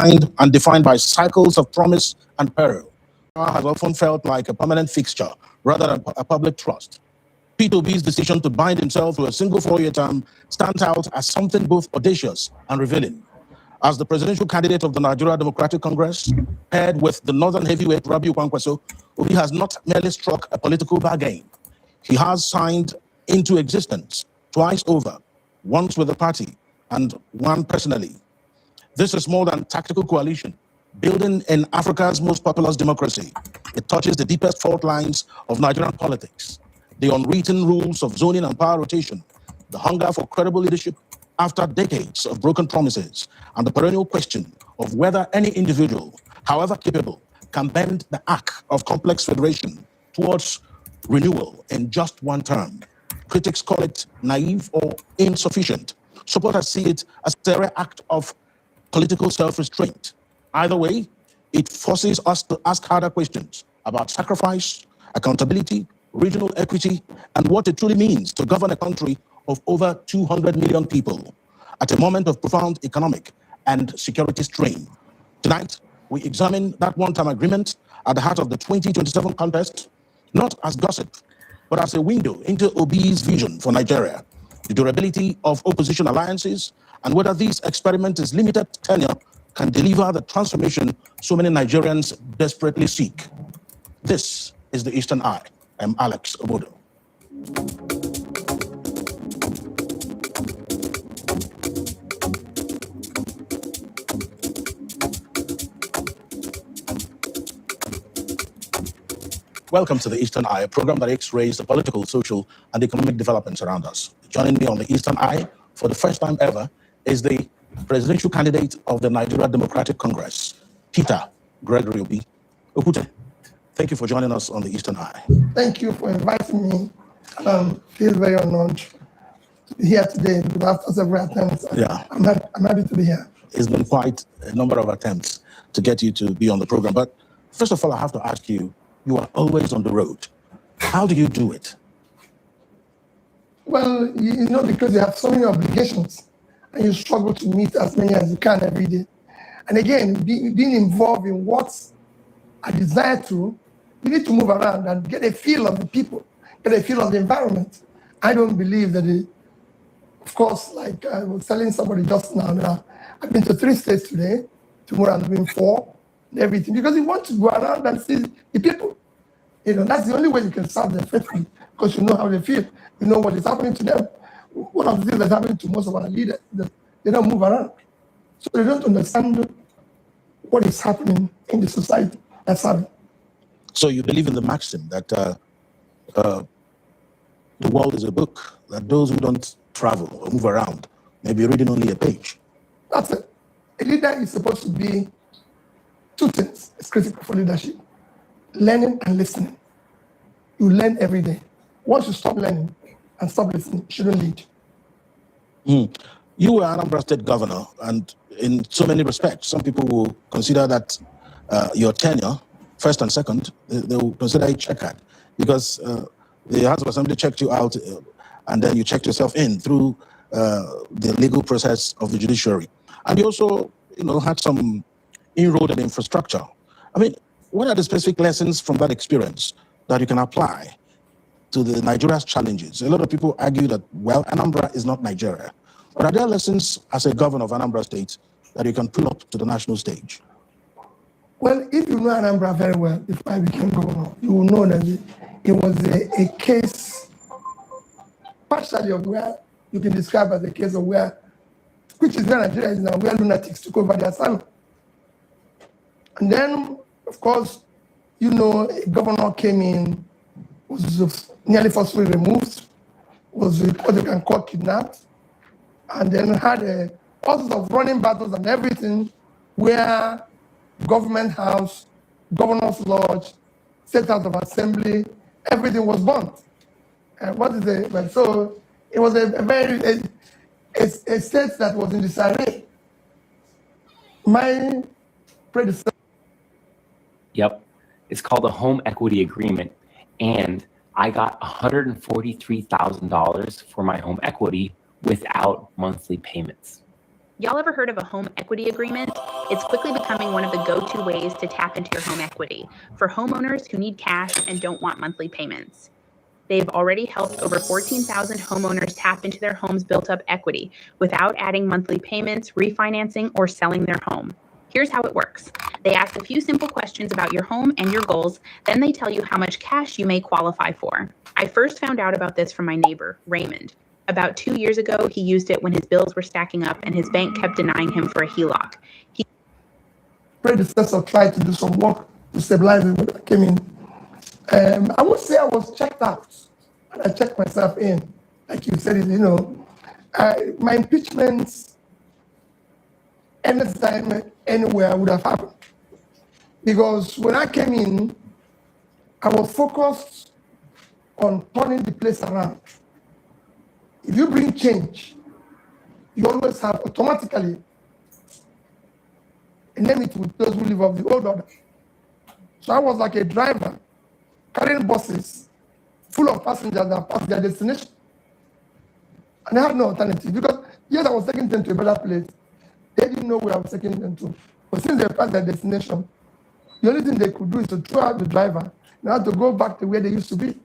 and defined by cycles of promise and peril. Power has often felt like a permanent fixture rather than a public trust. P2B's decision to bind himself to a single 4-year term stands out as something both audacious and revealing. As the presidential candidate of the Nigerian Democratic Congress, paired with the northern heavyweight Rabiu Kwankwaso, Obi has not merely struck a political bargain. He has signed into existence twice over, once with the party and one personally. This is more than tactical coalition. Building in Africa's most populous democracy, it touches the deepest fault lines of Nigerian politics, the unwritten rules of zoning and power rotation, the hunger for credible leadership after decades of broken promises, and the perennial question of whether any individual, however capable, can bend the arc of complex federation towards renewal in just one term. Critics call it naive or insufficient. Supporters see it as a rare act of political self-restraint. Either way, it forces us to ask harder questions about sacrifice, accountability, regional equity, and what it truly means to govern a country of over 200 million people at a moment of profound economic and security strain. Tonight, we examine that one-time agreement at the heart of the 2027 contest, not as gossip, but as a window into Obi's vision for Nigeria, the durability of opposition alliances, and whether this experiment's limited tenure can deliver the transformation so many Nigerians desperately seek. This is the Eastern Eye. I'm Alex Obodo. Welcome to the Eastern Eye, a program that X-rays the political, social, and economic developments around us. Joining me on the Eastern Eye for the first time ever is the presidential candidate of the Nigerian Democratic Congress, Peter Gregory Obi. Okute, thank you for joining us on the Eastern Eye. Thank you for inviting me. Feel very honored to be here today because after several attempts, I'm happy to be here. It's been quite a number of attempts to get you to be on the program. But first of all, I have to ask you, you are always on the road. How do you do it? Well, because you have so many obligations and you struggle to meet as many as you can every day. And again, being involved in what I desire to, you need to move around and get a feel of the people, get a feel of the environment. I don't believe that of course, like I was telling somebody just now, I've been to 3 states today, tomorrow I'm doing 4, and everything, because you want to go around and see the people. That's the only way you can serve them faithfully, because you know how they feel, you know what is happening to them. One of the things that's happening to most of our leaders, they don't move around. So they don't understand what is happening in the society that's happening. So you believe in the maxim that the world is a book, that those who don't travel or move around may be reading only a page. That's it. A leader is supposed to be 2 things. It's critical for leadership: learning and listening. You learn every day. Once you stop learning and stop listening, you shouldn't lead. You were Anambra State governor, and in so many respects, some people will consider that your tenure, first and second, they will consider it checkered, because the House of Assembly checked you out, and then you checked yourself in through the legal process of the judiciary. And you also, had some inroad in infrastructure. I mean, what are the specific lessons from that experience that you can apply to the Nigeria's challenges? A lot of people argue that, well, Anambra is not Nigeria. But are there lessons as a governor of Anambra State that you can pull up to the national stage? Well, if you know Anambra very well, before I became governor, you will know that it was a case, partially of where you can describe as a case of where, which is where Nigeria is now, where lunatics took over the asylum. And then, of course, a governor came in, was nearly forcibly removed, was reported and caught kidnapped, and then had a process of running battles and everything, where government house, governor's lodge, state house of assembly, everything was burnt. And so it was a state that was in disarray. My predecessor. Yep, it's called a home equity agreement, and I got $143,000 for my home equity without monthly payments. Y'all ever heard of a home equity agreement? It's quickly becoming one of the go-to ways to tap into your home equity for homeowners who need cash and don't want monthly payments. They've already helped over 14,000 homeowners tap into their home's built-up equity without adding monthly payments, refinancing, or selling their home. Here's how it works. They ask a few simple questions about your home and your goals, then they tell you how much cash you may qualify for. I first found out about this from my neighbor, Raymond. About 2 years ago, he used it when his bills were stacking up and his bank kept denying him for a HELOC. Predecessor tried to do some work to stabilize it when I came in. I would say I was checked out, and I checked myself in. Like you said, my impeachments, anytime, anywhere would have happened. Because when I came in, I was focused on turning the place around. If you bring change, you always have automatically enmity with those who live off the old order. So I was like a driver carrying buses full of passengers that passed their destination. And I had no alternative because, yes, I was taking them to a better place. They didn't know where I was taking them to. But since they passed their destination, the only thing they could do is to throw out the driver and have to go back to where they used to be.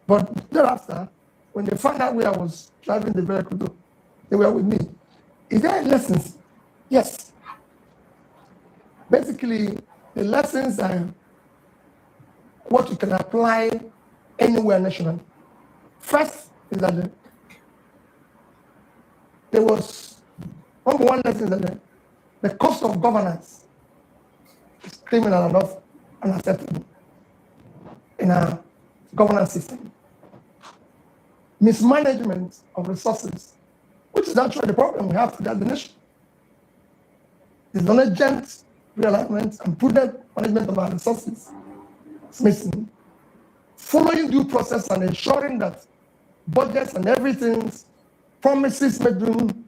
But thereafter, when they found out where I was driving the vehicle to, they were with me. Is there lessons? Yes. Basically, the lessons are what you can apply anywhere nationally. First is that there was number one lesson that the cost of governance is criminal enough and unacceptable in our governance system. Mismanagement of resources, which is actually the problem we have today as the nation. There's non-urgent realignment and prudent management of our resources. It's missing. Following due process and ensuring that budgets and everything, promises made during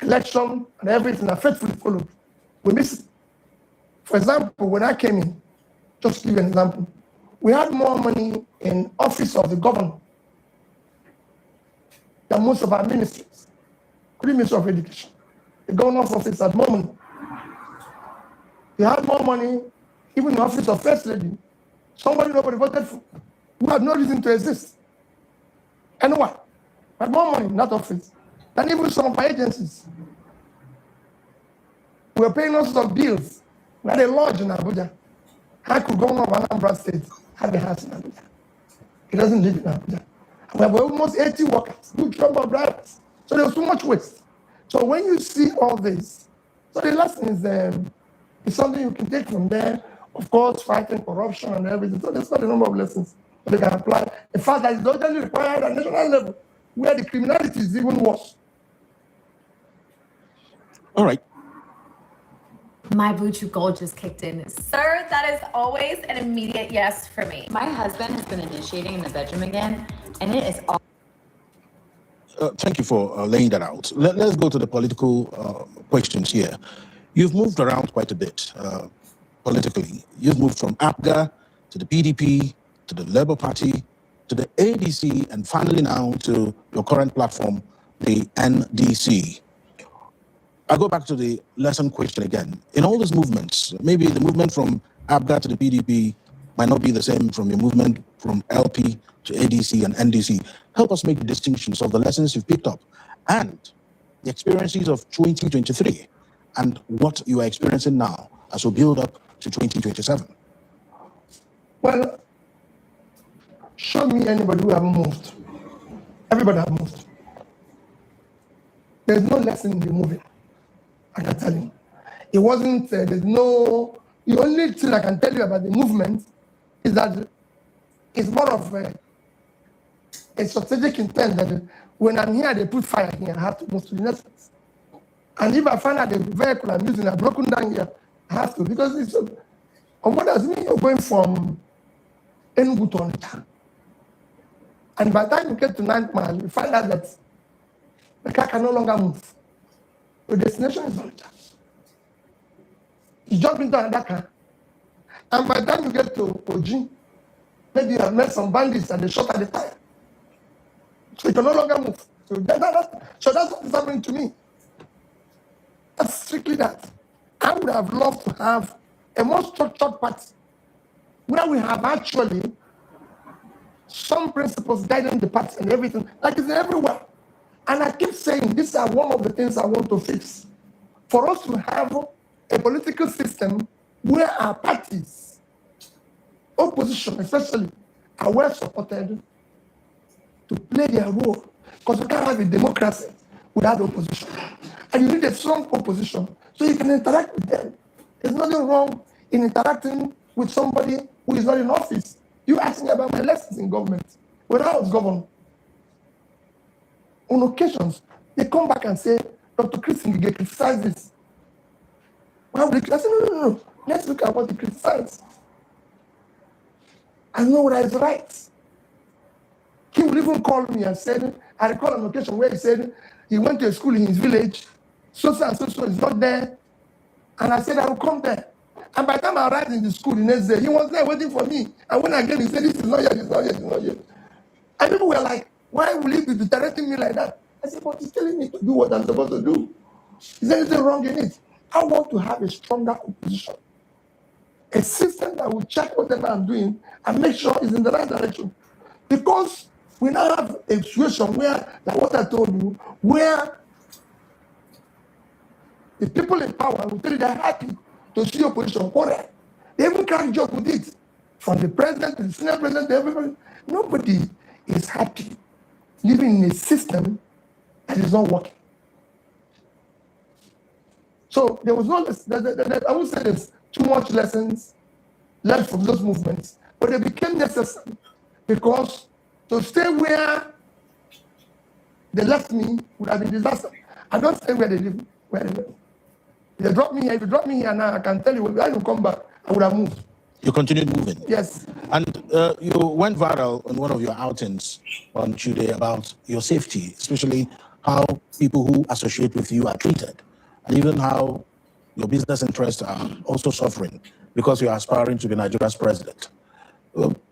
election and everything are faithfully followed. We miss it. For example, when I came in, just to give you an example, we had more money in office of the governor than most of our ministries, including Ministry of Education. The governor's office had more money. They had more money, even in the office of First Lady, somebody nobody voted for, who had no reason to exist. Anyone had more money in that office than even some of our agencies. We were paying lots of bills. We had a lodge in Abuja. How could governor of Anambra State have a house in Abuja? He doesn't live in Abuja. We have almost 80 workers, good number of drivers. So there was too much waste. So when you see all this, so the lesson is something you can take from there. Of course, fighting corruption and everything. So there's not a number of lessons that they can apply. In fact, that is urgently required at national level, where the criminality is even worse. All right. My Buchu goal just kicked in. Sir, that is always an immediate yes for me. My husband has been initiating in the bedroom again, and it is all. Thank you for laying that out. Let's go to the political questions here. You've moved around quite a bit politically. You've moved from APGA to the PDP, to the Labour Party, to the ADC, and finally now to your current platform, the NDC. I'll go back to the lesson question again. In all these movements, maybe the movement from APGA to the PDP might not be the same from your movement from LP to ADC and NDC. Help us make the distinctions of the lessons you've picked up and the experiences of 2023 and what you are experiencing now as we build up to 2027. Well, show me anybody who hasn't moved. Everybody has moved. There's no lesson in the moving, I can tell you. It wasn't, there's no, the only thing I can tell you about the movement is that it's more of a strategic intent that when I'm here, they put fire here, I have to move to the next place. And if I find out the vehicle I'm using is broken down here, I have to, because it's, on what does it mean? You're going from Enugu to Onitsha. And by the time you get to 9th mile, you find out that the car can no longer move. The destination is Onitsha. You jump into another car, and by the time you get to Oji, maybe you have met some bandits and they shot at the tire. So you can no longer move. So that's what is happening to me. strictly that. I would have loved to have a more structured party where we have actually some principles guiding the party and everything, like it's everywhere. And I keep saying these are one of the things I want to fix. For us to have a political system where our parties, opposition especially, are well supported to play their role. Because you can't have a democracy without opposition. And you need a strong opposition so you can interact with them. There's nothing wrong in interacting with somebody who is not in office. You asked me about my lessons in government. When I was governor, on occasions, they come back and say, Dr. Chris, you get criticized this. Why would they? I said, no. Let's look at what they criticize. I know what is right. He would even call me and said, I recall an occasion where he said he went to a school in his village, so and so is not there. And I said, I will come there. And by the time I arrived in the school the next day, he was there waiting for me. And when I came, he said, this is not yet, it's not yet, it's not yet. And people were like, why will he be directing me like that? I said, but he's telling me to do what I'm supposed to do. Is there anything wrong in it? I want to have a stronger opposition. A system that will check whatever I'm doing and make sure it's in the right direction. Because we now have a situation where, like what I told you, where the people in power will tell you they're happy to see opposition quarrel. They even can't joke with it. From the president to the senior president to everybody. Nobody is happy living in a system that is not working. So there was no, I would say there's too much lessons learned from those movements, but they became necessary because to stay where they left me would have been disaster. I don't stay where they live, where they live. If they drop me here, if you drop me here now, I can tell you, when I will come back, I would have moved. You continued moving? Yes. And you went viral on one of your outings on Tuesday about your safety, especially how people who associate with you are treated, and even how your business interests are also suffering because you are aspiring to be Nigeria's president.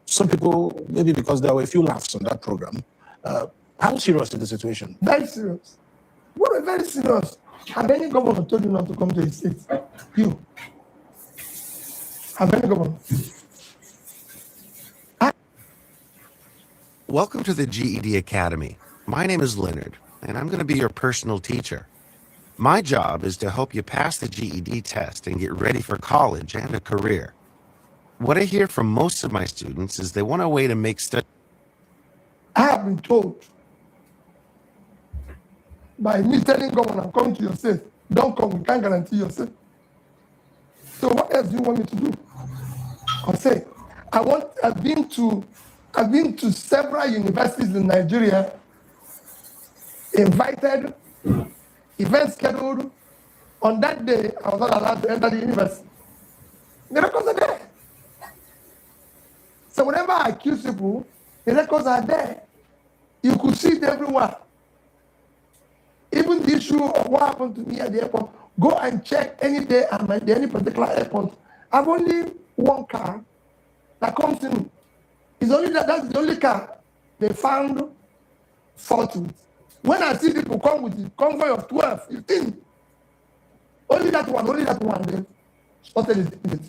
Some people, maybe because there were a few laughs on that program, how serious is the situation? Very serious. What very serious. Have any governor told you not to come to the state? You. Have any governor? Welcome to the GED Academy. My name is Leonard, and I'm going to be your personal teacher. My job is to help you pass the GED test and get ready for college and a career. What I hear from most of my students is they want a way to make study. I have been told by me telling governor, come to your state. Don't come, we can't guarantee your state. So what else do you want me to do? I'll say, I've been to several universities in Nigeria, invited, events scheduled. On that day, I was not allowed to enter the university. The records are there. So whenever I accuse people, the records are there. You could see it everywhere. Even the issue of what happened to me at the airport, go and check any day at any particular airport. I've only one car that comes in. That's the only car they found fault with. When I see people come with the convoy of 12, 15, only that one, they spotted it.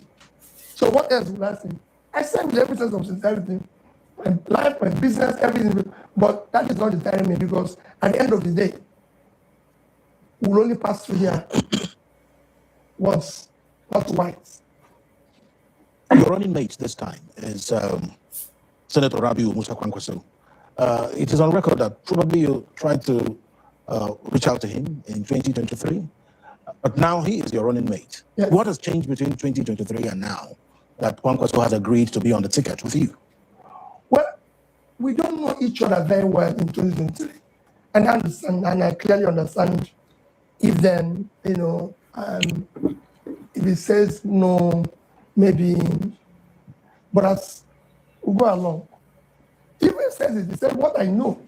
So what else would I say? I said with every sense of sincerity, my life, my business, everything, but that is not deterring me because at the end of the day, we'll only pass through here once, not twice. Your running mate this time is Senator Rabiu Musa Kwankwaso. It is on record that probably you tried to reach out to him in 2023, but now he is your running mate. Yes. What has changed between 2023 and now that Kwankwaso has agreed to be on the ticket with you? Well, we don't know each other very well in 2023. And I understand, and I clearly understand if then, if he says no, maybe, but as we go along, even says it, he said, what I know.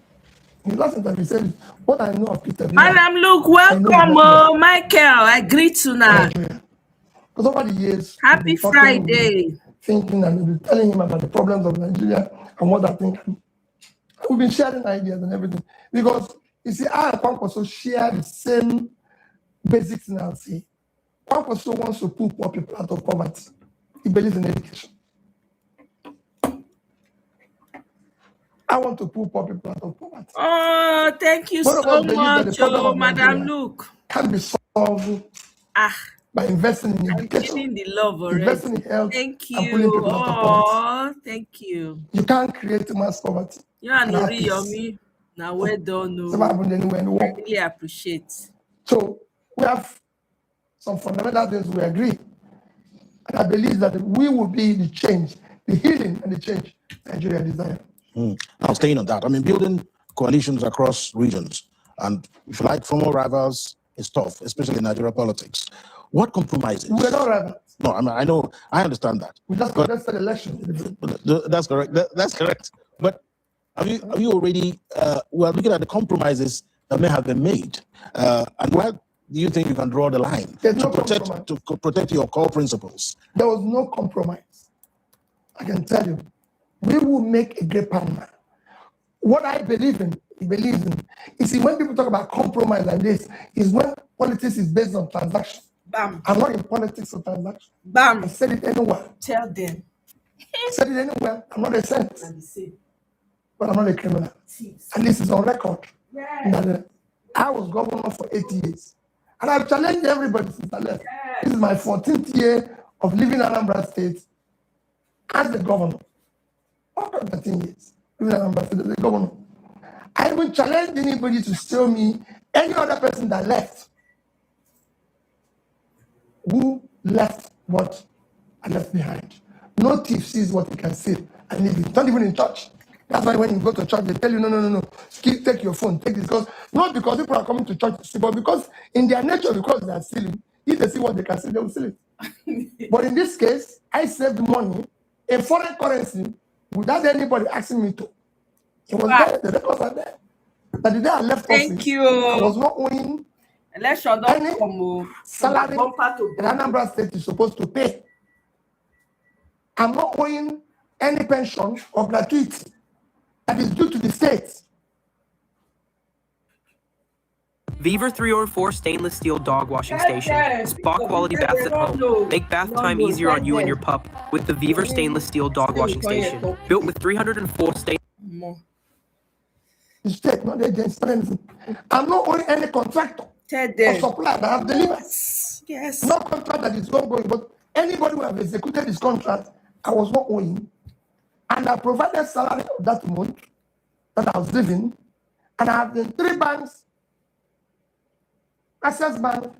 In the last interview, he said, what I know of Peter. Madam Luke, welcome, Michael. I greet you now. Because over the years, Happy Friday. Thinking and we've been telling him about the problems of Nigeria and what I think. We've been sharing ideas and everything. Because, you see, I and Kwankwaso share the same basic thing, I'll say. One person wants to pull poor people out of poverty. He believes in education. I want to pull poor people out of poverty. Oh, thank you Both of so us believe that the much, problem of Madam Nigeria Luke. can be solved by investing in I'm education, feeling the love already. investing in health, Thank and pulling you. people out of poverty. Oh, thank you. You can't create mass poverty. You and and have Ori peace. Yomi. Now, well done. It's never happened anywhere in the I world. really appreciate. So we have some fundamental things we agree. And I believe that we will be the change, the healing and the change Nigeria desires. Now, staying on that, I mean, building coalitions across regions and, if you like, former rivals is tough, especially in Nigeria politics. What compromises? We're not rivals. No, I mean, I know, I understand that. We just contested election. That's correct. That's correct. But have you already, looking at the compromises that may have been made, and where do you think you can draw the line to protect your core principles? There was no compromise. I can tell you. We will make a great partner. What I believe in, he believes in. You see, when people talk about compromise like this, is when politics is based on transaction. Bam. I'm not in politics or transaction. Bam. I said it anywhere. Tell them. I said it anywhere. I'm not a saint. But I'm not a criminal. And this is on record. Yeah. I was governor for 8 years. And I've challenged everybody since I left. This is my 14th year of living in Anambra State as the governor. Over 13 years, living in Anambra State as the governor. I will challenge anybody to steal me, any other person that left. Who left what I left behind. No thief sees what he can steal and leave it. Not even in church. That's why when you go to church, they tell you, no. Take your phone, take this. Because not because people are coming to church to steal, but because in their nature, because they are stealing, if they see what they can steal, they will steal it. But in this case, I saved money in foreign currency without anybody asking me to. It was there, the records are there. But the day I left office, I was not owing any salary that Anambra State is supposed to pay. I'm not owing any pension or gratuity that is due to the state. Viver 304 stainless steel dog washing station. Spa quality baths at home. Make bath time easier on you and your pup with the Viver stainless steel dog washing station. Built with 304 stainless. The state, not the agency, not anything. I'm not owing any contractor or supplier that have delivered. Yes. No contract that is ongoing, but anybody who have executed this contract, I was not owing. And I provided salary of that month that I was living. And I have in 3 banks, Access Bank,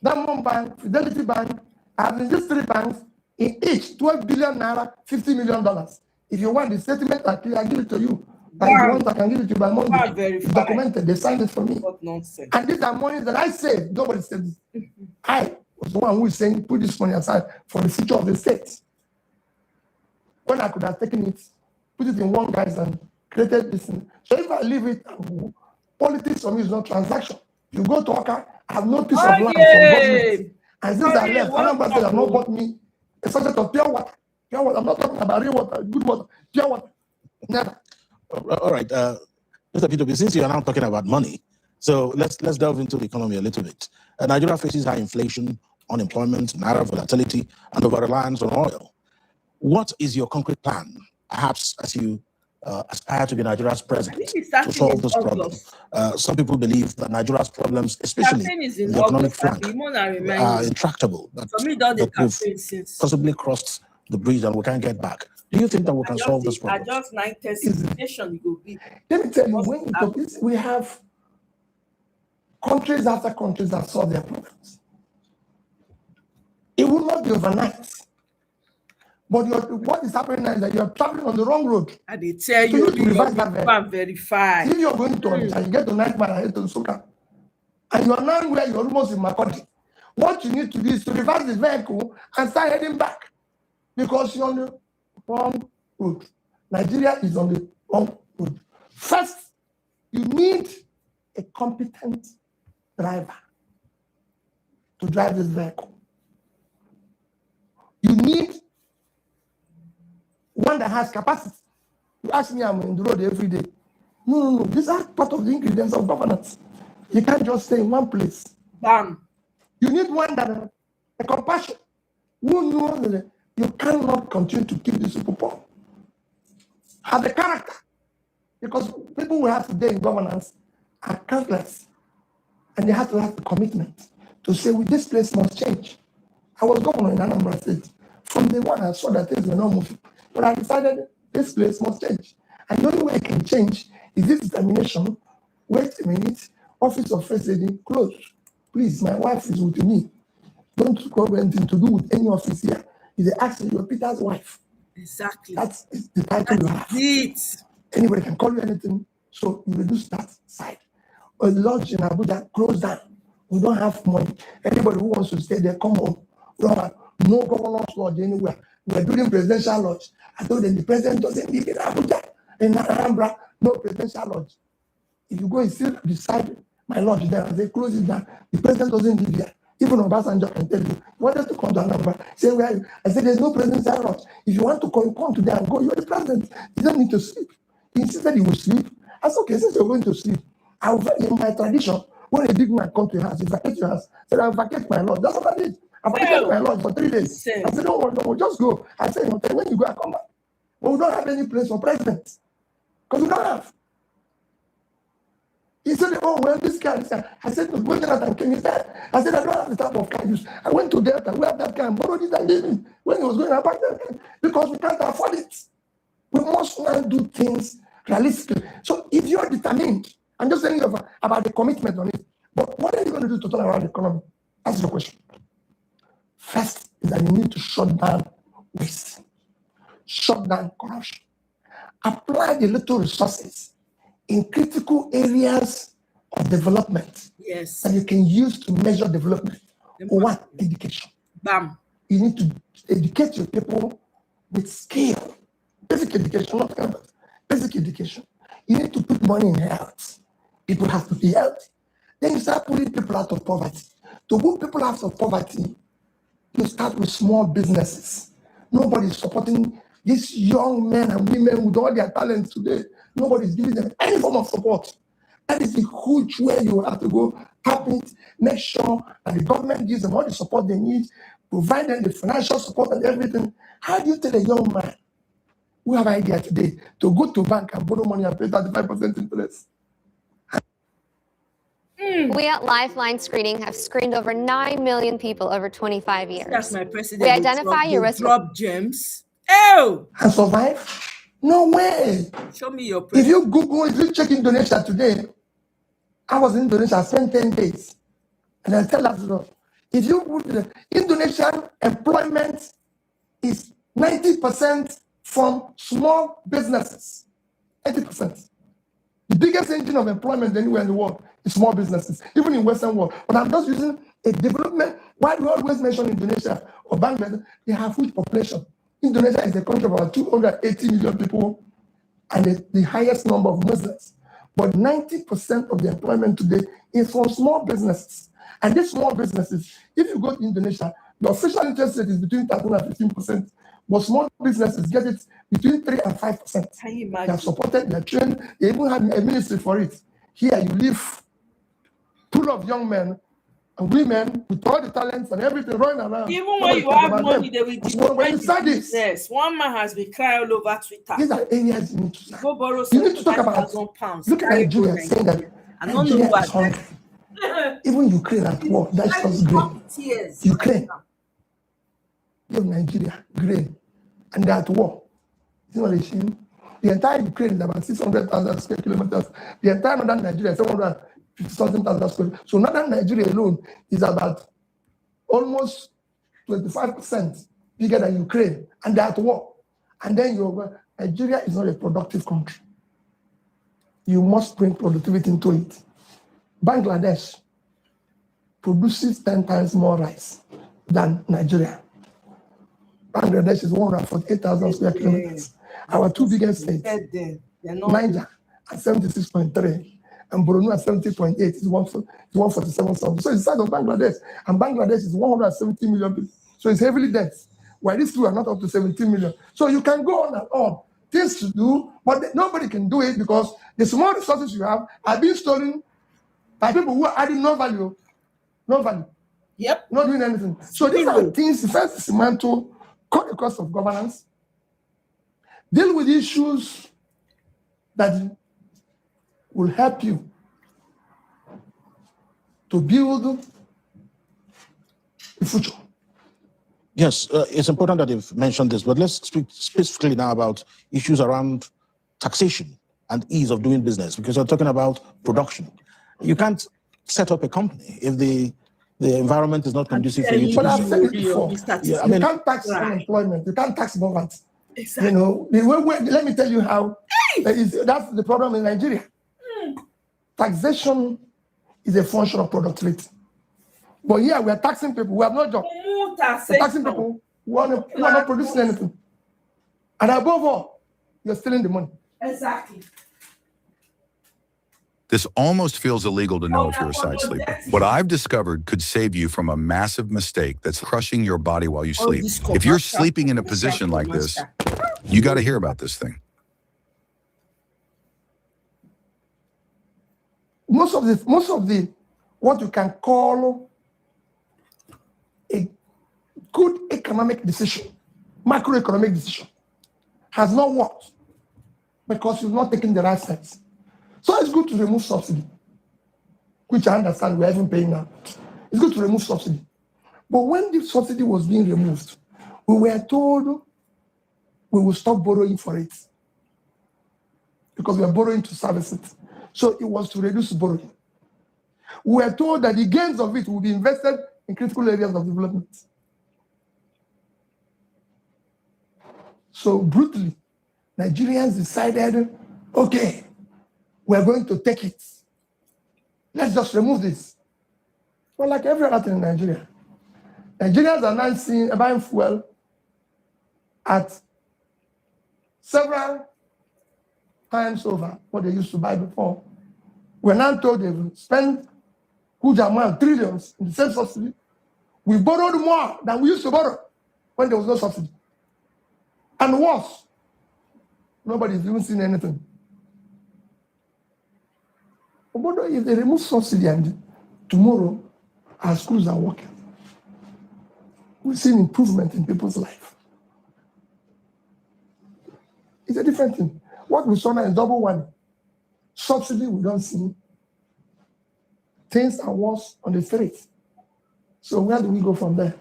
Diamond Bank, Fidelity Bank. I have in these 3 banks, in each 12 billion naira, $50 million. If you want the statement, I give it to you. But if you want, I can give it to you by Monday. It's documented. They signed it for me. What nonsense. And these are money that I saved. Nobody said this. I was the one who is saying, put this money aside for the future of the state. When I could have taken it, put it in one guy's and created this thing. So if I leave it, politics for me is not transaction. You go to Oka, I have no piece of land from government. And since I left, Anambra State have not bought me a subject of pure water. Pure water. I'm not talking about real water, good water, pure water. Never. All right, Mr. Tinubu, since you are now talking about money, so let's delve into the economy a little bit. Nigeria faces high inflation, unemployment, naira volatility, and over-reliance on oil. What is your concrete plan, perhaps as you aspire to be Nigeria's president, to solve this problem? Some people believe that Nigeria's problems, especially in the economic front, are intractable, that we've possibly crossed the bridge and we can't get back. Do you think that we can solve this problem? Let me tell you, when we have countries after countries that solve their problems. It will not be overnight. But what is happening now is that you're traveling on the wrong road. And they tell you to reverse that verify. If you're going to and you get to Night Man and to Soka, and you're now where you're almost in Makodi, what you need to do is to reverse the vehicle and start heading back. Because you're on the wrong road. Nigeria is on the wrong road. First, you need a competent driver to drive this vehicle. You need one that has capacity. You ask me, I'm on the road every day. No. These are part of the ingredients of governance. You can't just stay in one place. Bam. You need one that a compassion. Who knows that you cannot continue to keep these people poor. Have the character. Because people we have today in governance are countless. And they have to have the commitment to say, well, this place must change. I was governor in Anambra State. From the one I saw that things were not moving. But I decided this place must change. And the only way it can change is this determination. Wait a minute, Office of First Lady, closed. Please, my wife is with me. Don't have anything to do with any office here. If they ask you, you're Peter's wife. Exactly. That's the title you have. It. Anybody can call you anything. So you reduce that side. A lodge in Abuja closed down. We don't have money. Anybody who wants to stay there, come home. We don't have no governor's lodge anywhere. We are building presidential lodge. I told them the president doesn't live in Abuja. In Anambra, no presidential lodge. If you go and sit beside my lodge there and they close it down, the president doesn't live here. Even Obasanjo can tell you, he wanted to come to Anambra. Say, where are you? I said, there's no presidential lodge. If you want to come today and go, you're the president. You don't need to sleep. He insisted he will sleep. I said, okay, since you're going to sleep, in my tradition, when a big man comes to your house, you vacate your house. I said, I'll vacate my lodge. That's what I did. I vacated my lodge for 3 days. I said, no, just go. I said, okay, when you go, I come back. But we don't have any place for presidents. Because we don't have. He said, oh, well, this guy is there. I said, when Jonathan came, he said, I said, I don't have the type of car use. I went to Delta, we have that car, and borrowed it and gave him when he was going back there, because we can't afford it. We must not do things realistically. So if you're determined, I'm just telling you about the commitment on it. But what are you going to do to turn around the economy? That's the question. First is that you need to shut down waste, shut down corruption, apply the little resources in critical areas of development that you can use to measure development. One, education. Bam. You need to educate your people with skill. Basic education, not campus. Basic education. You need to put money in health. People have to be healthy. Then you start putting people out of poverty. To put people out of poverty, you start with small businesses. Nobody is supporting these young men and women with all their talents today. Nobody is giving them any form of support. That is the huge way you have to go, tap it, make sure that the government gives them all the support they need, provide them the financial support and everything. How do you tell a young man who have an idea today to go to bank and borrow money and pay 35% interest? We at Lifeline Screening have screened over 9 million people over 25 years. That's my president. We identify your risk. Drop gems. Oh! And survive? No way. Show me your president. If you check Indonesia today, I was in Indonesia, I spent 10 days. And I tell us, if you put the Indonesian employment is 90% from small businesses. 80%. The biggest engine of employment anywhere in the world is small businesses, even in Western world. But I'm just using a development. Why do we always mention Indonesia or Bangladesh? They have huge population. Indonesia is a country of about 280 million people and the highest number of Muslims. But 90% of the employment today is from small businesses. And these small businesses, if you go to Indonesia, the official interest rate is between 13 and 15%. But small businesses get it between 3 and 5%. Can you imagine? They have supported, they are trained, they even have a ministry for it. Here you live full of young men and women with all the talents and everything running around. Even when you have money, they will do. When you start this, yes, one man has been crying all over Twitter. These are areas you need to start. Go borrow you need to talk about £75,000. Look at Nigeria saying that Nigeria is hungry. Even Ukraine at war, that's just grain. Ukraine, you have Nigeria, grain, and they're at war. You know what they saying? The entire Ukraine is about 600,000 square kilometers. The entire northern Nigeria is 750,000 square. So northern Nigeria alone is about almost 25% bigger than Ukraine, and they're at war. And then Nigeria is not a productive country. You must bring productivity into it. Bangladesh produces 10 times more rice than Nigeria. Bangladesh is 148,000 square kilometers. Our two biggest states, Niger at 76.3 and Borno at 70.8 is 147 something. So it's the size of Bangladesh, and Bangladesh is 170 million people. So it's heavily dense, while these two are not up to 17 million. So you can go on and on. Things to do, but nobody can do it because the small resources you have are being stolen by people who are adding no value. No value. Yep. Not doing anything. So these are things, first dismantle, cut the cost of governance, deal with issues that will help you to build the future. Yes, it's important that you've mentioned this, but let's speak specifically now about issues around taxation and ease of doing business, because you're talking about production. You can't set up a company if the environment is not conducive for you to But do I've so. said it before. Yeah, I You mean, can't tax unemployment. You can't tax poverty. Exactly. You know, let me tell you how. That's the problem in Nigeria. Taxation is a function of productivity. But here we are taxing people who have no job. We're taxing people who are not producing anything. And above all, you're stealing the money. Exactly. This almost feels illegal to know if you're a side sleeper. What I've discovered could save you from a massive mistake that's crushing your body while you sleep. If you're sleeping in a position like this, you got to hear about this thing. Most of the what you can call a good economic decision, macroeconomic decision, has not worked because you've not taken the right steps. So it's good to remove subsidy, which I understand we're even paying now. It's good to remove subsidy. But when the subsidy was being removed, we were told we will stop borrowing for it because we are borrowing to service it. So it was to reduce borrowing. We were told that the gains of it will be invested in critical areas of development. So brutally, Nigerians decided, okay, we're going to take it. Let's just remove this. Well, like every other thing in Nigeria, Nigerians are now buying fuel at several times over what they used to buy before. We're now told they've spent huge amount, trillions in the same subsidy. We borrowed more than we used to borrow when there was no subsidy. And worse, nobody's even seen anything. But if they remove subsidy and tomorrow our schools are working, we'll see an improvement in people's life. It's a different thing. What we saw now is double one. Subsidy, we don't see. Things are worse on the street. So where do we go from there?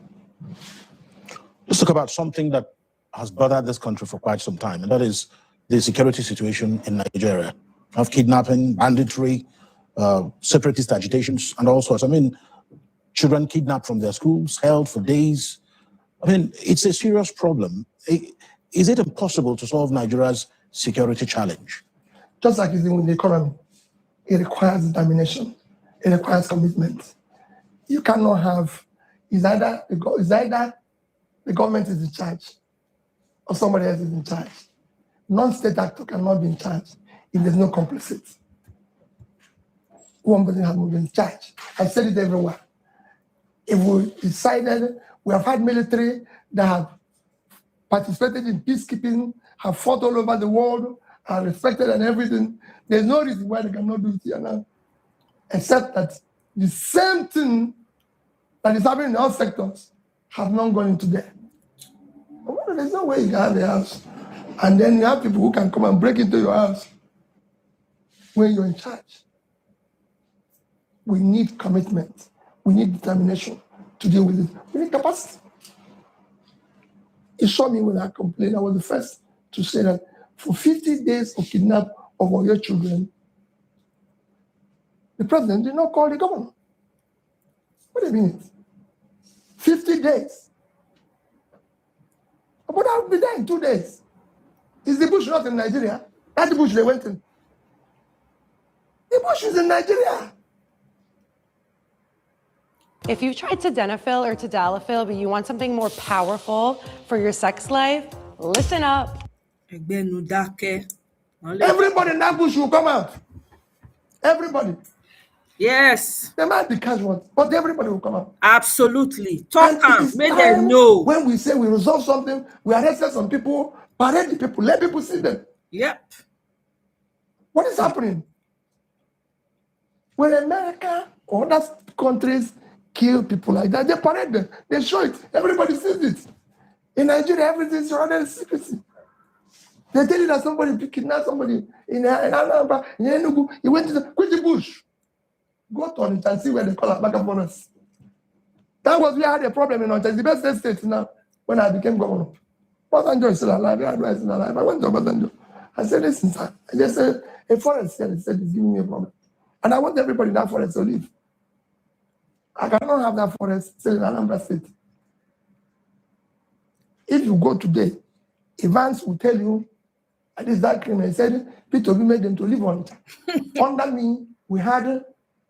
Let's talk about something that has bothered this country for quite some time, and that is the security situation in Nigeria. Of kidnapping, banditry, separatist agitations, and all sorts. I mean, children kidnapped from their schools, held for days. I mean, it's a serious problem. Is it impossible to solve Nigeria's security challenge? Just like it's in the economy, it requires determination. It requires commitment. You cannot have, it's either the government is in charge or somebody else is in charge. Non-state actor cannot be in charge if there's no complicity. One person has moved in charge. I said it everywhere. If we decided, we have had military that have participated in peacekeeping, have fought all over the world, are respected and everything. There's no reason why they cannot do it here now, except that the same thing that is happening in all sectors have not gone into there. Well, there's no way you can have a house, and then you have people who can come and break into your house when you're in charge. We need commitment. We need determination to deal with it. We need capacity. It showed me when I complained. I was the first to say that for 50 days of kidnap of your children, the president did not call the governor. What do you mean? 50 days. But I'll be there in 2 days. Is the bush not in Nigeria? That's the bush they went in. The bush is in Nigeria. If you've tried Sildenafil or Tadalafil, but you want something more powerful for your sex life, listen up. Everybody in that bush will come out. Everybody. Yes. They might be casual, but everybody will come out. Absolutely. Talk and make them know. When we say we resolve something, we arrested some people, parade the people, let people see them. Yep. What is happening? When America or other countries kill people like that. They parade them. They show it. Everybody sees it. In Nigeria, everything is surrounded in secrecy. They tell you that somebody kidnapped somebody in Anambra, in Enugu. He went to the bush. Go to it and see where they call it back upon us. That was where I had a problem in Ontario. The best state now when I became governor. Obasanjo is still alive. Is still alive. I went to Obasanjo. I said, listen, sir. I just said, a forest here, he said, it's giving me a problem. And I want everybody in that forest to live. I cannot have that forest still in Anambra State. If you go today, Evans will tell you, and this that criminal, he said, Peter, we made them to live on it. Under me, we had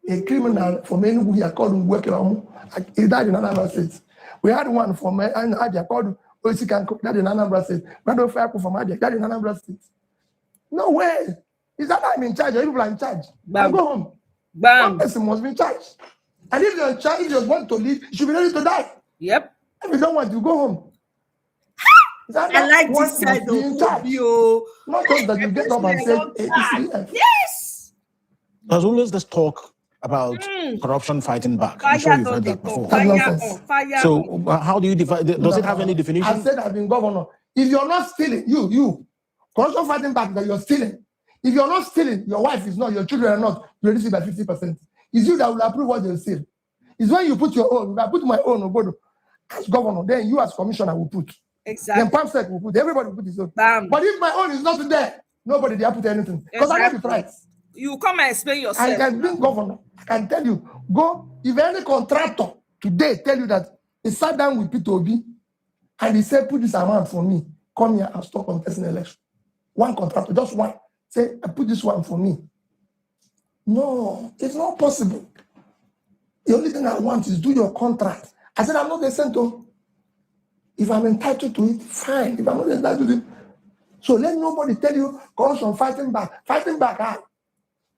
a criminal from Enugu here called Mwekelamu. He died in Anambra State. We had one from Adia called Osikanko, died in Anambra State. We had a Fiaku from Adia, died in Anambra State. No way. Is that I'm in charge? Or people are in charge? I go home. One person must be in charge. And if you're in charge, if you want to leave, you should be ready to die. Yep. If you don't want to go home. I like this side of you. Not just that you get up and say, yes. There's always this talk about corruption fighting back. I'm sure you've heard that before. So how do you define? Does it have any definition? I said I've been governor. If you're not stealing, you corruption fighting back that you're stealing. If you're not stealing, your wife is not, your children are not, you reduce it by 50%. It's you that will approve what they steal. It's when you put your own. If I put my own Obodo as governor, then you as commissioner will put. Exactly. Then Pamsec will put. Everybody will put his own. Bam. But if my own is not there, nobody there put anything. Because I know the price. You come and explain yourself. I can be governor. I can tell you, go, if any contractor today tell you that he sat down with Peter Obi and he said, put this amount for me, come here and stop contesting election. One contractor, just one. Say, I put this one for me. No, it's not possible. The only thing I want is do your contract. I said, I'm not the center. If I'm entitled to it, fine. If I'm not entitled to it. So let nobody tell you, corruption, fighting back. Fighting back,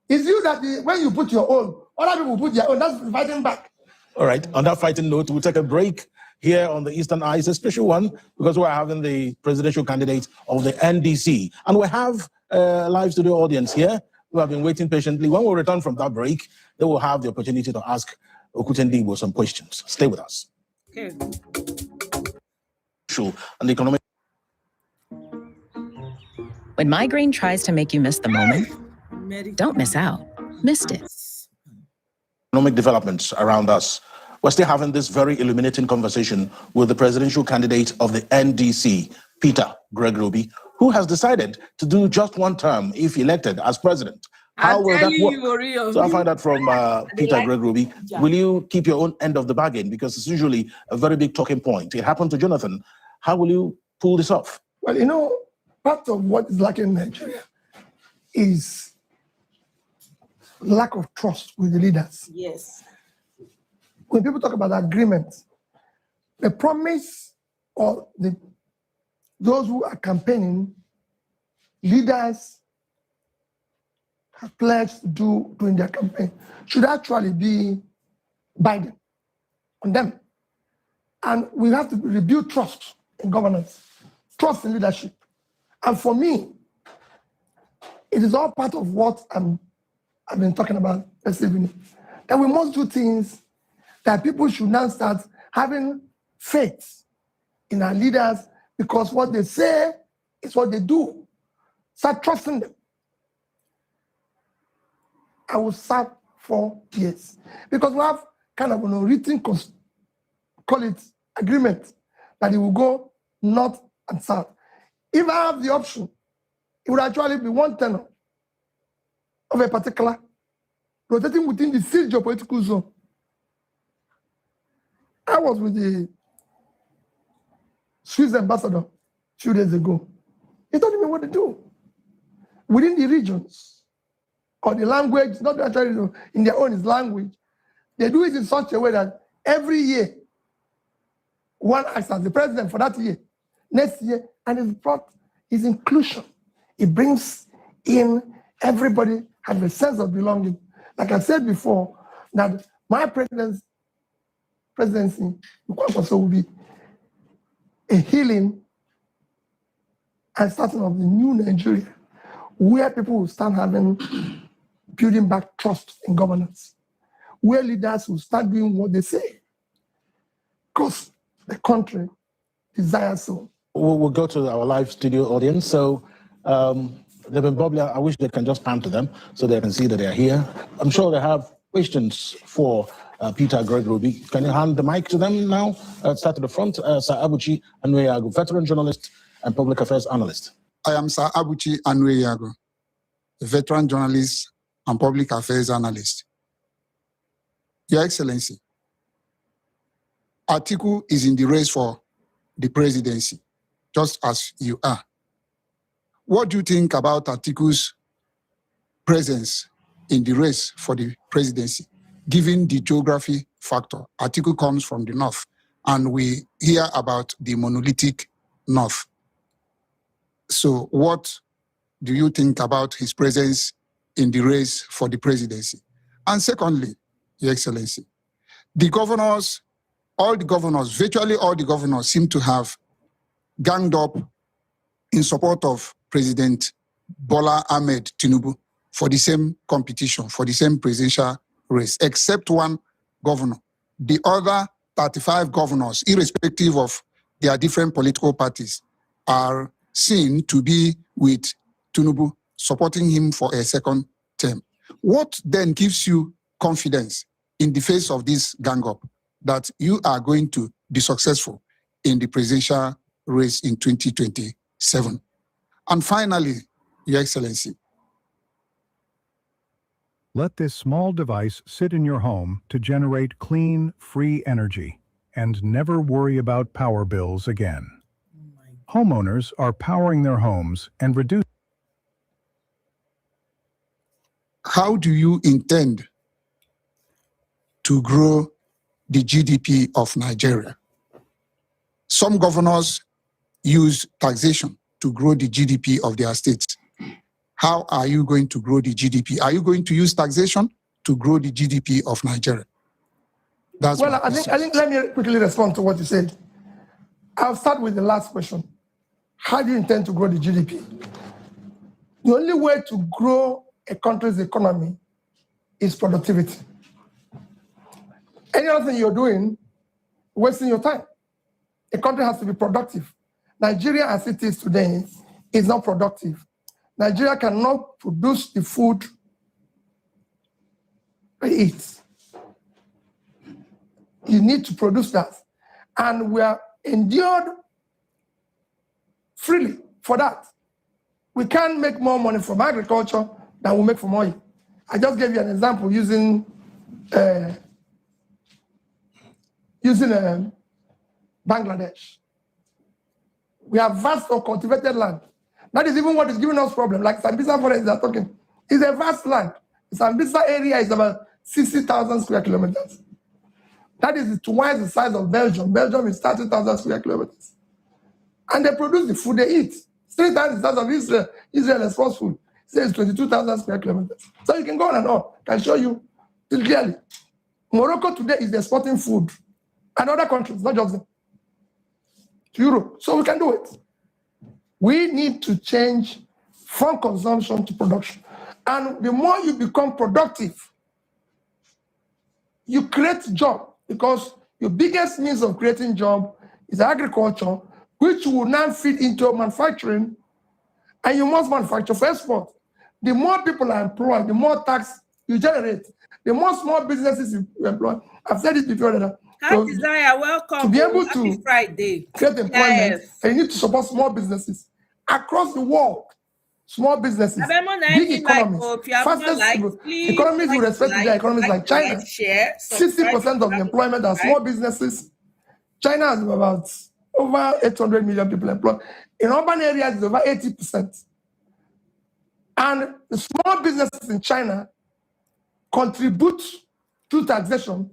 it's you that when you put your own, other people put their own, that's fighting back. All right, on that fighting note, we'll take a break here on the Eastern Eye. It's a special one because we're having the presidential candidate of the NDC. And we have a live studio audience here who have been waiting patiently. When we return from that break, they will have the opportunity to ask Okutendibo some questions. Stay with us. Okay. And the economic. When migraine tries to make you miss the moment, don't miss out. Missed it. Economic developments around us. We're still having this very illuminating conversation with the presidential candidate of the NDC, Peter Gregory, who has decided to do just one term if elected as president. How will that work? So I find out from Peter Gregory. Will you keep your own end of the bargain? Because it's usually a very big talking point. It happened to Jonathan. How will you pull this off? Well, you know, part of what is lacking in Nigeria is lack of trust with the leaders. Yes. When people talk about agreement, the promise or those who are campaigning, leaders have pledged to do during their campaign should actually be binding on them. And we have to rebuild trust in governance, trust in leadership. And for me, it is all part of what I've been talking about this evening. That we must do things that people should now start having faith in our leaders because what they say is what they do. Start trusting them. I will serve 4 years because we have kind of written, call it agreement, that it will go north and south. If I have the option, it would actually be one tenor of a particular, rotating within the same geopolitical zone. I was with the Swiss ambassador a few days ago. He told me what to do within the regions or the language, not actually in their own language. They do it in such a way that every year, one acts as the president for that year, next year, and it's brought his inclusion. It brings in everybody have a sense of belonging. Like I said before, that my presidency will be a healing and starting of the new Nigeria, where people will start building back trust in governance, where leaders will start doing what they say. Because the country desires so. We'll go to our live studio audience. So they've been bubbly. I wish they can just pan to them so they can see that they're here. I'm sure they have questions for Peter Gregory. Can you hand the mic to them now? Start to the front. Sir Abuchi Anweyago, veteran journalist and public affairs analyst. I am Sir Abuchi Anweyago, a veteran journalist and public affairs analyst. Your Excellency, Atiku is in the race for the presidency, just as you are. What do you think about Atiku's presence in the race for the presidency, given the geography factor? Atiku comes from the north, and we hear about the monolithic north. So what do you think about his presence in the race for the presidency? And secondly, Your Excellency, the governors, virtually all the governors seem to have ganged up in support of President Bola Ahmed Tinubu for the same competition, for the same presidential race, except one governor. The other 35 governors, irrespective of their different political parties, are seen to be with Tinubu, supporting him for a second term. What then gives you confidence in the face of this gang-up that you are going to be successful in the presidential race in 2027? And finally, Your Excellency, let this small device sit in your home to generate clean, free energy and never worry about power bills again. Homeowners are powering their homes and reducing. how do you intend to grow the GDP of Nigeria? Some governors use taxation to grow the GDP of their states. How are you going to grow the GDP? Are you going to use taxation to grow the GDP of Nigeria? That's well, I think let me quickly respond to what you said. I'll start with the last question. How do you intend to grow the GDP? The only way to grow a country's economy is productivity. Any other thing you're doing, wasting your time. A country has to be productive. Nigeria, as it is today, is not productive. Nigeria cannot produce the food we eat. You need to produce that. And we are endured freely for that. We can't make more money from agriculture than we make from oil. I just gave you an example using Bangladesh. We have vast uncultivated land. That is even what is giving us problems. Like Sambisa forest they are talking. It's a vast land. The Sambisa area is about 60,000 square kilometers. That is twice the size of Belgium. Belgium is 30,000 square kilometers. And they produce the food they eat. 3 times the size of Israel. Israel exports food. It's 22,000 square kilometers. So you can go on and on. I can show you clearly. Morocco today is exporting food. And other countries, not just them. To Europe. So we can do it. We need to change from consumption to production. And the more you become productive, you create jobs, because your biggest means of creating jobs is agriculture, which will now feed into manufacturing, and you must manufacture for export. The more people are employed, the more tax you generate, the more small businesses you employ. I've said it before. So Desire, welcome. To be able Happy to Friday. Create employment, and you need to support small businesses across the world. Small businesses, big economies, fastest economies with respect to their economies like China. 60% of the employment are small businesses. China has about over 800 million people employed. In urban areas, it's over 80%. And the small businesses in China contribute to taxation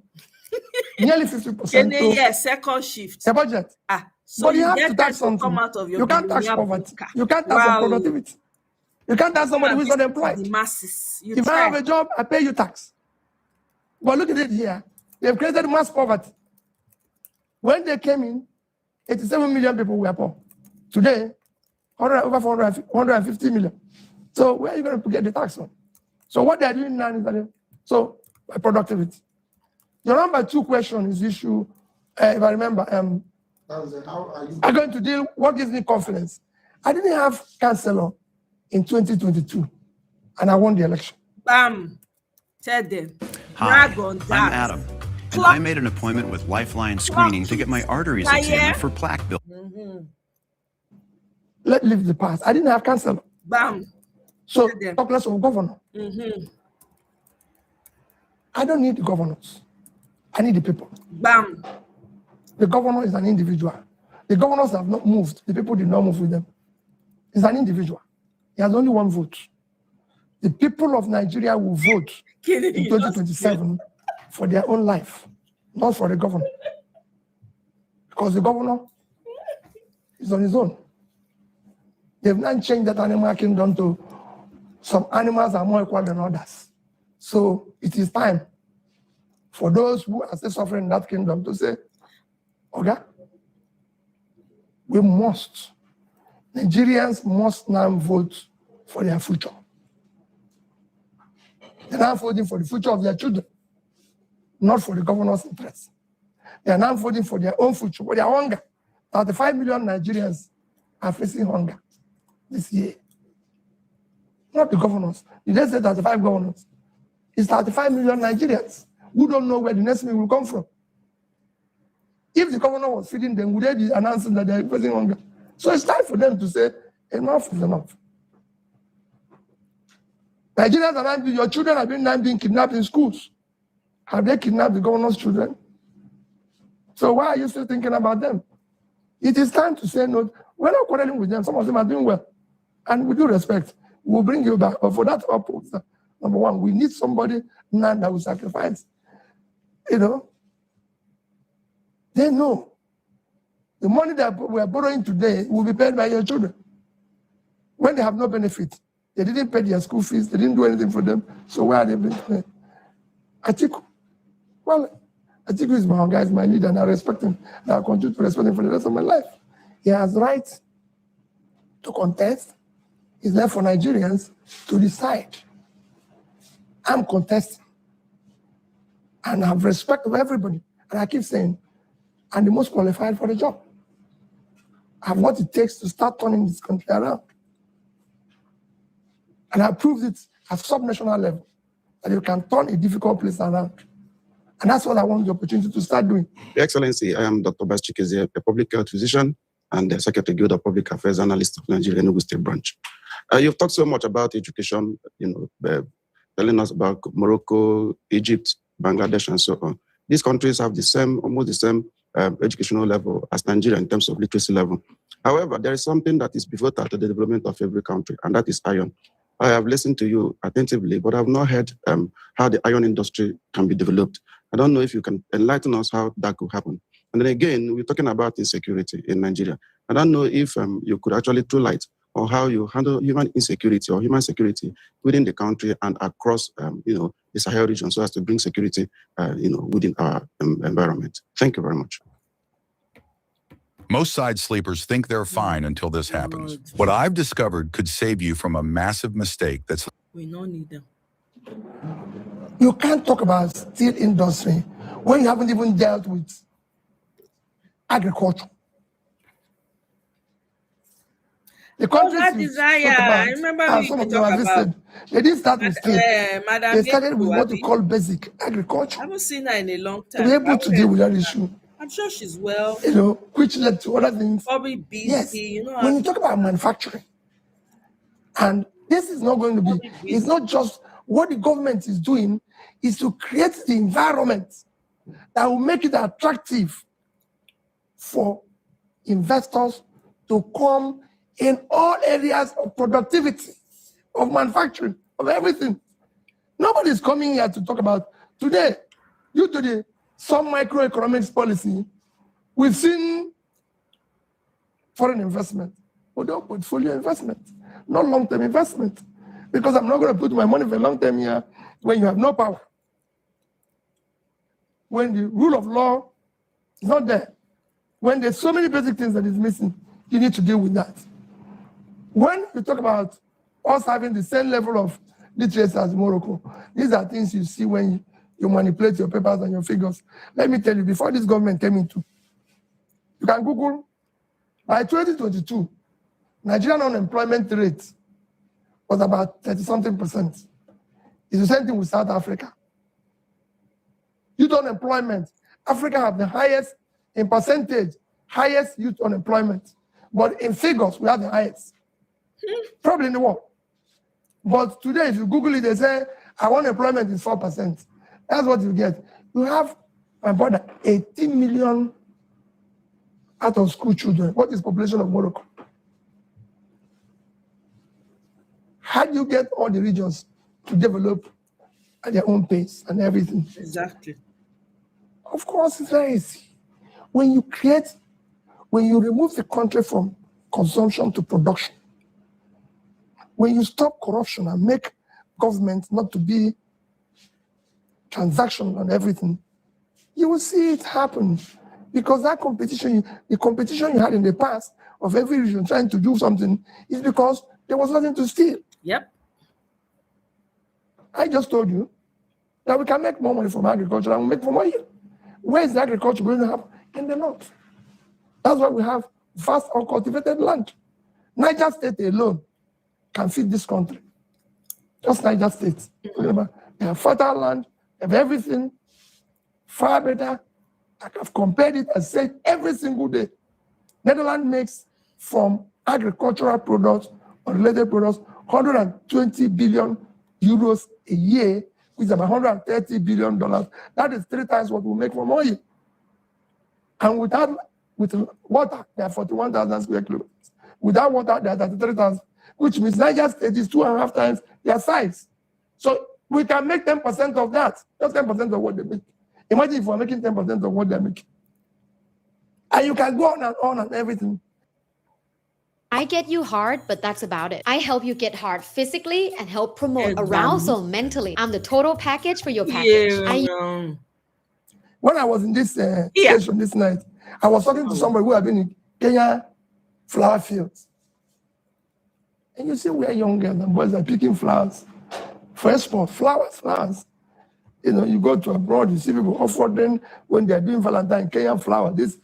nearly 50% to second shift. The budget. So but you have to tax something. You can't tax poverty. You can't tax on productivity. You can't tax somebody who's unemployed. The masses. If I have a job, I pay you tax. But look at it here. They've created mass poverty. When they came in, 87 million people were poor. Today, over 450 million. So where are you going to get the tax from? So what they're doing now is that, so by productivity. Your number 2 question is issue, if I remember, I'm going to deal, what gives me confidence? I didn't have Chancellor in 2022, and I won the election. Bam. Tell them. Hi, Brag on I'm that. Adam, and I made an appointment with Lifeline Screening to get my arteries examined for plaque building. Let's leave the past. I didn't have Chancellor. Bam. So talk less of governor. I don't need the governors. I need the people. Bam. The governor is an individual. The governors have not moved. The people did not move with them. He's an individual. He has only one vote. The people of Nigeria will vote in 2027 for their own life, not for the governor. Because the governor is on his own. They've not changed that animal kingdom to some animals are more equal than others. So it is time for those who are still suffering in that kingdom to say, okay, Nigerians must now vote for their future. They're now voting for the future of their children, not for the governor's interests. They are now voting for their own future, for their hunger. 35 million Nigerians are facing hunger this year. Not the governors. You just said 35 governors. It's 35 million Nigerians who don't know where the next meal will come from. If the governor was feeding them, would they be announcing that they're facing hunger? So it's time for them to say, enough is enough. Nigerians are not, your children have been being kidnapped in schools. Have they kidnapped the governor's children? So why are you still thinking about them? It is time to say no. We're not quarreling with them. Some of them are doing well. And with due respect, we'll bring you back. But for that purpose, number one, we need somebody now that will sacrifice. You know? They know. The money that we're borrowing today will be paid by your children. When they have no benefit, they didn't pay their school fees, they didn't do anything for them, so where are they being paid? Atiku, well, Atiku is my guy, my leader, and I respect him, and I'll continue to respect him for the rest of my life. He has right to contest. It's left for Nigerians to decide. I'm contesting, and I have respect for everybody, and I keep saying, I'm the most qualified for the job. I have what it takes to start turning this country around. And I proved it at subnational level, that you can turn a difficult place around. And that's what I want the opportunity to start doing. Your Excellency, I am Dr. Bas Chikeze, a public health physician and the Secretary Guild of Public Affairs Analyst of Nigerian Enugu State Branch. You've talked so much about education, telling us about Morocco, Egypt, Bangladesh, and so on. These countries have the same, almost the same educational level as Nigeria in terms of literacy level. However, there is something that is pivotal to the development of every country, and that is iron. I have listened to you attentively, but I have not heard how the iron industry can be developed. I don't know if you can enlighten us how that could happen. And then again, we're talking about insecurity in Nigeria. I don't know if you could actually throw light on how you handle human insecurity or human security within the country and across, the Sahel region, so as to bring security, within our environment. Thank you very much. Most side sleepers think they're fine until this happens. What I've discovered could save you from a massive mistake that's... We don't need them. You can't talk about steel industry when you haven't even dealt with agriculture. The countries I remember some of them have listed. They didn't start with steel. They started with what we call basic agriculture. I haven't seen her in a long time. To be able to deal with that issue. I'm sure she's well. Which led to other things. Probably busy. Yes. When you talk about manufacturing, and this is not going to be, it's not just what the government is doing, is to create the environment that will make it attractive for investors to come in all areas of productivity, of manufacturing, of everything. Nobody's coming here to talk about today, due to some microeconomics policy, we've seen foreign investment, but no portfolio investment, not long-term investment. Because I'm not going to put my money for long-term here when you have no power. When the rule of law is not there. When there's so many basic things that is missing, you need to deal with that. When you talk about us having the same level of literacy as Morocco, these are things you see when you manipulate your papers and your figures. Let me tell you, before this government came into, you can Google, by 2022, Nigerian unemployment rate was about 30-something%. It's the same thing with South Africa. Youth unemployment, Africa have the highest, in percentage, highest youth unemployment. But in figures, we have the highest. Probably in the world. But today, if you Google it, they say our unemployment is 4%. That's what you get. You have, my brother, 18 million out of school children. What is the population of Morocco? How do you get all the regions to develop at their own pace and everything? Exactly. Of course, it's very easy. When you remove the country from consumption to production, when you stop corruption and make government not to be transactional and everything, you will see it happen. Because that competition, the competition you had in the past of every region trying to do something is because there was nothing to steal. Yep. I just told you that we can make more money from agriculture and we make more money. Where is the agriculture going to happen? In the north. That's why we have vast uncultivated land. Niger State alone can feed this country. Just Niger State. Remember, they have fertile land, they have everything far better. I have compared it and said every single day. Netherlands makes from agricultural products or related products 120 billion euros a year, which is about $130 billion. That is 3 times what we make from oil. And with water, they are 41,000 square kilometers. Without water, they are 33,000, which means Niger State is 2.5 times their size. So we can make 10% of that, just 10% of what they make. Imagine if we're making 10% of what they're making. And you can go on and everything. I get you hard, but that's about it. I help you get hard physically and help promote arousal mentally. I'm the total package for your package. When I was in this station this night, I was talking to somebody who had been in Kenya flower fields. And you see where young girls and boys are picking flowers for export, flowers. You know, you go to abroad, you see people offer them when they're doing Valentine, Kenyan flower, this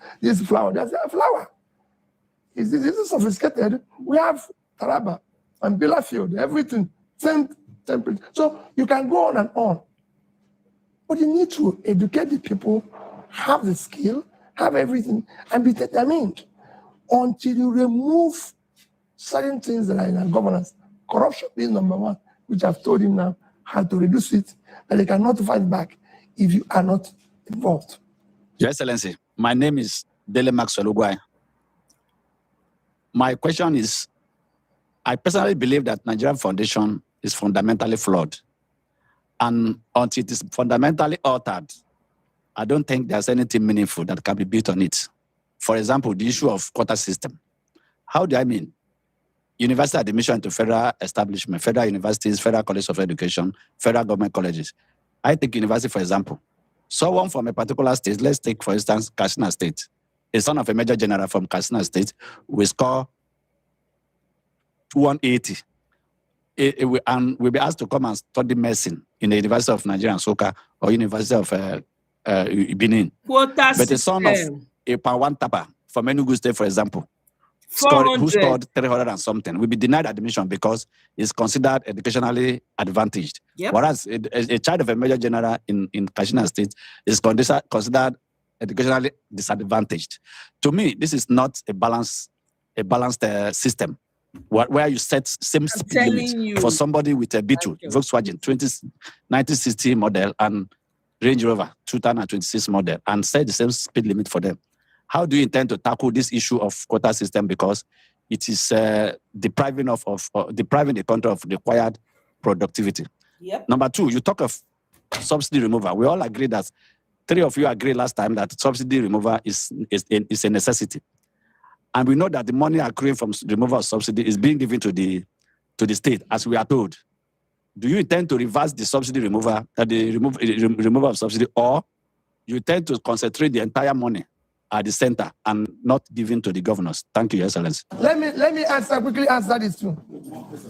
flower, that's a flower. This is sophisticated. We have Taraba and Bila Field, everything, same temperature. So you can go on. But you need to educate the people, have the skill, have everything, and be determined until you remove certain things that are in our governance. Corruption being number one, which I've told him now how to reduce it, and they cannot fight back if you are not involved. Your Excellency, my name is Dele Maxwell Ugwai. My question is, I personally believe that Nigerian foundation is fundamentally flawed. And until it is fundamentally altered, I don't think there's anything meaningful that can be built on it. For example, the issue of quota system. How do I mean? University admission to federal establishment, federal universities, federal colleges of education, federal government colleges. I take university, for example. Someone from a particular state, let's take, for instance, Katsina State. A son of a major general from Katsina State will score 180. And will be asked to come and study medicine in the University of Nigeria and Soka or University of Benin. Quota but the son of a Pawan Tapa from Enugu State, for example, who scored 300 and something, will be denied admission because he's considered educationally advantaged. Yep. Whereas a child of a major general in Katsina State is considered educationally disadvantaged. To me, this is not a balanced system where you set same speed limit for somebody with a Beetle, Volkswagen 1960 model and Range Rover 2026 model and set the same speed limit for them. How do you intend to tackle this issue of quota system, because it is depriving the country of required productivity? Yep. Number two, you talk of subsidy removal. We all agree that 3 of you agreed last time that subsidy removal is a necessity. And we know that the money accruing from removal of subsidy is being given to the state, as we are told. Do you intend to reverse the subsidy removal, removal of subsidy, or you intend to concentrate the entire money at the center and not given to the governors? Thank you, Your Excellency. Let me quickly answer this too.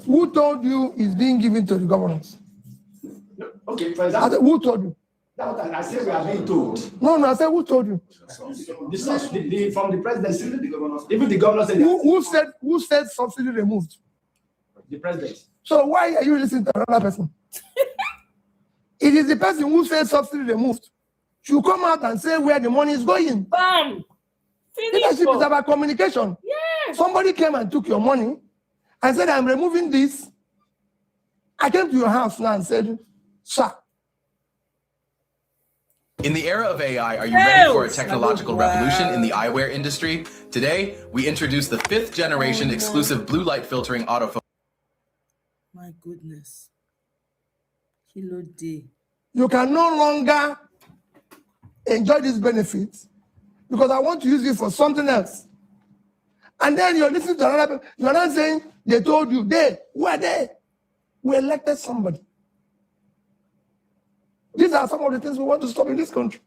Who told you it's being given to the governors? Okay, for example. Who told you? I said we are being told. No, I said who told you? This is from the presidency. Even the governor said who said subsidy removed? The president. So why are you listening to another person? It is the person who said subsidy removed should come out and say where the money is going. Bam! Leadership is about communication. Yeah. Somebody came and took your money and said, I'm removing this. I came to your house now and said, sir. In the era of AI, are you ready for a technological revolution in the eyewear industry? Today, we introduce the 5th generation exclusive blue light filtering autofocus. My goodness. Kilo day. You can no longer enjoy these benefits because I want to use it for something else. And then you're listening to another person. You're not saying they told you. Who are they? We elected somebody. These are some of the things we want to stop in this country.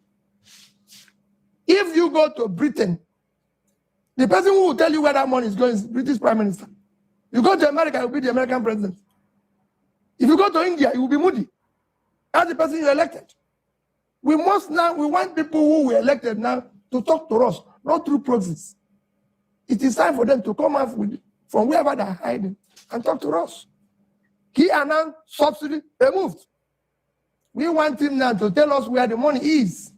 If you go to Britain, the person who will tell you where that money is going is British Prime Minister. You go to America, it will be the American president. If you go to India, it will be Modi. That's the person you elected. We want people who were elected now to talk to us, not through proxies. It is time for them to come out from wherever they're hiding and talk to us. He announced subsidy removed. We want him now to tell us where the money is.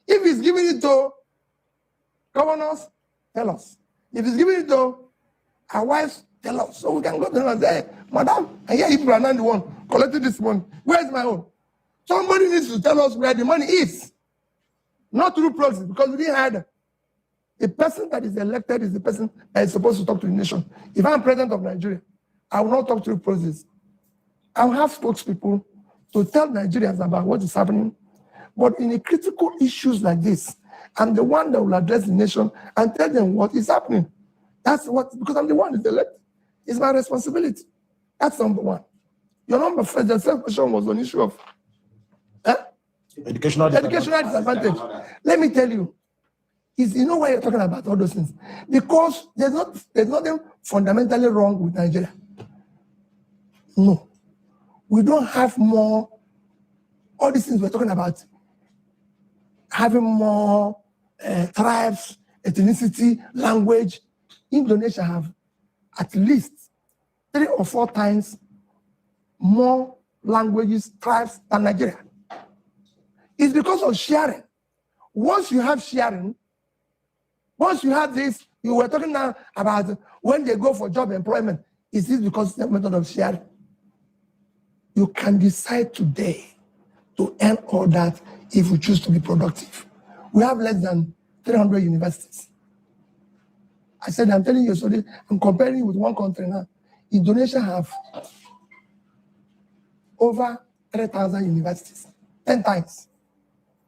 If he's giving it to governors, tell us. If he's giving it to our wives, tell us. So we can go to them and say, Madam, I hear you are not the one collecting this money. Where's my own? Somebody needs to tell us where the money is. Not through proxies, because we didn't hire them. The person that is elected is the person that is supposed to talk to the nation. If I'm president of Nigeria, I will not talk through proxies. I will have spokespeople to tell Nigerians about what is happening. But in a critical issues like this, I'm the one that will address the nation and tell them what is happening. That's what, because I'm the one that's elected. It's my responsibility. That's number one. Your number first, the first question was on issue of educational disadvantage. Let me tell you, you know why you're talking about all those things? Because there's nothing fundamentally wrong with Nigeria. No. We don't have more, all these things we're talking about, having more tribes, ethnicity, language. Indonesia have at least 3 or 4 times more languages, tribes than Nigeria. It's because of sharing. Once you have sharing, once you have this, you were talking now about when they go for job employment, is this because it's a method of sharing? You can decide today to earn all that if you choose to be productive. We have less than 300 universities. I said, I'm telling you, so I'm comparing it with one country now. Indonesia have over 3,000 universities, 10 times.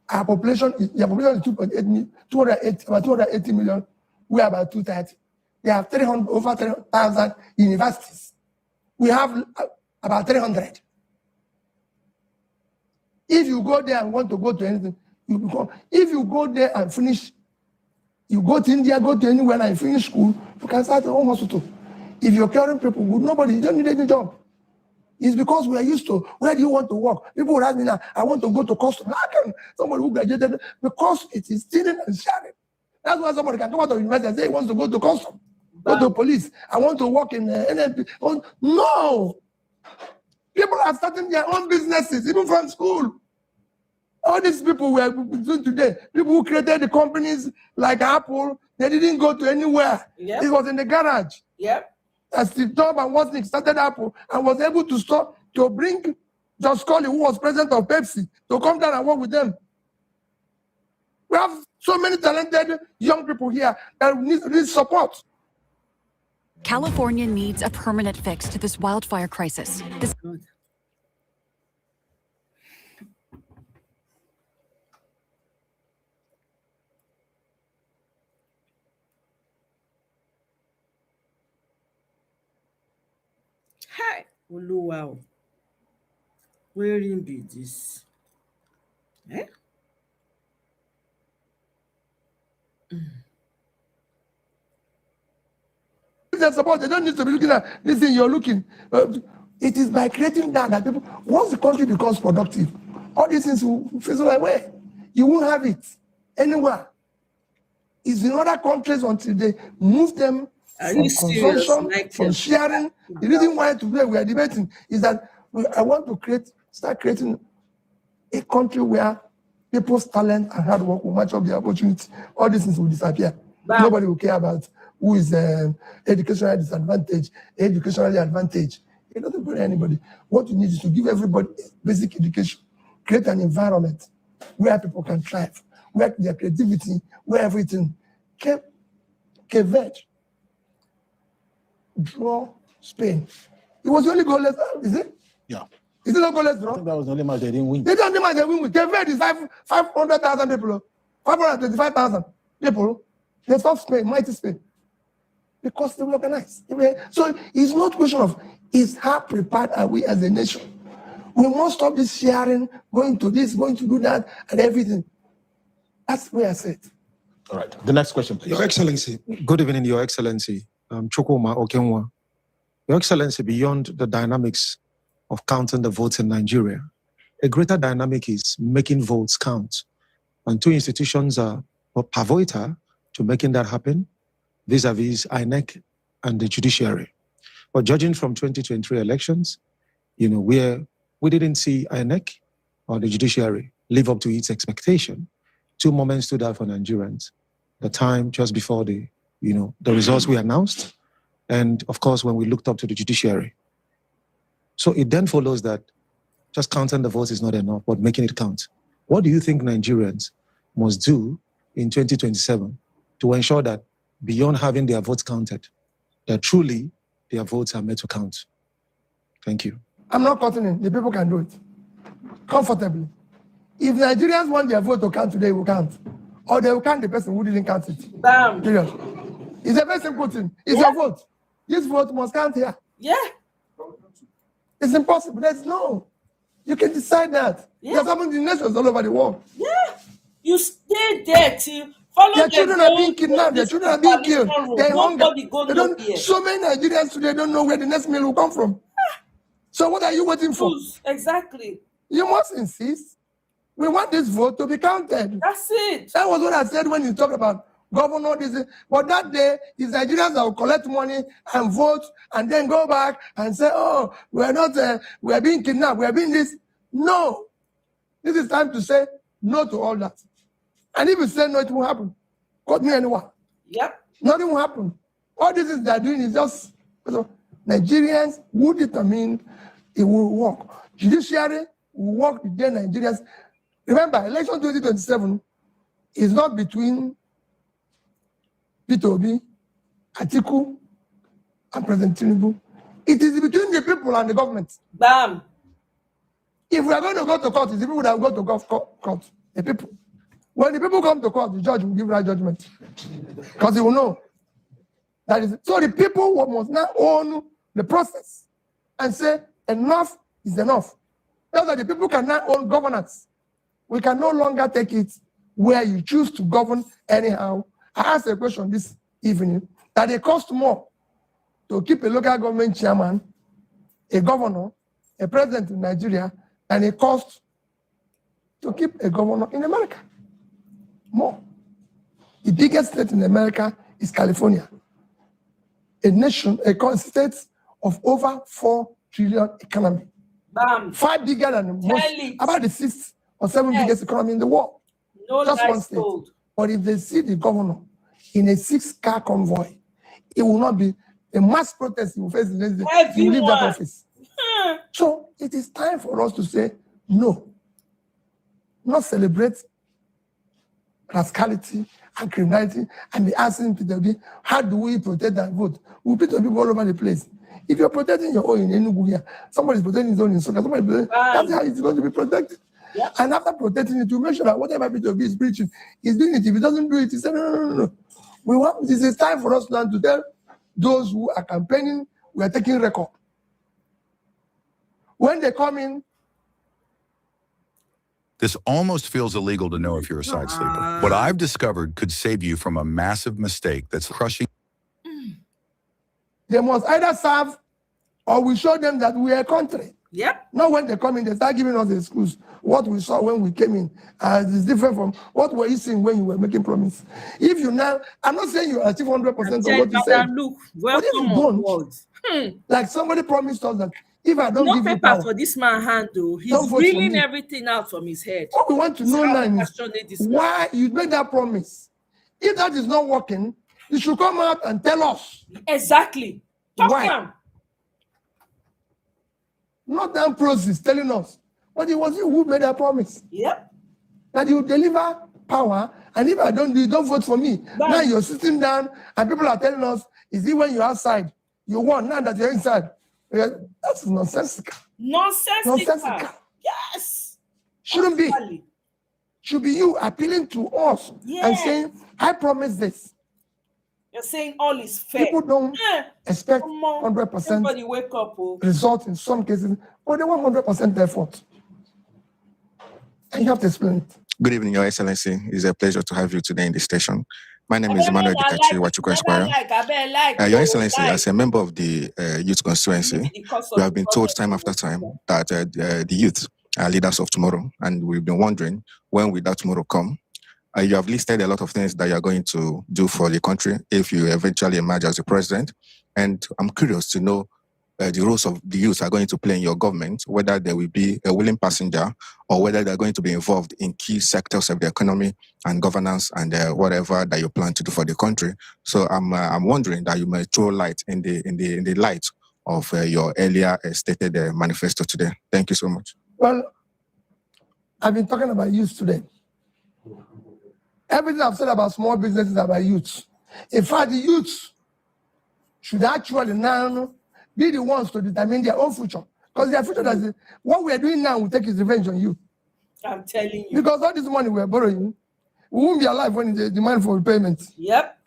Our population is 280 million. We are about 230. They have over 3,000 universities. We have about 300. If you go there and want to go to anything, you go. If you go there and finish, you go to India, go to anywhere and finish school, you can start your own hospital. If you're caring people, nobody, you don't need any job. It's because we are used to, where do you want to work? People will ask me now, I want to go to custom. How can somebody who graduated? Because it is stealing and sharing. That's why somebody can come out of university and say he wants to go to custom, go to police. I want to work in NLP. No! People are starting their own businesses, even from school. All these people we are doing today, people who created the companies like Apple, they didn't go to anywhere. Yep. It was in the garage. Yep. As Steve Jobs and Wozniak started Apple and was able to bring John Scully, who was president of Pepsi, to come down and work with them. We have so many talented young people here that need support. California needs a permanent fix to this wildfire crisis. Hi, Oluwa. Where be this? Eh? Support, they don't need to be looking at this thing you're looking. It is by creating that people, once the country becomes productive, all these things will fizzle away. You won't have it anywhere. It's in other countries until they move them from consumption, from sharing. The reason why today we are debating is that I want to start creating a country where people's talent and hard work will match up the opportunity. All these things will disappear. Nobody will care about who is educationally disadvantaged, educationally advantaged. It doesn't bother anybody. What you need is to give everybody basic education, create an environment where people can thrive, where their creativity, where everything. Quebec, draw Spain. It was the only goalless, is it? Yeah. Is it not goalless draw? I think that was the only match they didn't win. They don't match they win with. Quebec is 500,000 people, 525,000 people. They stop Spain, mighty Spain. Because they were organized. So it's not a question of is how prepared are we as a nation. We must stop this sharing, going to this, going to do that, and everything. That's where I said. All right. The next question, please. Your Excellency. Good evening, Your Excellency. Chukwuma Okenwa. Your Excellency, beyond the dynamics of counting the votes in Nigeria, a greater dynamic is making votes count. And two institutions are pivotal to making that happen, vis-a-vis INEC and the judiciary. But judging from 2023 elections, where we didn't see INEC or the judiciary live up to its expectation, two moments stood out for Nigerians. The time just before the results we announced, and of course, when we looked up to the judiciary. So it then follows that just counting the votes is not enough, but making it count. What do you think Nigerians must do in 2027 to ensure that beyond having their votes counted, that truly their votes are made to count? Thank you. I'm not counting it. The people can do it comfortably. If Nigerians want their vote to count today, will count. Or they will count the person who didn't count it. Bam. Period. It's a very simple thing. It's your vote. This vote must count here. Yeah. It's impossible. There's no. You can decide that. Yeah. There's happening in nations all over the world. Yeah. You stay there till follow their children are being kidnapped. Their children are being killed. They're hunger. So many Nigerians today don't know where the next meal will come from. So what are you waiting for? Exactly. You must insist. We want this vote to be counted. That's it. That was what I said when you talked about governor. But that day, it's Nigerians that will collect money and vote and then go back and say, oh, we're being kidnapped, we're being this. No. This is time to say no to all that. And if you say no, it won't happen. Quote me anywhere. Yep. Nothing will happen. All this is they're doing is just Nigerians who determine it will work. Judiciary will work with their Nigerians. Remember, election 2027 is not between Peter Obi, Atiku, and President Tinubu. It is between the people and the government. Bam. If we are going to go to court, it's the people that will go to court. The people. When the people come to court, the judge will give right judgment. Because he will know. That is, so the people must now own the process and say, enough is enough. Now that the people can now own governance. We can no longer take it where you choose to govern anyhow. I asked a question this evening that it costs more to keep a local government chairman, a governor, a president in Nigeria, than it costs to keep a governor in America. More. The biggest state in America is California, a nation, a state of over 4 trillion economy. Bam. 5 bigger than most, about the 6th or 7th biggest economy in the world. No, just one state. Gold. But if they see the governor in a 6-car convoy, it will not be a mass protest. You will face the next day. You will leave that office. So it is time for us to say no. Not celebrate rascality and criminality and be asking people, how do we protect that vote? We put people all over the place. If you're protecting your own in Enugu here, somebody's protecting his own in Soka, that's how it's going to be protected. Yeah. And after protecting it, to make sure that whatever P2B is preaching, he's doing it. If he doesn't do it, he said, no. This is time for us now to tell those who are campaigning, we are taking record. When they come in, this almost feels illegal to know if you're a side sleeper. What I've discovered could save you from a massive mistake that's crushing. They must either serve or we show them that we are a country. Yep. Now when they come in, they start giving us the excuse. What we saw when we came in is different from what were you seeing when you were making promise. If you now, I'm not saying you achieve 100% of what you said. Look, but if you don't, like somebody promised us that if I don't give you power, for this man hand though. He's don't vote for reeling me. everything out from his head. What we want to know now is why you made that promise. If that is not working, you should come out and tell us. Exactly. Why? Not that process telling us, but it was you who made that promise. Yep. That you deliver power, and if I don't do it, don't vote for me. Now you're sitting down, and people are telling us, is it when you're outside? You won, now that you're inside. That's nonsensical. Nonsensical. Yes. Shouldn't be. Should be you appealing to us and saying, I promise this. You're saying all is fair. People don't expect 100% Everybody wake up, result in some cases, but they want 100% effort. And you have to explain it. Good evening, Your Excellency. It's a pleasure to have you today in the station. My name is Emmanuel Dikachi Wachukwu Esquire. Your Excellency, as a member of the youth constituency, we have been told time after time that the youth are leaders of tomorrow, and we've been wondering when will that tomorrow come. You have listed a lot of things that you are going to do for the country if you eventually emerge as the president. And I'm curious to know the roles of the youth are going to play in your government, whether there will be a willing passenger or whether they're going to be involved in key sectors of the economy and governance and whatever that you plan to do for the country. So I'm wondering that you may throw light in the light of your earlier stated manifesto today. Thank you so much. Well, I've been talking about youth today. Everything I've said about small businesses is about youth. In fact, the youth should actually now be the ones to determine their own future. Because their future does what we're doing now will take its revenge on you. I'm telling you. Because all this money we're borrowing, we won't be alive when they demand for repayment. Yep.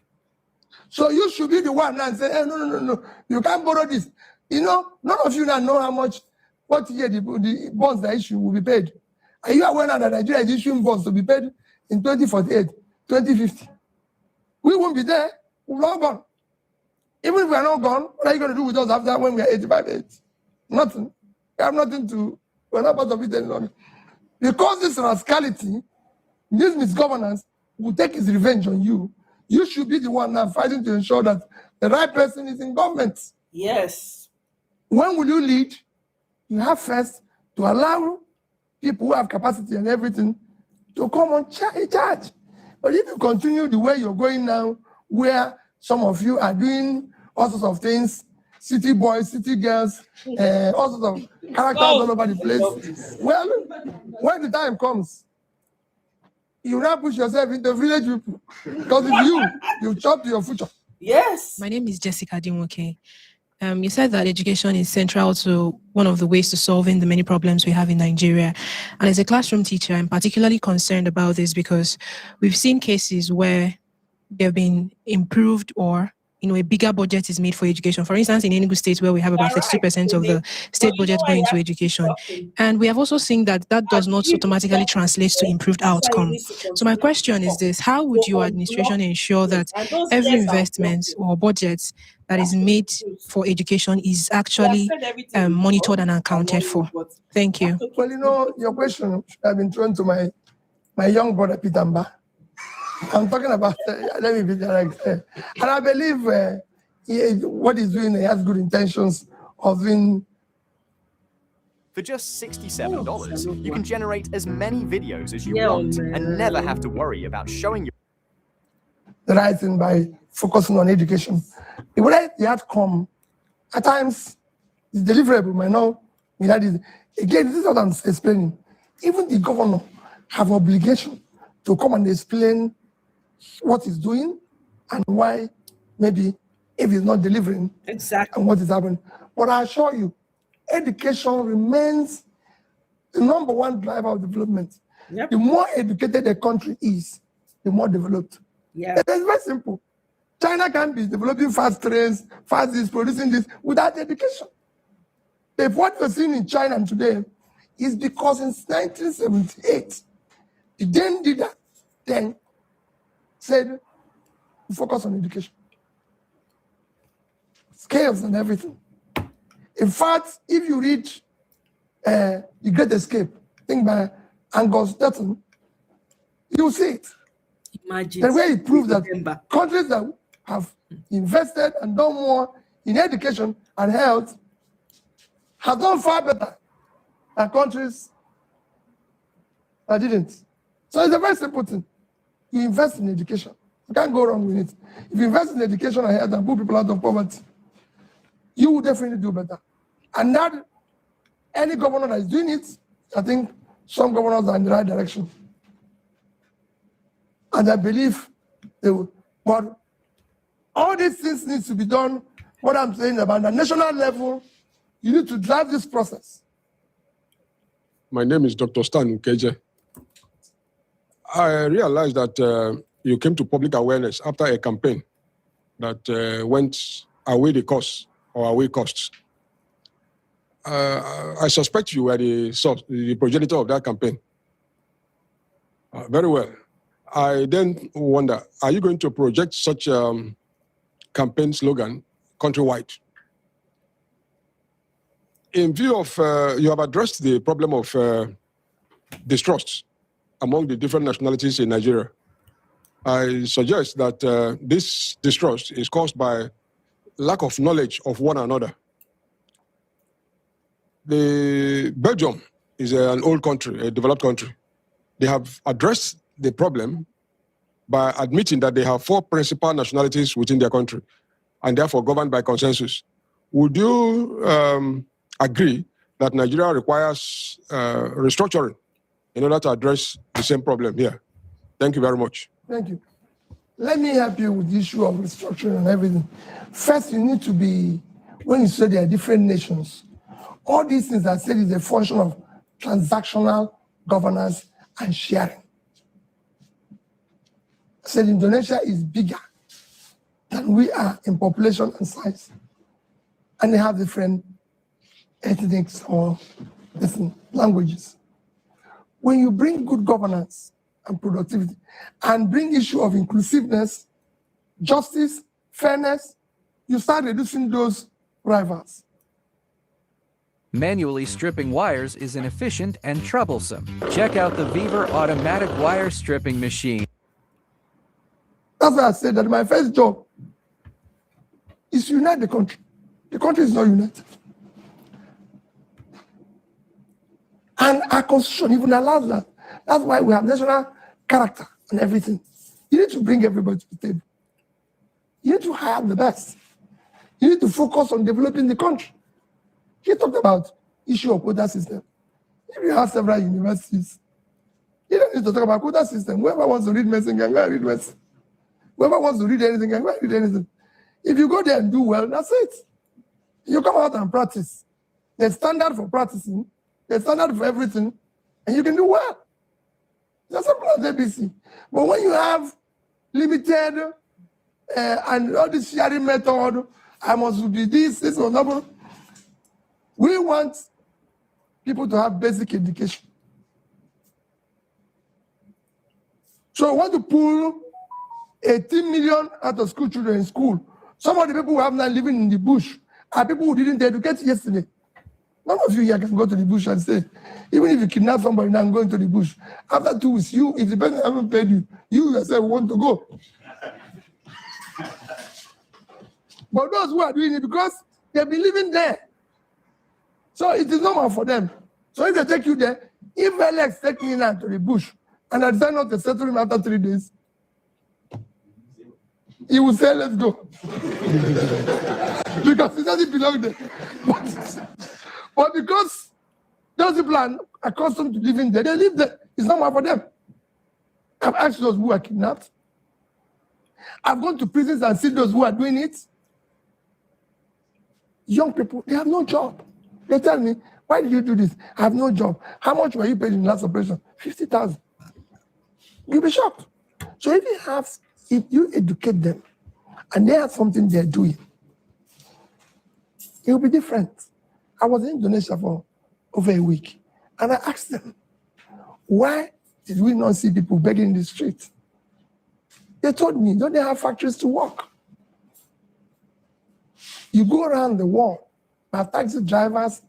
So you should be the one now and say, hey, no. You can't borrow this. You know, none of you now know how much, what year the bonds that issue will be paid. Are you aware now that Nigeria is issuing bonds to be paid in 2048, 2050? We won't be there. We're all gone. Even if we are not gone, what are you going to do with us after when we are 85 age? Nothing. We have nothing to, we're not part of it any longer. Because this rascality, this misgovernance will take its revenge on you. You should be the one now fighting to ensure that the right person is in government. Yes. When will you lead? You have first to allow people who have capacity and everything to come on charge. But if you continue the way you're going now, where some of you are doing all sorts of things, city boys, city girls, all sorts of characters all over the place, well, when the time comes, you now push yourself into village people. Because if you've chopped your future. Yes. My name is Jessica Dimoke. You said that education is central to one of the ways to solving the many problems we have in Nigeria. And as a classroom teacher, I'm particularly concerned about this because we've seen cases where they've been improved or a bigger budget is made for education. For instance, in Enugu State, where we have about 32% of the state budget going to education. And we have also seen that does not automatically translate to improved outcome. So my question is this: how would your administration ensure that every investment or budget that is made for education is actually monitored and accounted for? Thank you. Well, your question has been thrown to my young brother, Peter Mba. I'm talking about, let me be direct. And I believe what he's doing, he has good intentions of doing. For just $67, you can generate as many videos as you want and never have to worry about showing your... The right thing by focusing on education. The outcome, at times, is deliverable, might not. Again, this is what I'm explaining. Even the governor have obligation to come and explain what he's doing and why, maybe, if he's not delivering, exactly, and what is happening. But I assure you, education remains the number one driver of development. Yep. The more educated a country is, the more developed. Yeah. It's very simple. China can be developing fast trains, fast this, producing this, without education. If what you're seeing in China today is because in 1978, they then did that, then said, focus on education. Scales and everything. In fact, if you read The Great Escape, I think by Angus Deaton, you see it. Imagine. The way he proved that countries that have invested and done more in education and health have done far better than countries that didn't. So it's a very simple thing. You invest in education. You can't go wrong with it. If you invest in education and health and put people out of poverty, you will definitely do better. And that any governor that is doing it, I think some governors are in the right direction. And I believe they will. But all these things need to be done. What I'm saying about the national level, you need to drive this process. My name is Dr. Stan Ukeje. I realized that you came to public awareness after a campaign that went away the costs or away costs. I suspect you were the progenitor of that campaign. Very well. I then wonder, are you going to project such campaign slogan countrywide? In view of, you have addressed the problem of distrust among the different nationalities in Nigeria. I suggest that this distrust is caused by lack of knowledge of one another. Belgium is an old country, a developed country. They have addressed the problem by admitting that they have 4 principal nationalities within their country and therefore governed by consensus. Would you agree that Nigeria requires restructuring in order to address the same problem here? Thank you very much. Thank you. Let me help you with the issue of restructuring and everything. First, you need to be, when you say there are different nations, all these things I said is a function of transactional governance and sharing. I said Indonesia is bigger than we are in population and size. And they have different ethnics or different languages. When you bring good governance and productivity and bring issue of inclusiveness, justice, fairness, you start reducing those rivals. Manually stripping wires is inefficient and troublesome. Check out the Weaver automatic wire stripping machine. That's why I said that my first job is to unite the country. The country is not united. And our constitution even allows that. That's why we have national character and everything. You need to bring everybody to the table. You need to hire the best. You need to focus on developing the country. He talked about issue of quota system. If you have several universities, you don't need to talk about quota system. Whoever wants to read medicine can go and read medicine. Whoever wants to read anything can go and read anything. If you go there and do well, that's it. You come out and practice. There's standard for practicing, there's standard for everything, and you can do well. That's simple as ABC. But when you have limited and all this sharing method, I must be this or that. We want people to have basic education. So we want to pull 18 million out of school children in school. Some of the people who have now living in the bush are people who didn't educate yesterday. None of you here can go to the bush and say, even if you kidnap somebody now and go into the bush, after 2 weeks, you, if the person hasn't paid you, you yourself want to go. But those who are doing it because they've been living there. So it is normal for them. So if they take you there, if Alex take me now to the bush and I decide not to settle him after 3 days, he will say, let's go. Because he doesn't belong there. But because those people are accustomed to living there, they live there. It's normal for them. I've asked those who are kidnapped. I've gone to prisons and seen those who are doing it. Young people, they have no job. They tell me, why did you do this? I have no job. How much were you paid in the last operation? 50,000. You'll be shocked. So if you educate them and they have something they're doing, it will be different. I was in Indonesia for over a week and I asked them, why did we not see people begging in the street? They told me, don't they have factories to work? You go around the world, have taxi drivers,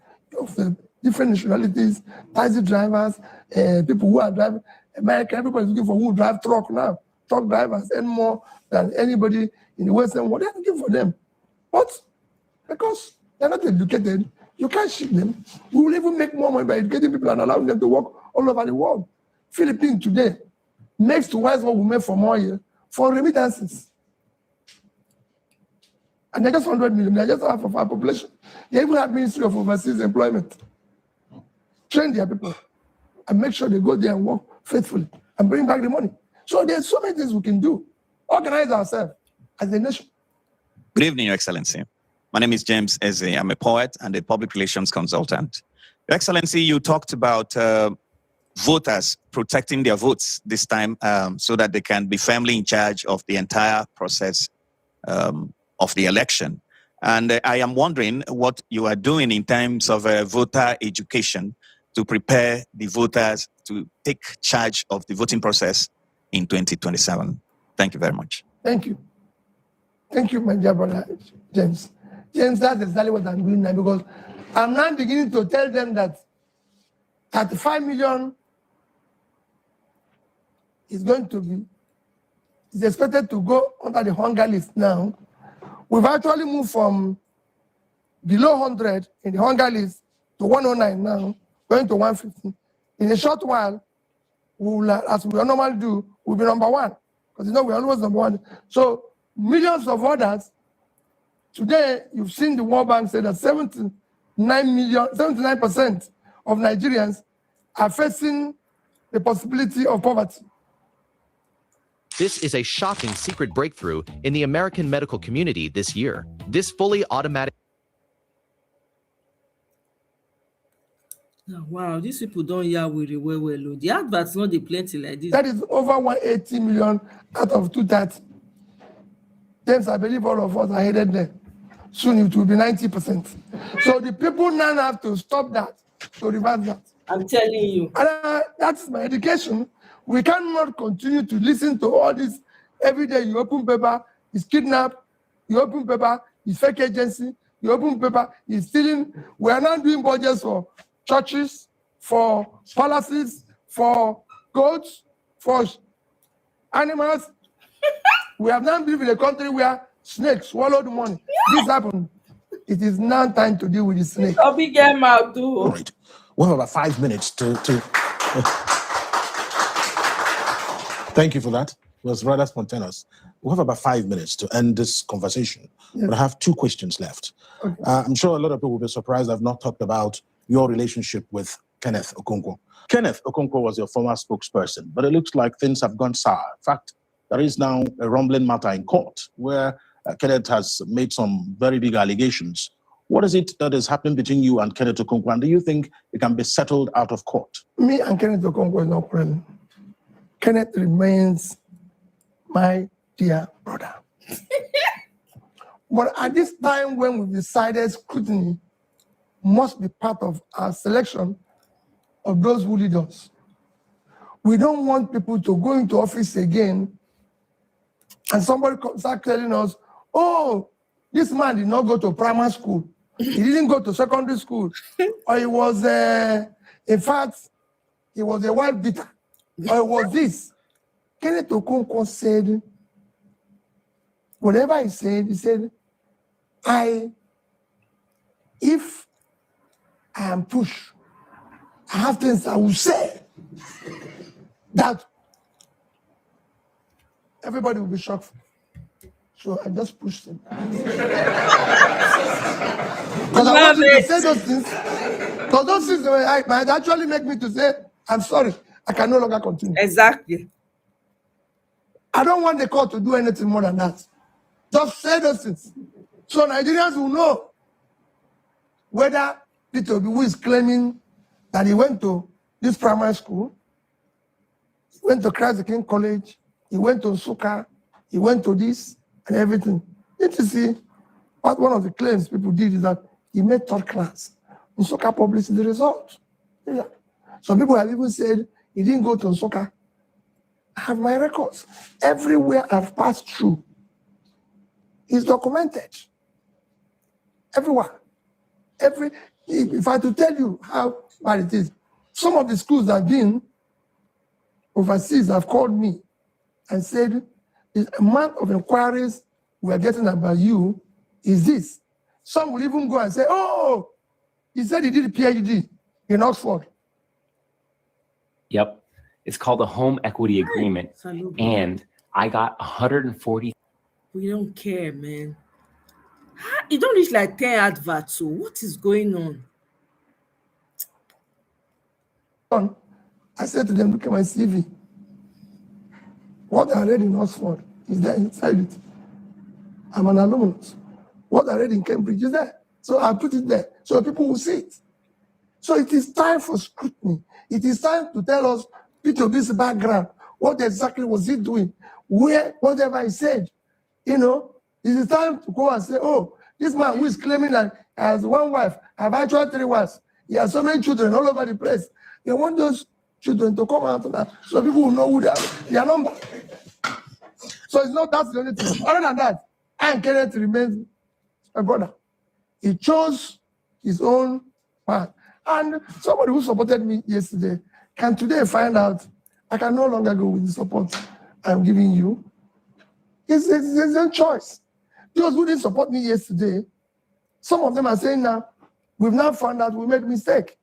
different nationalities, taxi drivers, people who are driving. America, everybody's looking for who drive truck now. Truck drivers earn more than anybody in the Western world. They're looking for them. But because they're not educated, you can't ship them. We will even make more money by educating people and allowing them to work all over the world. Philippines today makes twice what we make for Omoye for remittances. And they're just 100 million. They're just half of our population. They even have Ministry of Overseas Employment. Train their people and make sure they go there and work faithfully and bring back the money. So there's so many things we can do. Organize ourselves as a nation. Good evening, Your Excellency. My name is James Eze. I'm a poet and a public relations consultant. Your Excellency, you talked about voters protecting their votes this time so that they can be firmly in charge of the entire process of the election. And I am wondering what you are doing in terms of voter education to prepare the voters to take charge of the voting process in 2027. Thank you very much. Thank you. Thank you, my dear brother, James. James, that's exactly what I'm doing now, because I'm now beginning to tell them that 35 million is expected to go under the hunger list now. We've actually moved from below 100 in the hunger list to 109 now, going to 150. In a short while, we will, as we normally do, we'll be number one, because we're always number one. So millions of others. Today, you've seen the World Bank say that 79% of Nigerians are facing the possibility of poverty. This is a shocking secret breakthrough in the American medical community this year. This fully automatic... Oh, wow, these people don't hear really well. The adverts not the plenty like this. That is over 180 million out of 230. James, I believe all of us are headed there. Soon it will be 90%. So the people now have to stop that, to reverse that. I'm telling you. And that's my education. We cannot continue to listen to all this. Every day you open paper, it's kidnapped. You open paper, it's fake agency. You open paper, it's stealing. We are now doing budgets for churches, for palaces, for goats, for animals. We have now lived in a country where snakes swallow the money. This happened. It is now time to deal with the snake. I'll be getting out too. All right. We have about 5 minutes to... Thank you for that. It was rather spontaneous. We have about 5 minutes to end this conversation. Yes. But I have 2 questions left. Okay. I'm sure a lot of people will be surprised I've not talked about your relationship with Kenneth Okonkwo. Kenneth Okonkwo was your former spokesperson, but it looks like things have gone sour. In fact, there is now a rumbling matter in court where Kenneth has made some very big allegations. What is it that is happening between you and Kenneth Okonkwo, and do you think it can be settled out of court? Me and Kenneth Okonkwo is not problem. Kenneth remains my dear brother. But at this time when we decided scrutiny must be part of our selection of those who lead us, we don't want people to go into office again and somebody start telling us, oh, this man did not go to primary school. He didn't go to secondary school. Or he was, in fact, he was a wife beater. Or it was this. Kenneth Okonkwo said, whatever he said, if I am pushed, I have things I will say that everybody will be shocked. So I just pushed him. Because I want you to say those things. Because those things might actually make me to say, I'm sorry, I can no longer continue. Exactly. I don't want the court to do anything more than that. Just say those things. So Nigerians will know whether Peter Obi, who is claiming that he went to this primary school, he went to Christ the King College, he went to Nsukka, he went to this and everything. You see, what one of the claims people did is that he made third class. Nsukka published the result. Yeah. Some people have even said he didn't go to Nsukka. I have my records. Everywhere I've passed through is documented. Everywhere. If I to tell you how bad it is, some of the schools that have been overseas have called me and said, the amount of inquiries we are getting about you is this. Some will even go and say, oh, he said he did a PhD in Oxford. Yep. It's called a home equity agreement. And I got 140. We don't care, man. It don't reach like 10 adverts. So what is going on? I said to them, look at my CV. What I read in Oxford is there inside it. I'm an alumnus. What I read in Cambridge is there. So I put it there so people will see it. So it is time for scrutiny. It is time to tell us P2B's background. What exactly was he doing? Where, whatever he said. You know, it is time to go and say, oh, this man who is claiming that he has one wife, have actually 3 wives. He has so many children all over the place. They want those children to come out now so people will know who they are, their number. So it's not that's the only thing. Other than that, I am Kenneth remains my brother. He chose his own path. And somebody who supported me yesterday can today find out I can no longer go with the support I'm giving you. It's his own choice. Those who didn't support me yesterday, some of them are saying now, we've now found out we made a mistake.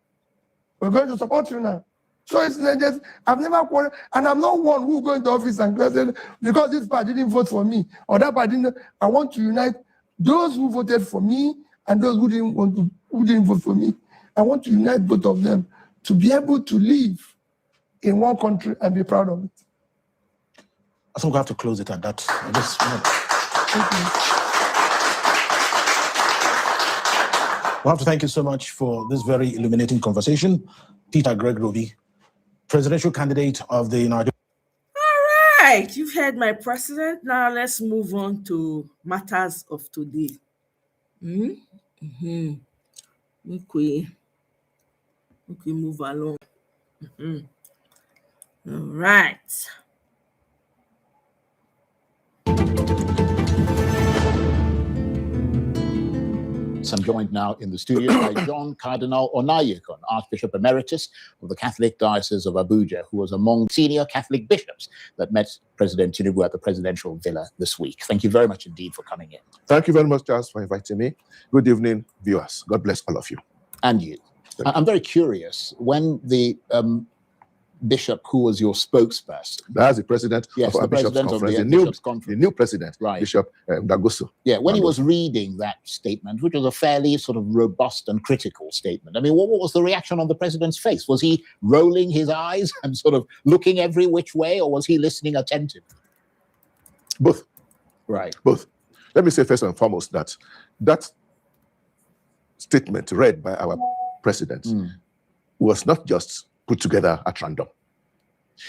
We're going to support you now. So it's just, I've never quarreled, and I'm not one who go into office and say, because this party didn't vote for me, or that party didn't. I want to unite those who voted for me and those who didn't vote for me. I want to unite both of them to be able to live in one country and be proud of it. I think we have to close it at that. We have to thank you so much for this very illuminating conversation. Peter Greg Roby, presidential candidate of the Nigerian. All right, you've heard my president. Now let's move on to matters of today. Okay, move along. All right. I'm joined now in the studio by John Cardinal Onayekun, Archbishop Emeritus of the Catholic Diocese of Abuja, who was among senior Catholic bishops that met President Tinubu at the presidential villa this week. Thank you very much indeed for coming in. Thank you very much, Charles, for inviting me. Good evening, viewers. God bless all of you. And you. I'm very curious, when the bishop who was your spokesperson. That's the president of our Bishops' Conference, the new president, right. Bishop Dagoso. Yeah, when he was reading that statement, which was a fairly sort of robust and critical statement, I mean, what was the reaction on the president's face? Was he rolling his eyes and sort of looking every which way, or was he listening attentively? Both. Right. Both. Let me say first and foremost that that statement read by our president was not just put together at random.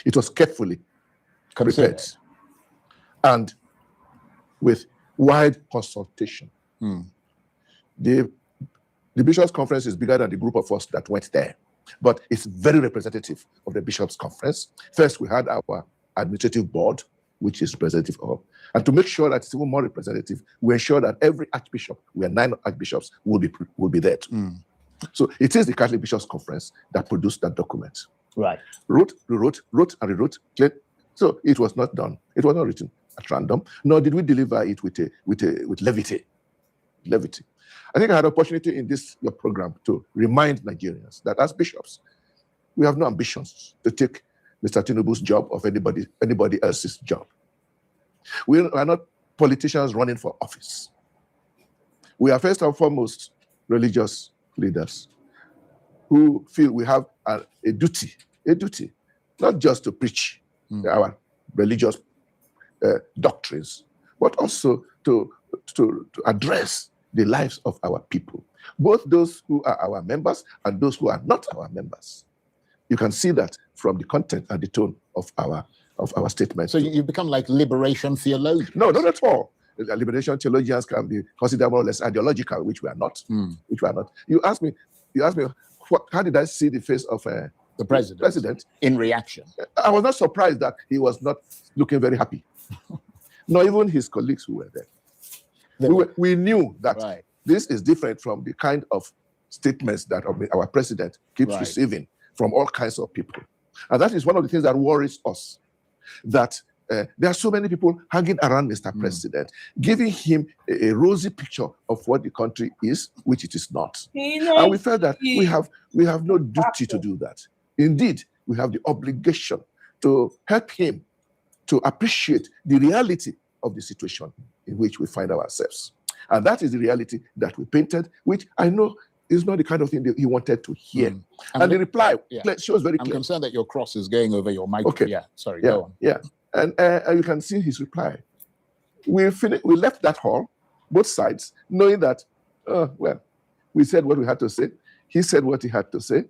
It was carefully prepared and with wide consultation. The Bishops' Conference is bigger than the group of us that went there, but it's very representative of the Bishops' Conference. First, we had our administrative board, which is representative of, and to make sure that it's even more representative, we ensure that every archbishop, we are 9 archbishops, will be there too. So it is the Catholic Bishops' Conference that produced that document. Right. Wrote, and rewrote. So it was not done. It was not written at random. Nor did we deliver it with levity. I think I had an opportunity in your program to remind Nigerians that as bishops, we have no ambitions to take Mr. Tinubu's job or anybody else's job. We are not politicians running for office. We are first and foremost religious leaders who feel we have a duty, not just to preach our religious doctrines, but also to address the lives of our people, both those who are our members and those who are not our members. You can see that from the content and the tone of our statement. So you become like liberation theologians? No, not at all. Liberation theologians can be considered more or less ideological, which we are not. You asked me, how did I see the face of the president in reaction? I was not surprised that he was not looking very happy. Not even his colleagues who were there. We knew that this is different from the kind of statements that our president keeps receiving from all kinds of people. And that is one of the things that worries us, that there are so many people hanging around Mr. President, giving him a rosy picture of what the country is, which it is not. And we felt that we have no duty to do that. Indeed, we have the obligation to help him to appreciate the reality of the situation in which we find ourselves. And that is the reality that we painted, which I know is not the kind of thing that he wanted to hear. And the reply shows very clear. I'm concerned that your cross is going over your microphone. Okay. Yeah, sorry, go on. Yeah, and you can see his reply. We left that hall, both sides, knowing that, well, we said what we had to say. He said what he had to say.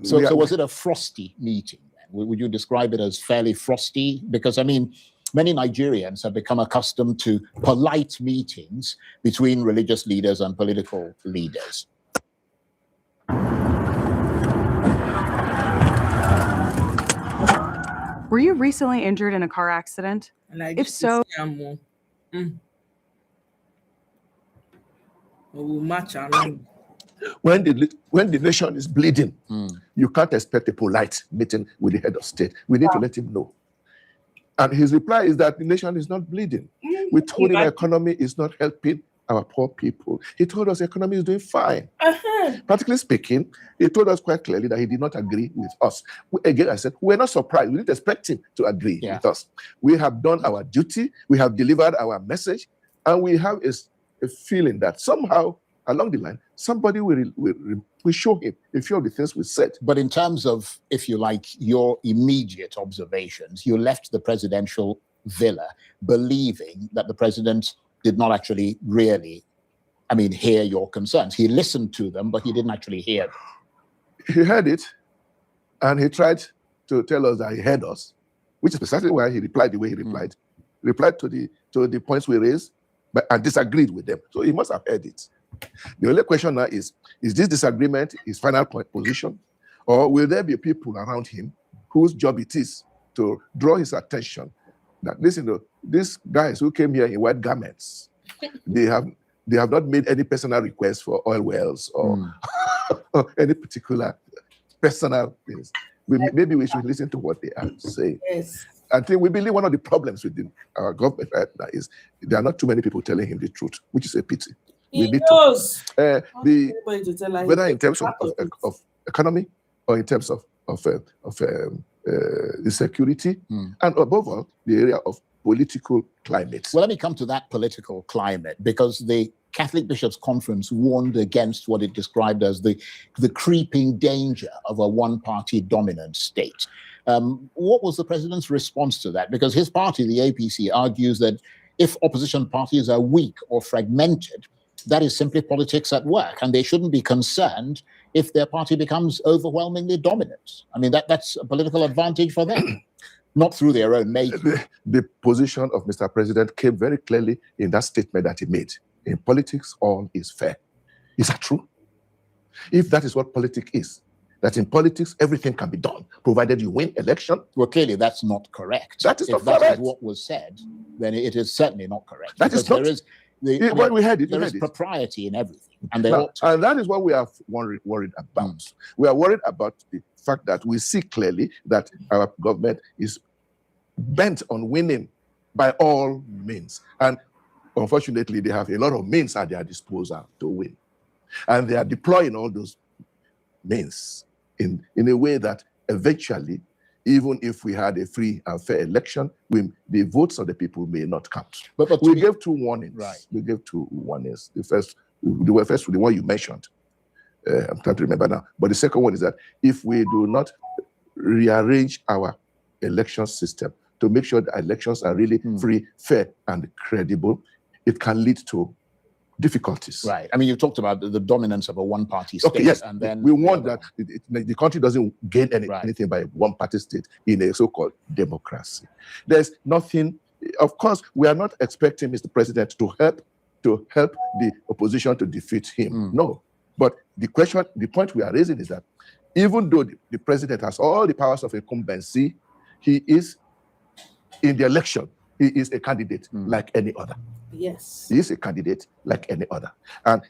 So was it a frosty meeting? Would you describe it as fairly frosty? Because, I mean, many Nigerians have become accustomed to polite meetings between religious leaders and political leaders. Were you recently injured in a car accident? If so, when the nation is bleeding, you can't expect a polite meeting with the head of state. We need to let him know. And his reply is that the nation is not bleeding. We told him the economy is not helping our poor people. He told us the economy is doing fine. Practically speaking, he told us quite clearly that he did not agree with us. Again, I said, we're not surprised. We didn't expect him to agree with us. We have done our duty. We have delivered our message. And we have a feeling that somehow, along the line, somebody will show him a few of the things we said. But in terms of, if you like, your immediate observations, you left the presidential villa believing that the president did not actually really, hear your concerns. He listened to them, but he didn't actually hear them. He heard it, and he tried to tell us that he heard us, which is precisely why he replied the way he replied. Replied to the points we raised, and disagreed with them. So he must have heard it. The only question now is this disagreement his final position, or will there be people around him whose job it is to draw his attention that, listen, these guys who came here in white garments, they have not made any personal requests for oil wells or, or any particular personal things. Maybe we should listen to what they are saying. Yes. I think we believe one of the problems with our government right now is there are not too many people telling him the truth, which is a pity. We need knows. to whether in terms of economy or in terms of insecurity, and above all, the area of political climate. Well, let me come to that political climate, because the Catholic Bishops' Conference warned against what it described as the creeping danger of a one-party dominant state. What was the president's response to that? Because his party, the APC, argues that if opposition parties are weak or fragmented, that is simply politics at work, and they shouldn't be concerned if their party becomes overwhelmingly dominant. That's a political advantage for them, not through their own making. The position of Mr. President came very clearly in that statement that he made. In politics, all is fair. Is that true? If that is what politics is, that in politics, everything can be done, provided you win election. Well, clearly that's not correct. That is not correct. If that is what was said, then it is certainly not correct. That is not. There is propriety in everything. And that is what we are worried about. We are worried about the fact that we see clearly that our government is bent on winning by all means. And unfortunately, they have a lot of means at their disposal to win. And they are deploying all those means in a way that eventually, even if we had a free and fair election, the votes of the people may not count. But we gave two warnings. Right. We gave two warnings. The one you mentioned. I'm trying to remember now. But the second one is that if we do not rearrange our election system to make sure the elections are really free, fair, and credible, it can lead to difficulties. Right. You talked about the dominance of a one-party state. Okay, yes. And then we want that the country doesn't gain anything by one-party state in a so-called democracy. There's nothing. Of course, we are not expecting Mr. President to help the opposition to defeat him. No. But the point we are raising is that even though the president has all the powers of incumbency, he is in the election. He is a candidate like any other. Yes. He is a candidate like any other. And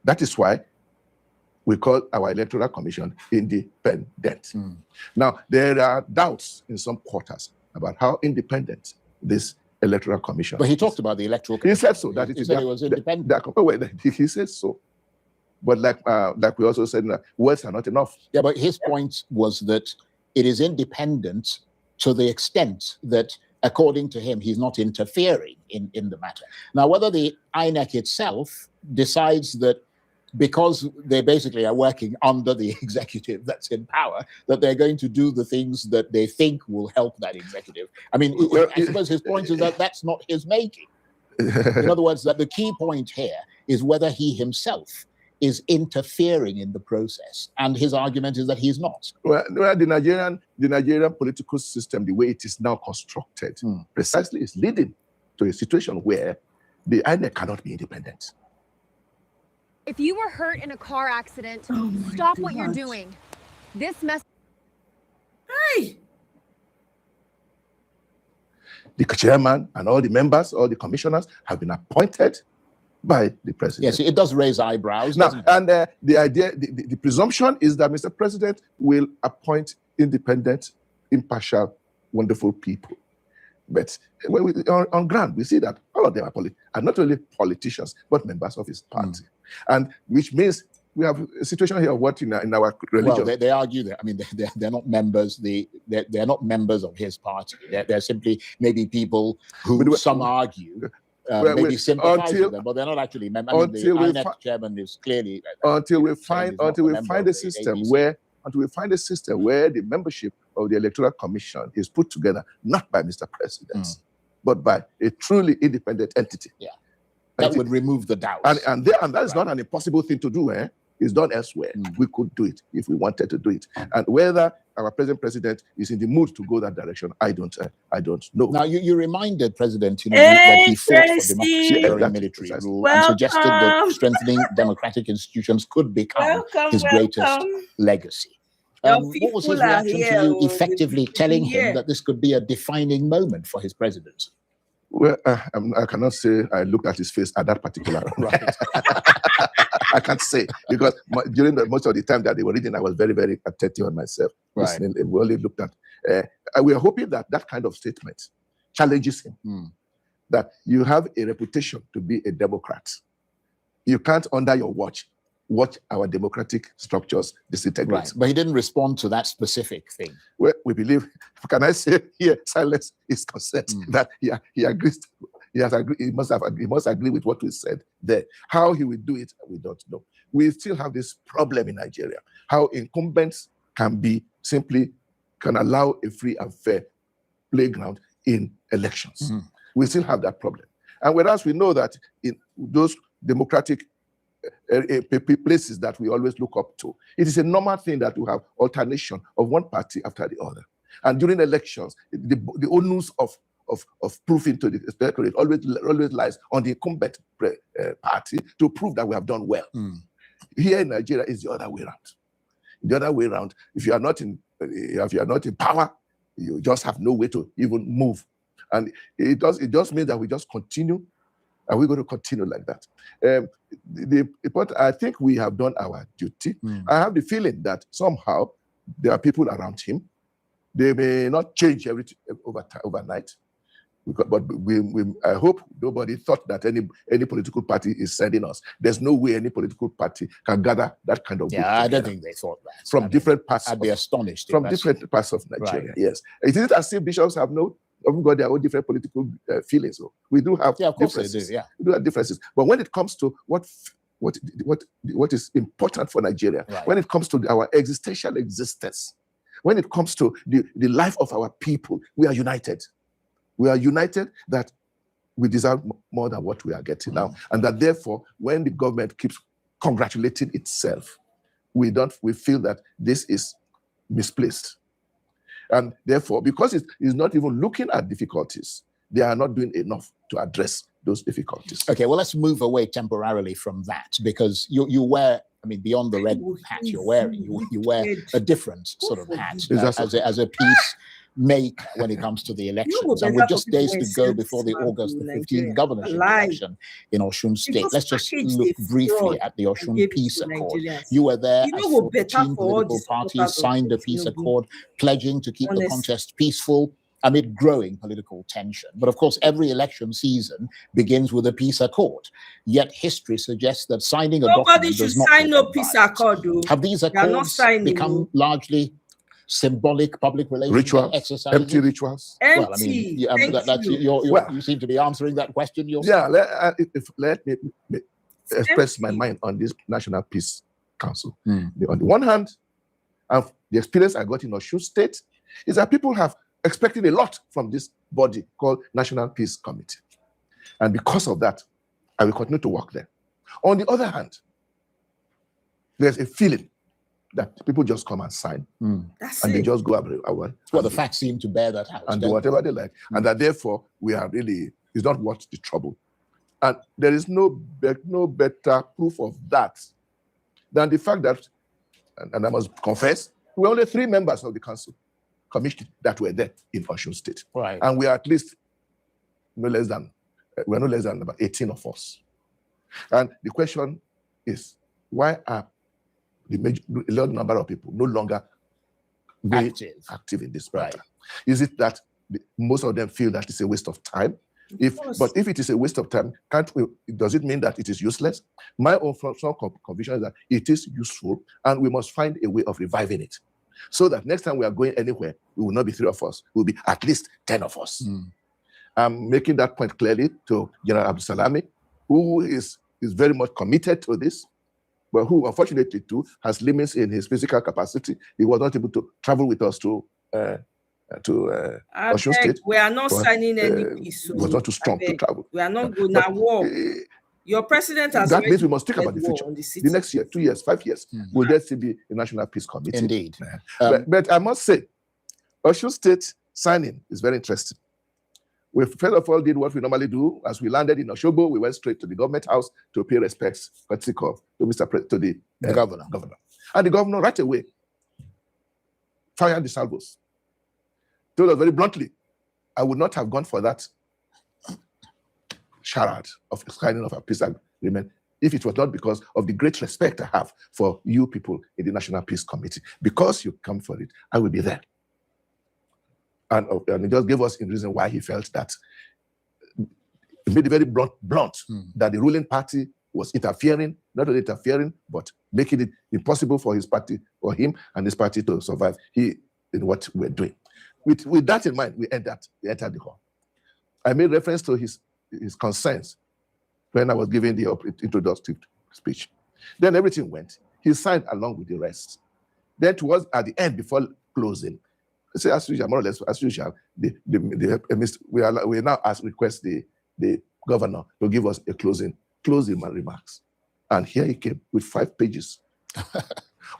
that is why we call our Electoral Commission independent. Now, there are doubts in some quarters about how independent this Electoral Commission But he is. talked about the Electoral Commission. He said so. That he said it was independent. He said so. But like we also said, words are not enough. Yeah, but his point was that it is independent to the extent that, according to him, he's not interfering in the matter. Now, whether the INEC itself decides that because they basically are working under the executive that's in power, that they're going to do the things that they think will help that executive. I mean, I suppose his point is that that's not his making. In other words, that the key point here is whether he himself is interfering in the process. And his argument is that he's not. Well, the Nigerian political system, the way it is now constructed, precisely is leading to a situation where the INEC cannot be independent. If you were hurt in a car accident, stop what you're doing. This mess. Hey! The chairman and all the members, all the commissioners have been appointed by the president. Yes, it does raise eyebrows. Now, and the idea, the presumption is that Mr. President will appoint independent, impartial, wonderful people. But on ground, we see that all of them are not only politicians, but members of his party. And which means we have a situation here of what in our religion. Well, they argue that, I mean, they're not members. They're not members of his party. They're simply maybe people who some argue maybe sympathize with them, but they're not actually members. I mean, the INEC chairman is clearly until we find a system where the membership of the Electoral Commission is put together not by Mr. President, but by a truly independent entity. Yeah, that would remove the doubt. And that is not an impossible thing to do. It's done elsewhere. We could do it if we wanted to do it. And whether our present president is in the mood to go that direction, I don't know. Now, you reminded President Tinubu that he fought for democracy during military rule and suggested that strengthening democratic institutions could become his greatest legacy. What was his reaction to you effectively telling him that this could be a defining moment for his presidency? Well, I cannot say I looked at his face at that particular right. I can't say, because during most of the time that they were reading, I was very, very attentive on myself. Right. We only looked at. We are hoping that that kind of statement challenges him. That you have a reputation to be a Democrat. You can't, under your watch our democratic structures disintegrate. Right. But he didn't respond to that specific thing. Well, we believe, can I say here, silence is consent, that he agrees. He must agree with what we said there. How he will do it, we don't know. We still have this problem in Nigeria. How incumbents can allow a free and fair playground in elections. We still have that problem. And whereas we know that in those democratic places that we always look up to, it is a normal thing that we have alternation of one party after the other. And during elections, the onus of proving to the electorate always lies on the incumbent party to prove that we have done well. Here in Nigeria, is the other way around. The other way around, if you are not in power, you just have no way to even move. And it just means that we just continue, and we're going to continue like that. I think we have done our duty. I have the feeling that somehow there are people around him. They may not change everything overnight. But I hope nobody thought that any political party is sending us. There's no way any political party can gather that kind of. Yeah, I don't think they thought that. From different parts. I'd be astonished. From different parts of Nigeria. Right. Yes, it isn't as if bishops have got their own different political feelings. So we do have differences. They do, yeah. We do have differences. But when it comes to what is important for Nigeria, when it comes to our existential existence, when it comes to the life of our people, we are united. We are united that we deserve more than what we are getting now. And that therefore, when the government keeps congratulating itself, we feel that this is misplaced. And therefore, because it's not even looking at difficulties, they are not doing enough to address those difficulties. Okay, well, let's move away temporarily from that, because you wear, I mean, beyond the red hat you're wearing, you wear a different sort of hat as a piece make when it comes to the elections. And with just days to go before the August the 15th governorship election in Osun State, let's just look briefly at the Osun Peace Accord. You were there as 14 political parties signed a peace accord, pledging to keep the contest peaceful amid growing political tension. But of course, every election season begins with a peace accord. Yet history suggests that signing a document does not sign no peace accord. Have these accords become largely symbolic public relations rituals, exercises? empty rituals? Empty. Well, I mean, you seem to be answering that question yourself. Yeah, let me express my mind on this National Peace Council. On the one hand, the experience I got in Osun State is that people have expected a lot from this body called National Peace Committee. And because of that, I will continue to work there. On the other hand, there's a feeling that people just come and sign, they just go away. Well, the facts seem to bear that out. And do whatever they like. And that therefore, we are really, it's not worth the trouble. And there is no better proof of that than the fact that, and I must confess, we are only 3 members of the council commission that were there in Osun State. Right. And we are at least no less than about 18 of us. And the question is, why are a large number of people no longer active in this matter? Is it that most of them feel that it's a waste of time? But if it is a waste of time, does it mean that it is useless? My own conviction is that it is useful, and we must find a way of reviving it, so that next time we are going anywhere, we will not be 3 of us, we will be at least 10 of us. I'm making that point clearly to General Abdul Salami, who is very much committed to this, but who unfortunately too has limits in his physical capacity. He was not able to travel with us to Osun State. We are not signing any peace. He was not too strong to travel. We are not going to war. Your president has. That means we must think about the future. The next year, 2 years, 5 years, will there still be a National Peace Committee? Indeed. But I must say, Osun State signing is very interesting. We first of all did what we normally do. As we landed in Osogbo, we went straight to the government house to pay respects, to the governor. And the governor right away fired the salvos. Told us very bluntly, I would not have gone for that charade of signing of a peace agreement if it was not because of the great respect I have for you people in the National Peace Committee. Because you come for it, I will be there. And he just gave us a reason why he felt that, he made it very blunt that the ruling party was interfering, not only interfering, but making it impossible for his party, or him and his party to survive in what we're doing. With that in mind, we entered the hall. I made reference to his concerns when I was giving the introductory speech. Then everything went. He signed along with the rest. Then towards at the end, before closing, say as usual, more or less as usual, we now request the governor to give us a closing remarks. And here he came with 5 pages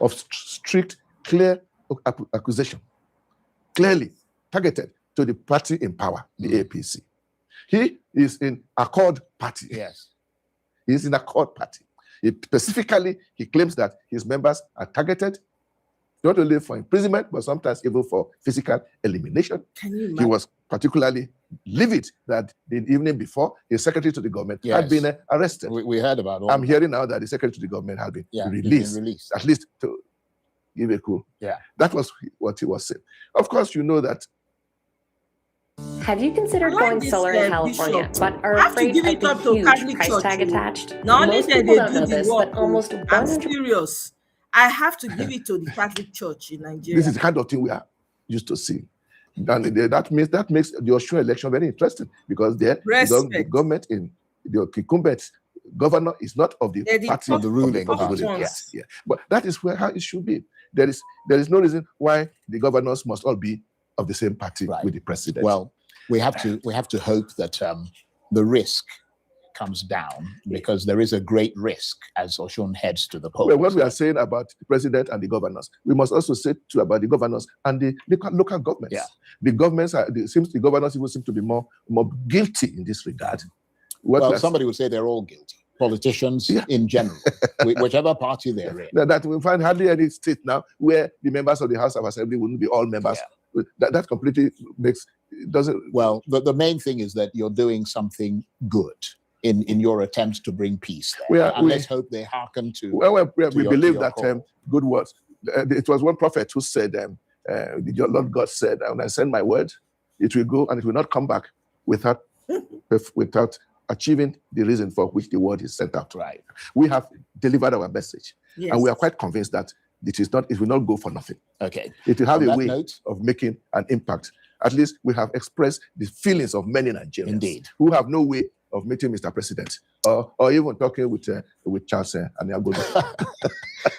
of strict, clear accusation, clearly targeted to the party in power, the APC. He is in Accord Party. Yes. He is in Accord Party. Specifically, he claims that his members are targeted not only for imprisonment, but sometimes even for physical elimination. He was particularly livid that the evening before, his secretary to the government had been arrested. We heard about all I'm hearing now that the secretary to the government had been released, at least to give a clue. Yeah. That was what he was saying. Of course, you know that. Have you considered going solar in California, but are afraid of the huge price tag attached? Most people don't know this, but almost 100%. Serious. I have to give it to the Catholic Church in Nigeria. This is the kind of thing we are used to seeing. And that makes the Osun election very interesting, because the government in the incumbent governor is not of the party of the ruling. Yes. But that is how it should be. There is no reason why the governors must all be of the same party with the president. Well, we have to hope that the risk comes down, because there is a great risk as Osun heads to the polls. Well, what we are saying about the president and the governors, we must also say too about the governors and the local governments. Yeah. The governments the governors even seem to be more guilty in this regard. Well, somebody would say they're all guilty. Politicians in general, whichever party they're in. That we find hardly any state now where the members of the House of Assembly wouldn't be all members that completely doesn't. Well, the main thing is that you're doing something good in your attempts to bring peace there. Let's hope they hearken to. We believe that good words. It was one prophet who said, "Your Lord God said, when I send my word, it will go and it will not come back without achieving the reason for which the word is sent out." Right. We have delivered our message, and we are quite convinced that it will not go for nothing. Okay. It will have a way of making an impact. At least we have expressed the feelings of many Nigerians who have no way of meeting Mr. President or even talking with Charles and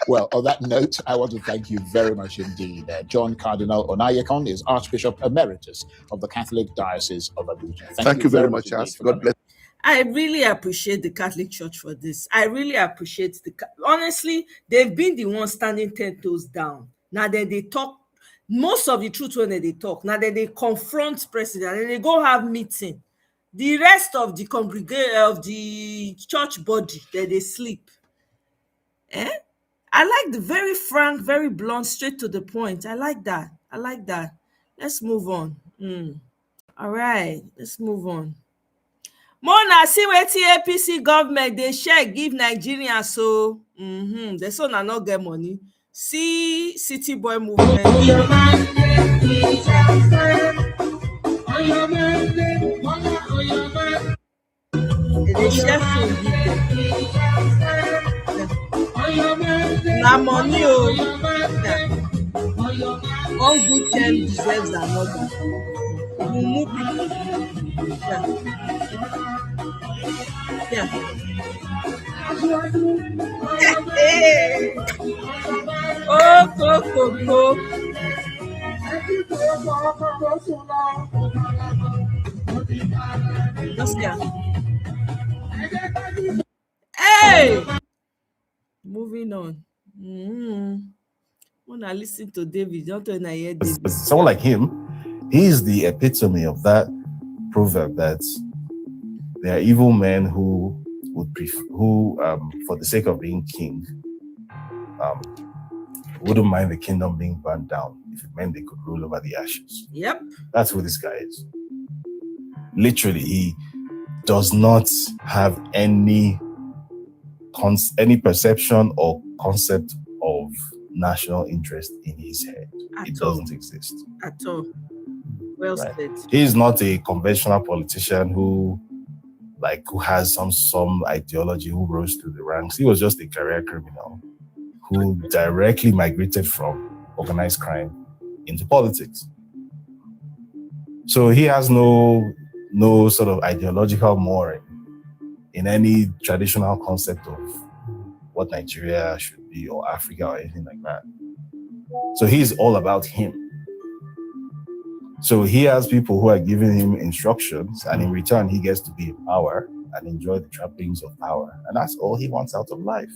Well, on that note, I want to thank you very much indeed. John Cardinal Onayekon is Archbishop Emeritus of the Catholic Diocese of Abuja. Thank you very much, Charles. God bless. I really appreciate the Catholic Church for this. I really appreciate honestly, they've been the ones standing 10 toes down. Now that they talk, most of the truth when they talk, now that they confront president and they go have meeting. The rest of the congregation of the church body, that they sleep. I like the very frank, very blunt, straight to the point. I like that. Let's move on. All right, let's move on. Mona, see wetin APC government they share give Nigerians so they so na not get money. See City Boy movement. They share food give them. Na money one good term deserves another. Mumu people. Yeah. Oh, Hey! Moving on. When I listen to David, don't when I hear David. Someone like him, he's the epitome of that proverb that there are evil men who would for the sake of being king, wouldn't mind the kingdom being burned down if it meant they could rule over the ashes. Yep. That's who this guy is. Literally, he does not have any perception or concept of national interest in his head. It doesn't exist. At all. Well said. He's not a conventional politician who has some ideology, who rose through the ranks. He was just a career criminal who directly migrated from organized crime into politics. So he has no sort of ideological mooring in any traditional concept of what Nigeria should be or Africa or anything like that. So he's all about him. So he has people who are giving him instructions, and in return, he gets to be in power and enjoy the trappings of power. And that's all he wants out of life.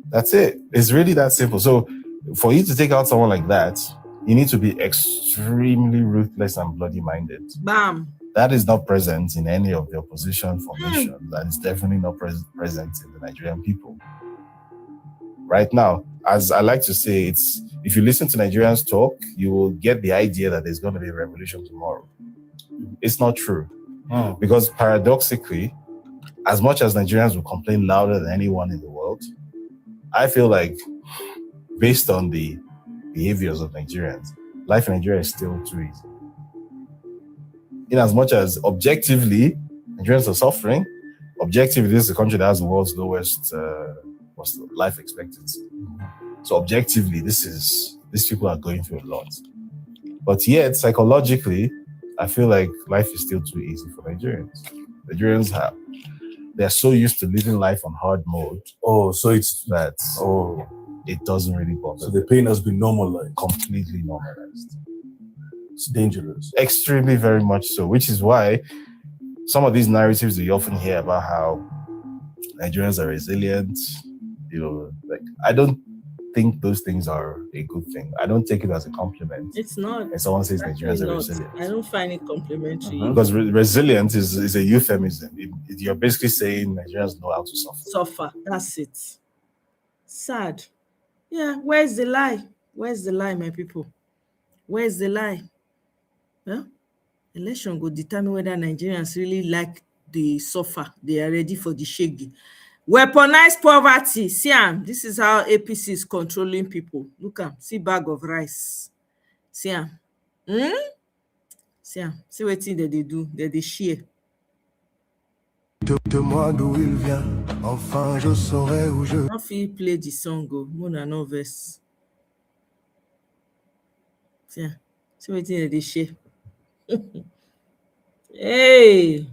That's it. It's really that simple. So for you to take out someone like that, you need to be extremely ruthless and bloody-minded. Bam. That is not present in any of the opposition formations. That is definitely not present in the Nigerian people. Right now, as I like to say, if you listen to Nigerians talk, you will get the idea that there's going to be a revolution tomorrow. It's not true. Because paradoxically, as much as Nigerians will complain louder than anyone in the world, I feel like based on the behaviors of Nigerians, life in Nigeria is still too easy. In as much as objectively, Nigerians are suffering, objectively, this is a country that has the world's lowest life expectancy. So objectively, these people are going through a lot. But yet, psychologically, I feel like life is still too easy for Nigerians. They're so used to living life on hard mode. Oh, so it's that it doesn't really bother. So the pain has been normalized. Completely normalized. It's dangerous. Extremely, very much so, which is why some of these narratives that you often hear about how Nigerians are resilient, I don't think those things are a good thing. I don't take it as a compliment. It's not. And someone says Nigerians are resilient. I don't find it complimentary. Because resilient is a euphemism. You're basically saying Nigerians know how to suffer. That's it. Sad. Yeah, where's the lie? Where's the lie, my people? Where's the lie? Well, election will determine whether Nigerians really like the suffer. They are ready for the shaggy. Weaponized poverty. See, this is how APC is controlling people. Look, see bag of rice. See, see what thing that they do, that they share. Demande d'où il vient, enfin je saurai où je... How feel play the song, go, Mona no verse. See what thing that they share. Hey!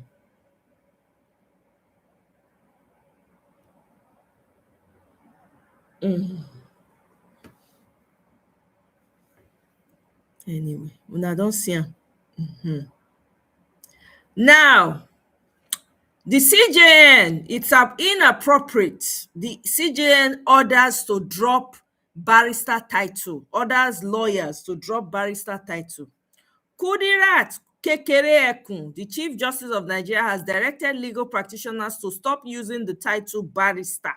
Anyway, when I don't see him. Now, the CJN, it's inappropriate. The CJN orders to drop barrister title, orders lawyers to drop barrister title. Kudirat Kekere Ekun, the Chief Justice of Nigeria, has directed legal practitioners to stop using the title barrister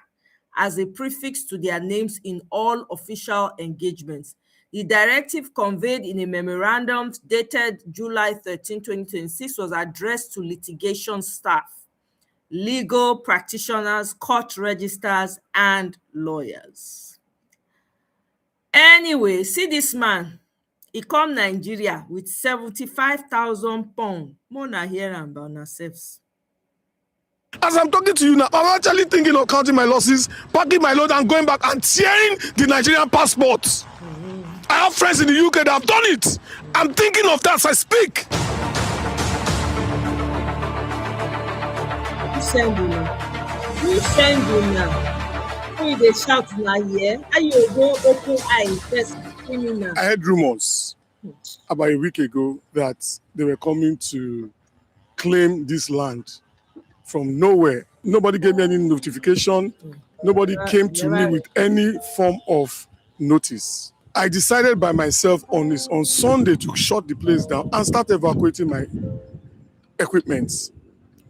as a prefix to their names in all official engagements. The directive, conveyed in a memorandum dated July 13, 2026, was addressed to litigation staff, legal practitioners, court registers, and lawyers. Anyway, see this man. He come Nigeria with 75,000 pounds. More na hear am about ourselves. As I'm talking to you now, I'm actually thinking of counting my losses, packing my load and going back and tearing the Nigerian passports. I have friends in the UK that have done it. I'm thinking of that as I speak. Who send you now? Who send you now? Who they shout now here? How you go open eye first? I heard rumors about a week ago that they were coming to claim this land from nowhere. Nobody gave me any notification. Nobody came to me with any form of notice. I decided by myself on Sunday to shut the place down and start evacuating my equipment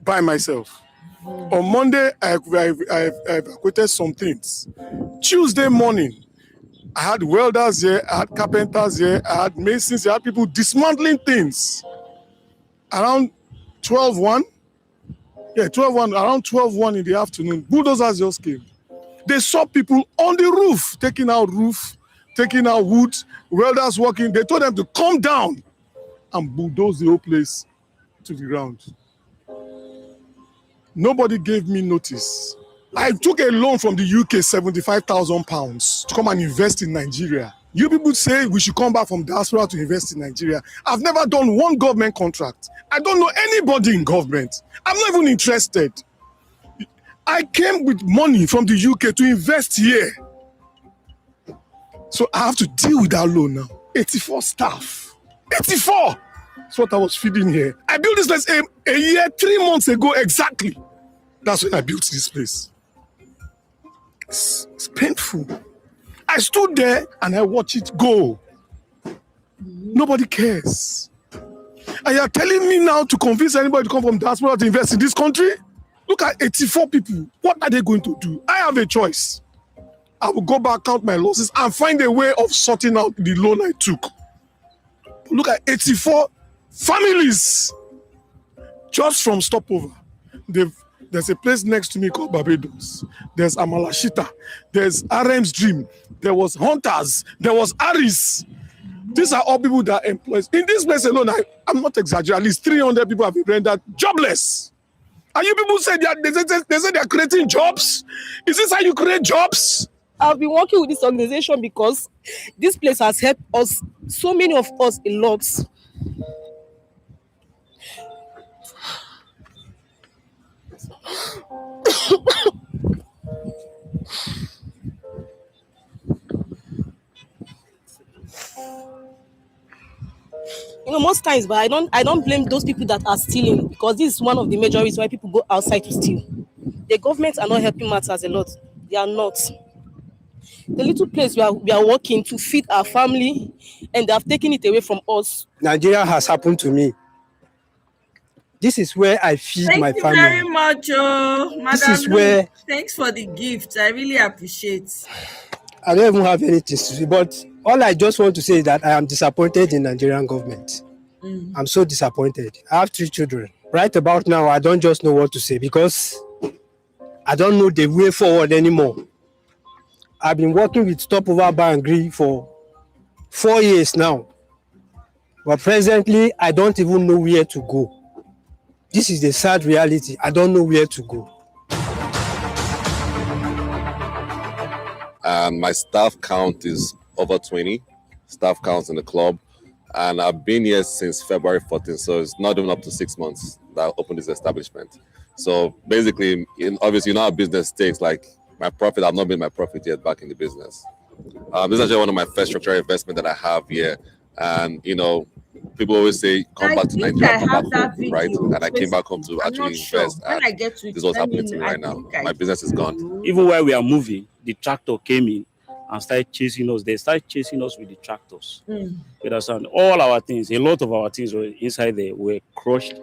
by myself. On Monday, I evacuated some things. Tuesday morning, I had welders here, I had carpenters here, I had masons, I had people dismantling things. Around 12:01, around 12:01 in the afternoon, bulldozers just came. They saw people on the roof, taking out wood, welders working. They told them to come down and bulldoze the whole place to the ground. Nobody gave me notice. I took a loan from the UK, 75,000 pounds, to come and invest in Nigeria. You people say we should come back from diaspora to invest in Nigeria. I've never done one government contract. I don't know anybody in government. I'm not even interested. I came with money from the UK to invest here. So I have to deal with that loan now. 84 staff. 84! That's what I was feeding here. I built this place a year, 3 months ago exactly. That's when I built this place. It's painful. I stood there and I watched it go. Nobody cares. And you're telling me now to convince anybody to come from diaspora to invest in this country? Look at 84 people. What are they going to do? I have a choice. I will go back, count my losses, and find a way of sorting out the loan I took. Look at 84 families just from stopover. There's a place next to me called Barbados. There's Amalashita. There's RM's Dream. There was Hunters. There was Aris. These are all people that are employed. In this place alone, I'm not exaggerating, at least 300 people have been rendered jobless. And you people say they say they're creating jobs? Is this how you create jobs? I've been working with this organization because this place has helped us, so many of us, a lot. Most times, but I don't blame those people that are stealing, because this is one of the major reasons why people go outside to steal. The government are not helping matters a lot. They are not. The little place we are working to feed our family, and they have taken it away from us. Nigeria has happened to me. This is where I feed my family. Thank you very much, Madam. This is where... Thanks for the gift. I really appreciate. I don't even have anything to say, but All I just want to say is that I am disappointed in Nigerian government. I'm so disappointed. I have 3 children. Right about now, I don't just know what to say because I don't know the way forward anymore. I've been working with Stopover Bar and Grill for 4 years now. But presently, I don't even know where to go. This is the sad reality. I don't know where to go. And my staff count is over 20 staff counts in the club. And I've been here since February 14th, so it's not even up to 6 months that I opened this establishment. So basically, obviously, you know how business takes. Like my profit, I've not made my profit yet back in the business. This is actually one of my first structural investment that I have here. And, you know, people always say, come back to Nigeria, come back home, right? And I came back home to actually invest. And this is what's happening to me right now. My business is gone. Even while we are moving, the tractor came in and started chasing us. They started chasing us with the tractors. You understand? All our things, a lot of our things were inside there, were crushed.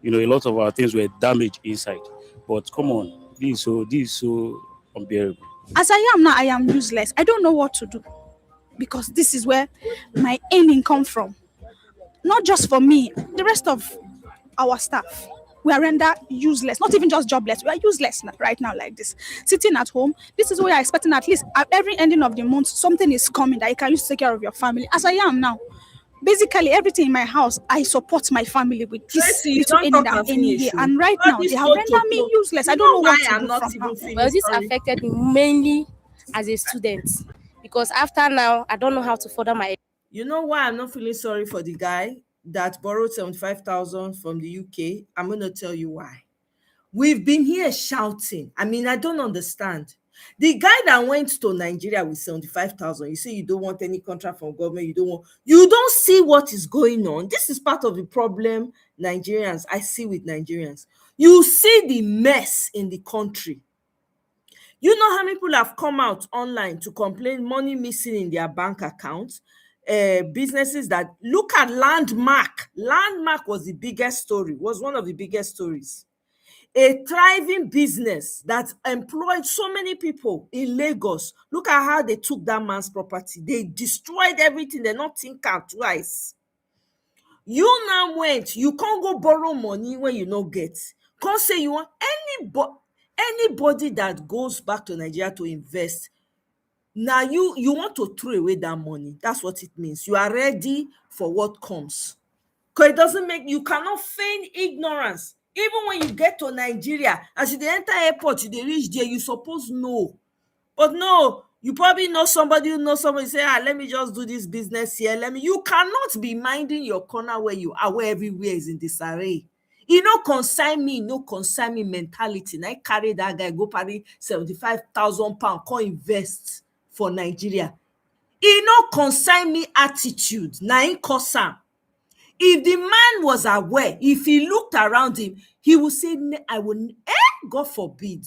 You know, a lot of our things were damaged inside. But come on, this is so unbearable. As I am now, I am useless. I don't know what to do because this is where my earning comes from. Not just for me, the rest of our staff. We are rendered useless, not even just jobless. We are useless right now like this. Sitting at home, this is what we are expecting at least at every ending of the month, something is coming that you can use to take care of your family. As I am now, basically everything in my house, I support my family with this little ending that I'm earning here. And right now, they have rendered me useless. I don't know what to do from now. Well, this affected me mainly as a student because after now, I don't know how to further my. You know why I'm not feeling sorry for the guy that borrowed 75,000 from the UK? I'm going to tell you why. We've been here shouting. I mean, I don't understand. The guy that went to Nigeria with 75,000, you say you don't want any contract from government, you don't see what is going on. This is part of the problem Nigerians, I see with Nigerians. You see the mess in the country. You know how many people have come out online to complain money missing in their bank accounts? Businesses that look at Landmark. Landmark was the biggest story, was one of the biggest stories. A thriving business that employed so many people in Lagos. Look at how they took that man's property. They destroyed everything. They not think twice. You now went, you can't go borrow money when you no get. Can't say you want anybody that goes back to Nigeria to invest. Now you want to throw away that money. That's what it means. You are ready for what comes. Because it doesn't make, you cannot feign ignorance. Even when you get to Nigeria, as you enter airport, you reach there, you suppose know. But no, you probably know somebody who knows somebody, say, let me just do this business here. You cannot be minding your corner where you are, where everywhere is in disarray. You no consign me mentality. Now I carry that guy, go carry 75,000 pounds, go invest for Nigeria. E no consign me attitude. Na in cause am. If the man was aware, if he looked around him, he would say, I will, God forbid,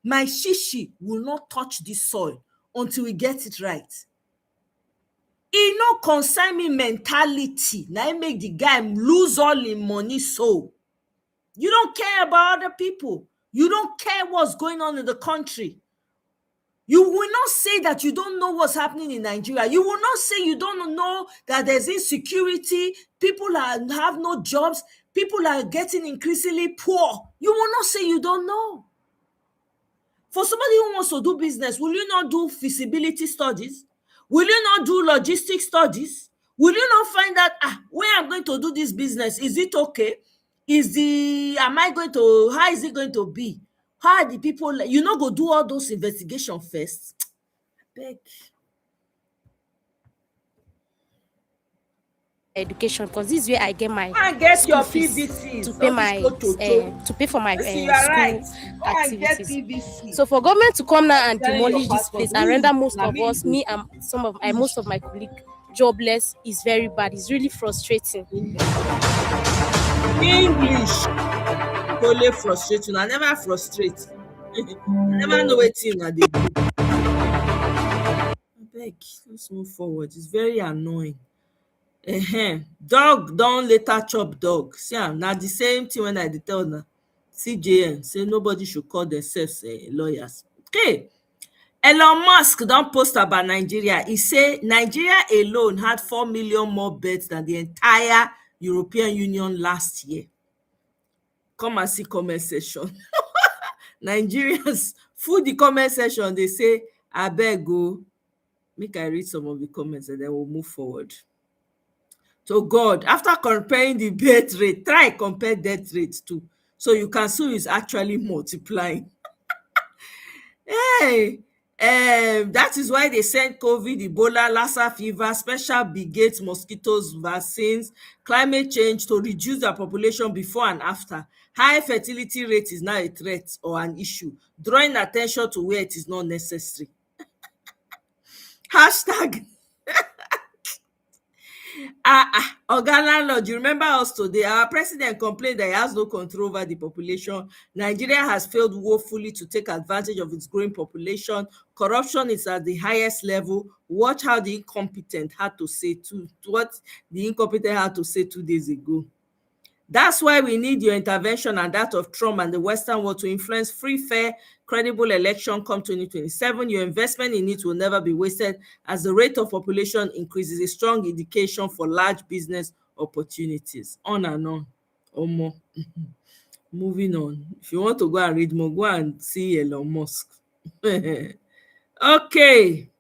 my shishi will not touch this soil until we get it right. E no consign me mentality. Now it make the guy lose all his money so. You don't care about other people. You don't care what's going on in the country. You will not say that you don't know what's happening in Nigeria. You will not say you don't know that there's insecurity, people have no jobs, people are getting increasingly poor. You will not say you don't know. For somebody who wants to do business, will you not do feasibility studies? Will you not do logistic studies? Will you not find out, where I'm going to do this business, is it okay? How is it going to be? How are the people, you know, go do all those investigation first? Beg. Education, because this is where I get my your PVC to pay my to pay for my school activities. So for government to come now and demolish this place and render most of us, me and most of my colleagues jobless is very bad. It's really frustrating. English only frustrating. I never frustrate. I never know what team they do. Beg, let's move forward. It's very annoying. Dog don't later chop dog. See, now the same thing when I tell now CJN say nobody should call themselves lawyers. Okay, Elon Musk don't post about Nigeria. He say Nigeria alone had 4 million more beds than the entire European Union last year. Come and see comment section. Nigerians full the comment section. They say, I beg go. Make I read some of the comments and then we'll move forward. So God, after comparing the birth rate, try compare death rates too. So you can see it's actually multiplying. Hey, that is why they sent COVID, Ebola, Lassa fever, special brigades, mosquitoes, vaccines, climate change to reduce the population before and after. High fertility rate is now a threat or an issue, drawing attention to where it is not necessary. Hashtag Oga Landlord, you remember us today? Our president complained that he has no control over the population. Nigeria has failed woefully to take advantage of its growing population. Corruption is at the highest level. Watch how the incompetent had to say what the incompetent had to say 2 days ago. That's why we need your intervention and that of Trump and the Western world to influence free, fair, credible election come 2027. Your investment in it will never be wasted as the rate of population increases, a strong indication for large business opportunities. On and on. Omo. Moving on. If you want to go and read more, go and see Elon Musk. Okay.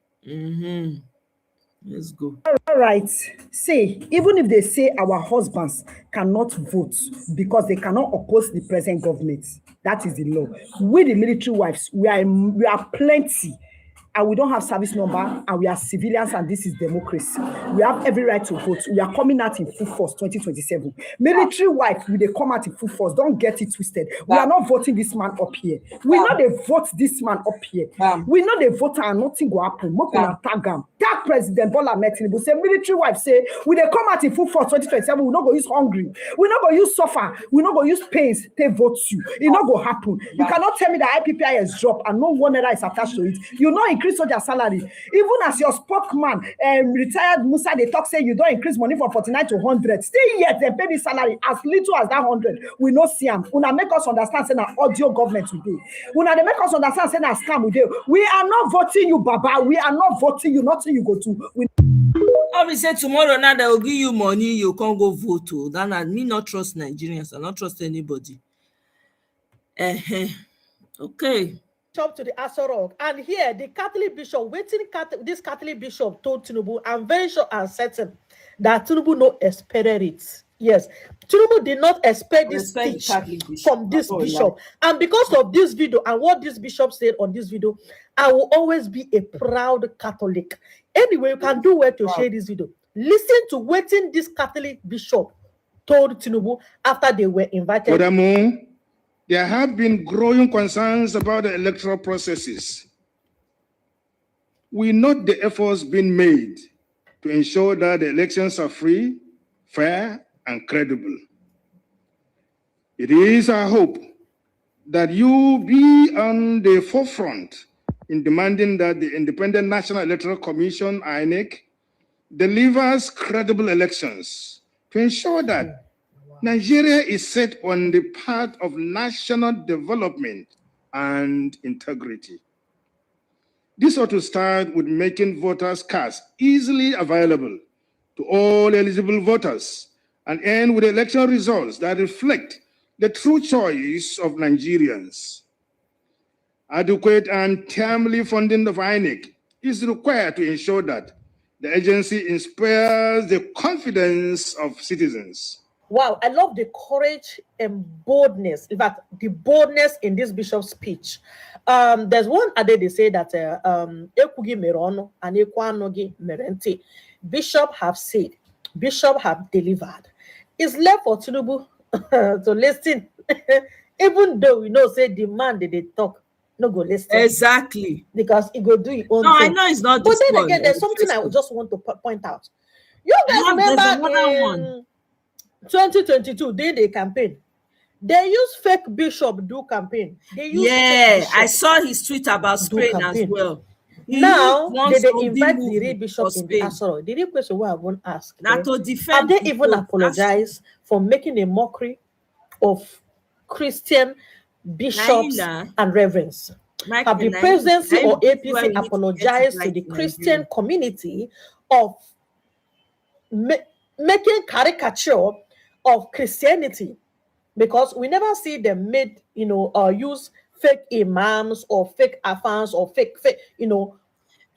Let's go. All right. Say, even if they say our husbands cannot vote because they cannot oppose the present government, that is the law. We, the military wives, we are plenty. And we don't have service number, and we are civilians, and this is democracy. We have every right to vote. We are coming out in full force 2027. Military wife, we they come out in full force. Don't get it twisted. We are not voting this man up here. We know they vote this man up here. We know they vote and nothing will happen. That President Bola Ahmed Tinubu say military wife say we they come out in full force 2027. We not go use hungry. We not go use suffer. We not go use pains. They vote you. It not go happen. You cannot tell me that IPPI has dropped and no one that is attached to it. You not increase soldier salary. Even as your spokesman, retired Musa, they talk say you don't increase money from 49 to 100. Still yet they pay me salary as little as that 100. We no see them. Una make us understand say na audio government today. Una they make us understand say na scam we do. We are not voting you, Baba. We are not voting you. Nothing you go to. Obviously tomorrow now they will give you money. You can't go vote. To then I me not trust Nigerians. I not trust anybody. Okay. Up to the Asorok, and here the Catholic bishop, this Catholic bishop told Tinubu, I'm very sure and certain that Tinubu no expected it. Yes, Tinubu did not expect this speech from this bishop, and because of this video and what this bishop said on this video, I will always be a proud Catholic. Anyway, you can do well to share this video. Listen to what this Catholic bishop told Tinubu after they were invited. Furthermore, there have been growing concerns about the electoral processes. We note the efforts being made to ensure that the elections are free, fair, and credible. It is our hope that you be on the forefront in demanding that the Independent National Electoral Commission, INEC, delivers credible elections to ensure that Nigeria is set on the path of national development and integrity. This ought to start with making voters' cards easily available to all eligible voters and end with election results that reflect the true choice of Nigerians. Adequate and timely funding of INEC is required to ensure that the agency inspires the confidence of citizens. Wow, I love the courage and boldness. In fact, the boldness in this bishop's speech. There's one other they say that Ekugi Merono and Ekwanogi Merente. Bishop have said, Bishop have delivered. It's left for Tinubu to listen. Even though we know say the man that they talk, no go listen. Exactly. Because he go do his own thing. I know it's not. But then again, there's something I just want to point out. You guys remember 2022, they campaign. They use fake bishop do campaign. They use I saw his tweet about Spain as well. Now they invite the real bishop in the Asoro. The real question I want to ask: have they even apologized for making a mockery of Christian bishops and reverends? have the presidency or APC apologized to the Christian community of making caricature of Christianity? Because we never see them use fake imams or fake afans or fake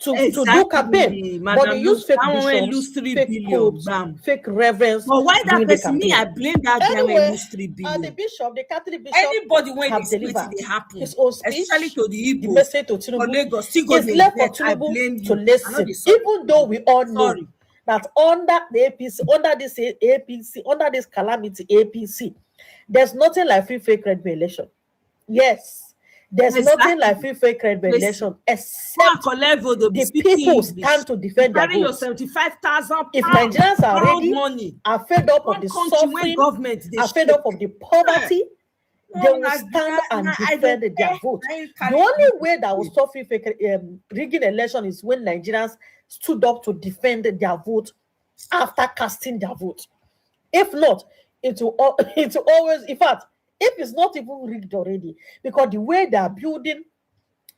to do campaign, but they use fake bishops, fake popes, fake reverends. But why that person? Me, I blame that guy when lose 3 billion. The bishop, the Catholic bishop, anybody when have they delivered happen, his own speech, especially to the Igbo, the message to Tinubu. It's left for Tinubu to listen, even though we all know that under the APC, under this calamity APC, there's nothing like free fake election. Yes. There's nothing like free fake election except the people stand to defend their votes. 75,000. If Nigerians are ready, are fed up of the suffering, are fed up of the poverty, they will stand and defend their vote. The only way that will stop free fake rigging election is when Nigerians stood up to defend their vote after casting their vote. If not, it will always, in fact, if it's not even rigged already, because the way they are building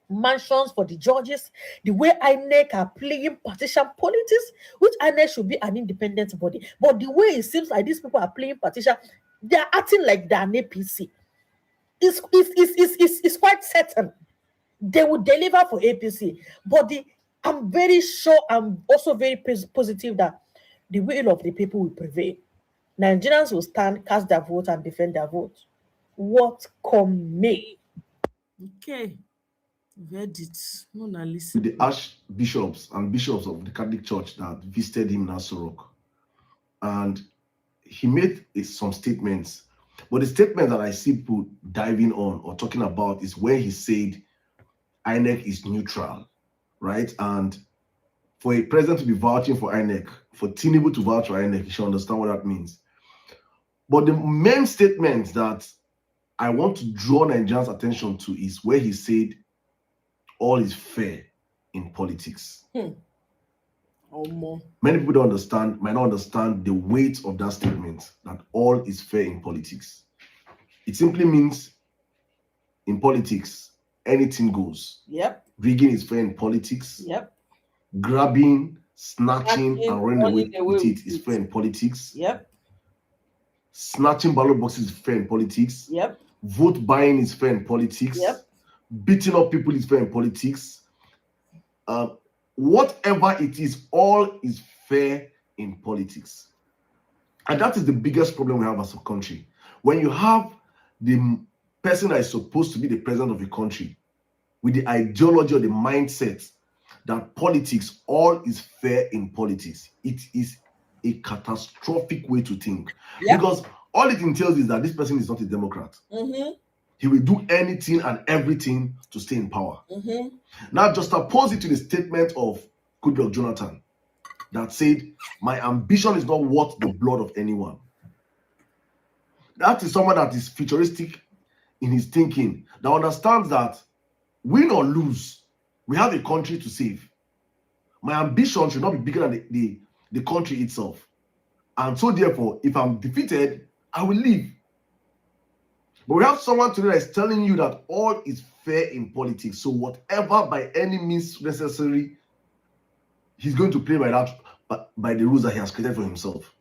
mansions for the judges, the way INEC are playing partisan politics, which INEC should be an independent body, but the way it seems like these people are playing partisan, they are acting like they're an APC. It's quite certain they will deliver for APC. But I'm very sure, I'm also very positive that the will of the people will prevail. Nigerians will stand, cast their vote, and defend their vote. What come may. Okay. Read it. Mona With the archbishops and bishops of the Catholic Church that visited him in Aso Rock. And he made some statements. But the statement that I see people diving on or talking about is where he said INEC is neutral, right? And for a president to be vouching for INEC, for Tinubu to vouch for INEC, you should understand what that means. But the main statement that I want to draw Nigerians' attention to is where he said all is fair in politics. Many people might not understand the weight of that statement, that all is fair in politics. It simply means in politics, anything goes. Yep. Rigging is fair in politics. Yep. Grabbing, snatching, and running away with it is fair in politics. Yep. Snatching ballot boxes is fair in politics. Yep. Vote buying is fair in politics. Yep. Beating up people is fair in politics. Whatever it is, all is fair in politics. And that is the biggest problem we have as a country. When you have the person that is supposed to be the president of the country with the ideology or the mindset that politics, all is fair in politics, it is a catastrophic way to think. Yep. Because all it entails is that this person is not a Democrat. He will do anything and everything to stay in power. Now, just oppose it to the statement of Goodluck Jonathan that said, my ambition is not worth the blood of anyone. That is someone that is futuristic in his thinking, that understands that win or lose, we have a country to save. My ambition should not be bigger than the country itself. And so therefore, if I'm defeated, I will leave. But we have someone today that is telling you that all is fair in politics. So whatever by any means necessary, he's going to play by the rules that he has created for himself.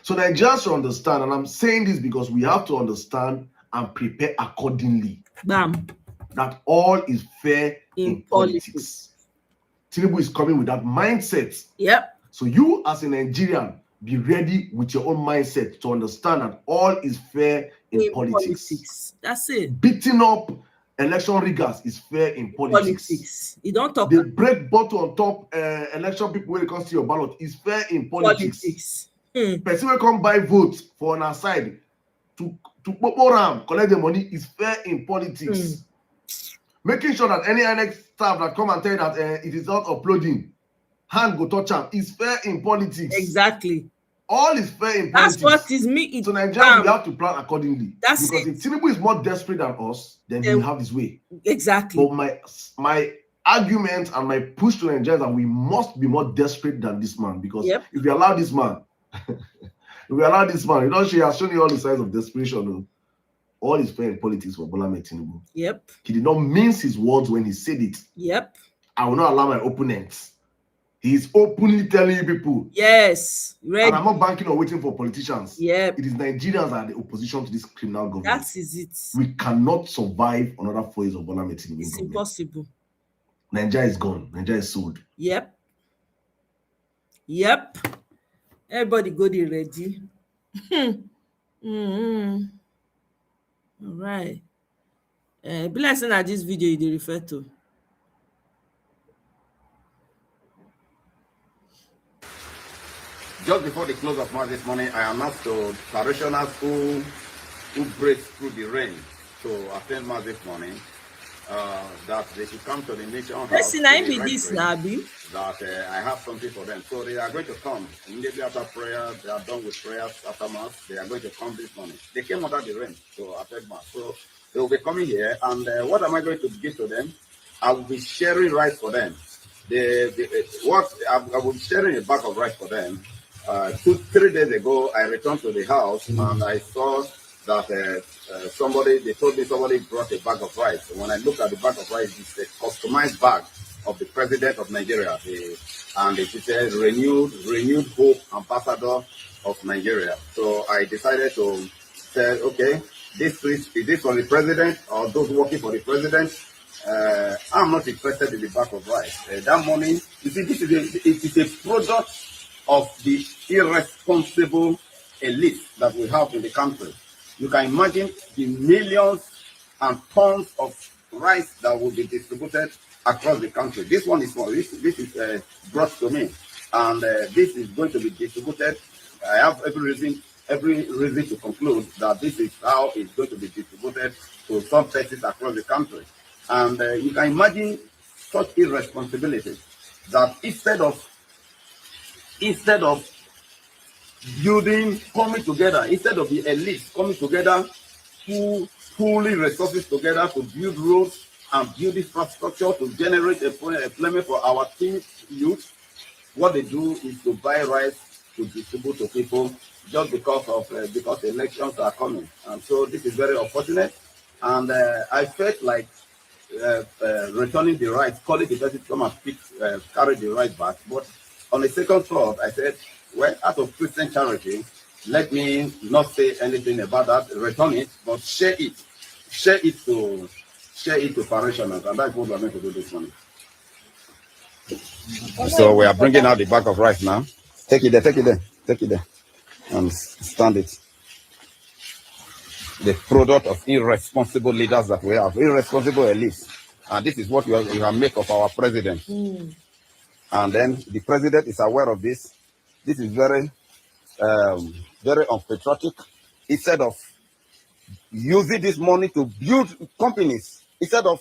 So Nigerians should understand, and I'm saying this because we have to understand and prepare accordingly. That all is fair in politics. Tinubu is coming with that mindset. Yep. So you as a Nigerian, be ready with your own mindset to understand that all is fair in politics. That's it. Beating up election riggers is fair in politics. You don't talk. The break bottle on top election people when it comes to your ballot is fair in politics. Person will come buy votes for an aside to collect the money is fair in politics. Making sure that any next staff that come and tell you that it is not uploading, hand go touch am, is fair in politics. Exactly. All is fair in politics. That's what is me. So Nigeria, we have to plan accordingly. That's because if Tinubu is more desperate than us, then he will have his way. Exactly. But my argument and my push to Nigeria is that we must be more desperate than this man. Because if we allow this man, he has shown you all the signs of desperation. all his friends in politics were Bola Tinubu. Yep. He did not mince his words when he said it. Yep. I will not allow my opponents. He's openly telling you people. Yes. And I'm not banking or waiting for politicians. Yep. It is Nigerians that are the opposition to this criminal government. That is it. We cannot survive another 4 years of Bola Tinubu. It's government. impossible. Nigeria is gone. Nigeria is sold. Yep. Yep. Everybody go there ready. All right. Be like saying that this video you refer to. Just before the close of March this morning, I announced to parishioners who break through the rain to attend Mass this morning that they should come to the Nation House. Listen, I be this, Nabi. That I have something for them. So they are going to come immediately after prayer. They are done with prayers after Mass. They are going to come this morning. They came under the rain to attend Mass. So they will be coming here. And what am I going to give to them? I will be sharing rice for them. I will be sharing a bag of rice for them. 3 days ago, I returned to the house and I saw that they told me somebody brought a bag of rice. When I looked at the bag of rice, it's a customized bag of the president of Nigeria. And it says renewed hope ambassador of Nigeria. So I decided to say, okay, is this for the president or those working for the president? I'm not interested in the bag of rice. That money, you see, it is a product of the irresponsible elite that we have in the country. You can imagine the millions and tons of rice that will be distributed across the country. This one is small. This is brought to me, and this is going to be distributed. I have every reason to conclude that this is how it's going to be distributed to some places across the country. And you can imagine such irresponsibility that instead of coming together, instead of the elites coming together, pooling resources together to build roads and build infrastructure to generate employment for our teen youth, what they do is to buy rice to distribute to people just because elections are coming. And so this is very unfortunate. And I felt like returning the rice, calling the person to come and carry the rice back. But on the second thought, I said, well, out of Christian charity, let me not say anything about that, return it, but share it to parishioners, and that's what we're going to do this morning. So we are bringing out the bag of rice now. Take it there, and stand it. The product of irresponsible leaders that we have, irresponsible elites, and this is what we have make of our president. And then the president is aware of this. This is very unpatriotic. Instead of using this money to build companies, instead of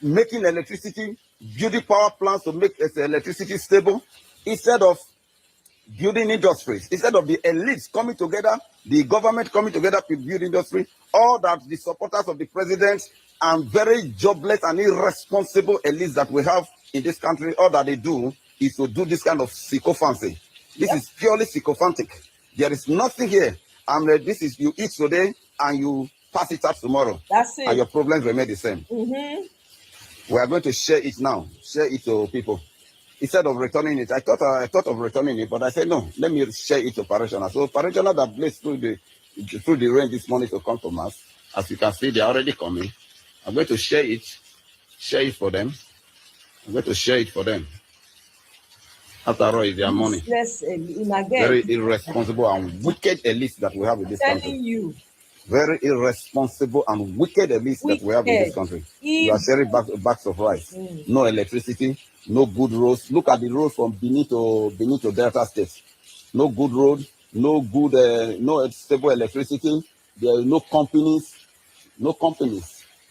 making electricity, building power plants to make electricity stable, instead of building industries, instead of the elites coming together, the government coming together to build industry, all that the supporters of the president and very jobless and irresponsible elites that we have in this country, all that they do is to do this kind of sycophancy. This is purely sycophantic. There is nothing here. And this is, you eat today and you pass it up tomorrow. That's it. And your problems remain the same. We are going to share it now. Share it to people. Instead of returning it, I thought of returning it, but I said, no, let me share it to parishioners. So parishioners that blessed through the rain this morning to come to Mass, as you can see, they are already coming. I'm going to share it for them. I'm going to share it for them. After all, it's their money. Very irresponsible and wicked elites that we have in this country. Very irresponsible and wicked elites that we have in this country. You are sharing bags of rice. No electricity, no good roads. Look at the road from Benin to Delta State. No good road, no good, no stable electricity. There are no companies.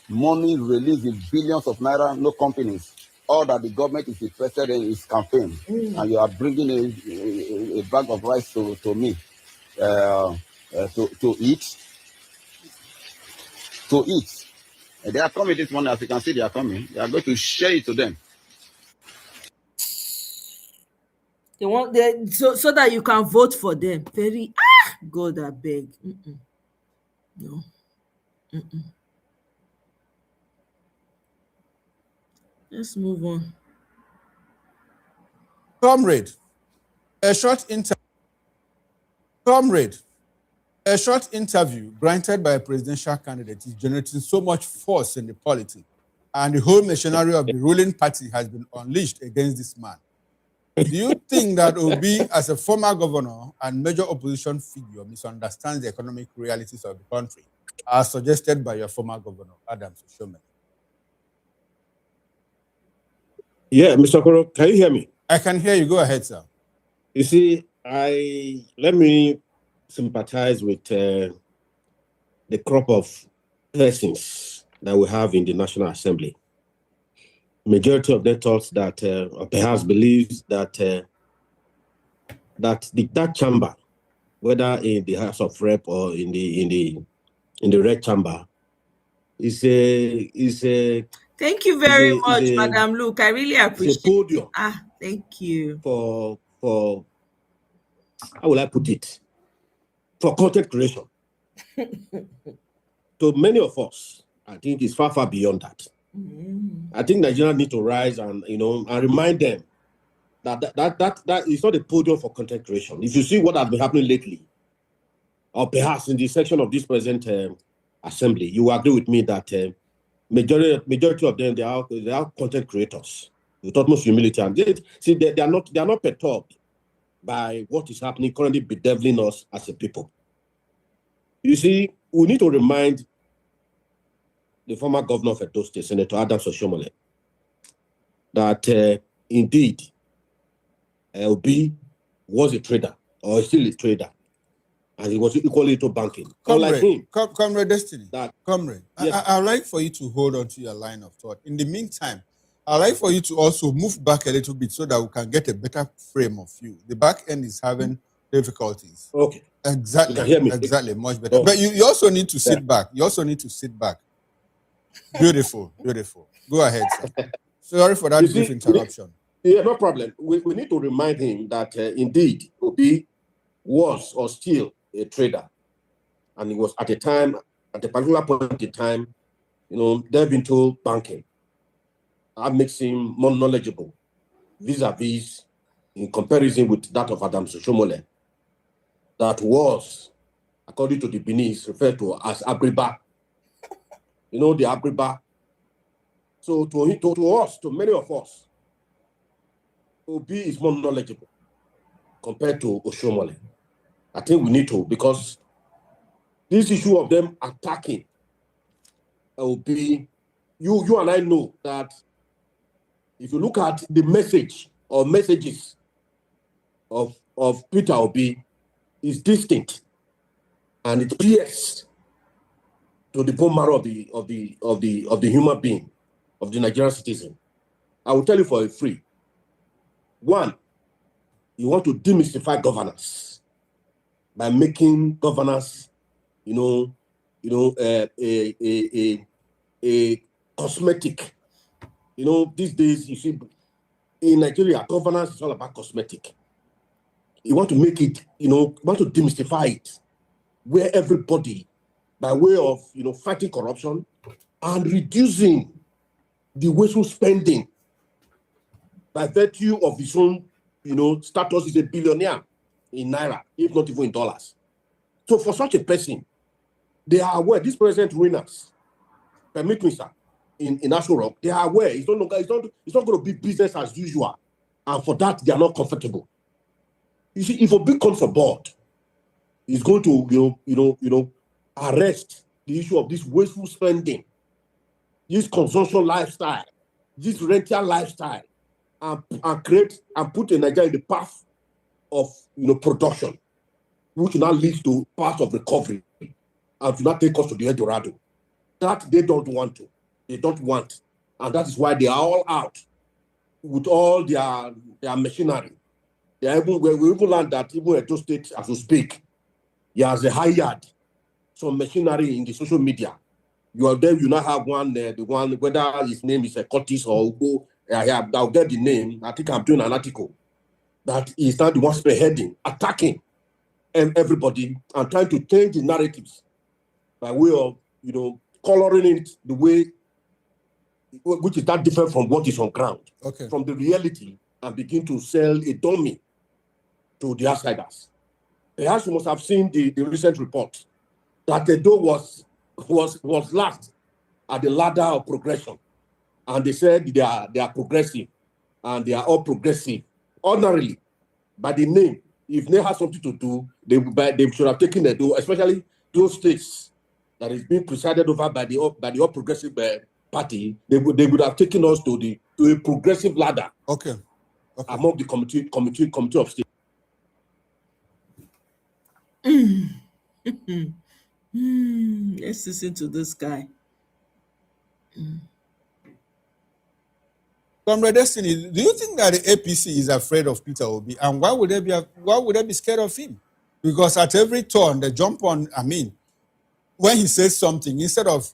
Money released in billions of naira, no companies. All that the government is interested in is campaign. And you are bringing a bag of rice to me to eat. And they are coming this morning, as you can see, they are coming. They are going to share it to them. They want so that you can vote for them. God, I beg. No. Let's move on. Comrade, a short interview granted by a presidential candidate is generating so much force in the politics, and the whole machinery of the ruling party has been unleashed against this man. Do you think that Obi, as a former governor and major opposition figure, misunderstands the economic realities of the country, as suggested by your former governor, Adams Oshomole? Yeah, Mr. Koro, can you hear me? I can hear you. Go ahead, sir. You see, let me sympathize with the crop of persons that we have in the National Assembly. Majority of them thought that, or perhaps believes that that chamber, whether in the House of Rep or in the Red Chamber, is a. Thank you very much, Madam Luke. I really appreciate it. Podium. Thank you. For how will I put it? For content creation. To many of us, I think it's far beyond that. I think Nigerians need to rise and and remind them that is not a podium for content creation. If you see what has been happening lately, or perhaps in the section of this present assembly, you agree with me that majority of them they are content creators with utmost humility, and they are not perturbed by what is happening currently bedeviling us as a people. You see, we need to remind the former governor of Edo State, Senator Adams Oshomole, that indeed Obi was a trader, or still a trader, and he was equally into banking. Comrade Destiny, Comrade, yes. I'd like for you to hold on to your line of thought. In the meantime, I'd like for you to also move back a little bit so that we can get a better frame of you. The back end is having difficulties. Okay. Exactly. You can hear me. Exactly. Much better. Oh. But you also need to sit back. You also need to sit back. Beautiful. Go ahead, sir. Sorry for that brief interruption. Yeah, no problem. We need to remind him that indeed Obi was or still a trader, and he was at a particular point in time, delved into banking. That makes him more knowledgeable vis-a-vis in comparison with that of Adams Oshomole, that was, according to the Benin, referred to as Agriba. The Agriba. So to us, to many of us, Obi is more knowledgeable compared to Oshomole. I think we need to, because this issue of them attacking Obi, you and I know that if you look at the message or messages of Peter Obi, is distinct and it pierces to the bone marrow of the human being, of the Nigerian citizen. I will tell you for a free. One, you want to demystify governance by making governance, a cosmetic. These days, you see, in Nigeria, governance is all about cosmetic. You want to make it, want to demystify it, where everybody, by way of, fighting corruption and reducing the wasteful spending by virtue of his own, status as a billionaire in Naira, if not even in dollars. So for such a person, they are aware, these present winners, permit me, sir, in Asho Rock, they are aware it's not going to be business as usual. And for that, they are not comfortable. You see, if Obi comes aboard, he's going to, arrest the issue of this wasteful spending, this consumption lifestyle, this rental lifestyle, and create and put Nigeria in the path of production, which now leads to path of recovery, and to not take us to the Eldorado. That they don't want to. They don't want. And that is why they are all out with all their machinery. We even learned that even Edo State, as we speak, he has hired some machinery in the social media. You now have one, the one, whether his name is Curtis or Ugo, I'll get the name. I think I'm doing an article that is now the one spearheading, attacking everybody and trying to change the narratives by way of coloring it the way which is that different from what is on ground, from the reality, and begin to sell a dummy to the outsiders. Perhaps you must have seen the recent report that Edo was last at the ladder of progression, and they said they are progressive, and they are all progressive. Ordinarily, by the name, if they have something to do, they should have taken Edo, especially those states that is being presided over by the all progressive party. They would have taken us to a progressive ladder. Okay. Among the committee of state. Let's listen to this guy. Comrade Destiny, do you think that the APC is afraid of Peter Obi, and why would they be scared of him? Because at every turn they jump on. I mean, when he says something, instead of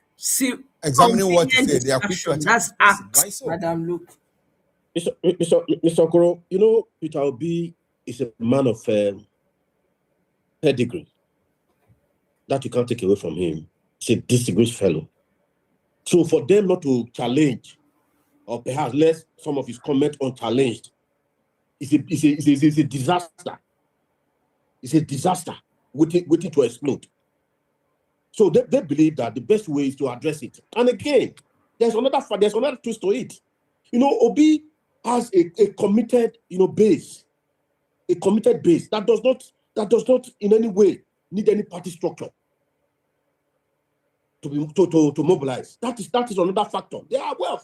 examining what he said, they are quick to attack. That's act. Why so? Madam, look. Mr. Okoro, you know, Peter Obi is a man of pedigree. That you can't take away from him. He's a distinguished fellow. So for them not to challenge, or perhaps let some of his comments unchallenged, it's a disaster. It's a disaster waiting to explode. So they believe that the best way is to address it. And again, there's another twist to it. You know, Obi has a committed, base. A committed base that does not in any way need any party structure to mobilize. That is another factor. They are aware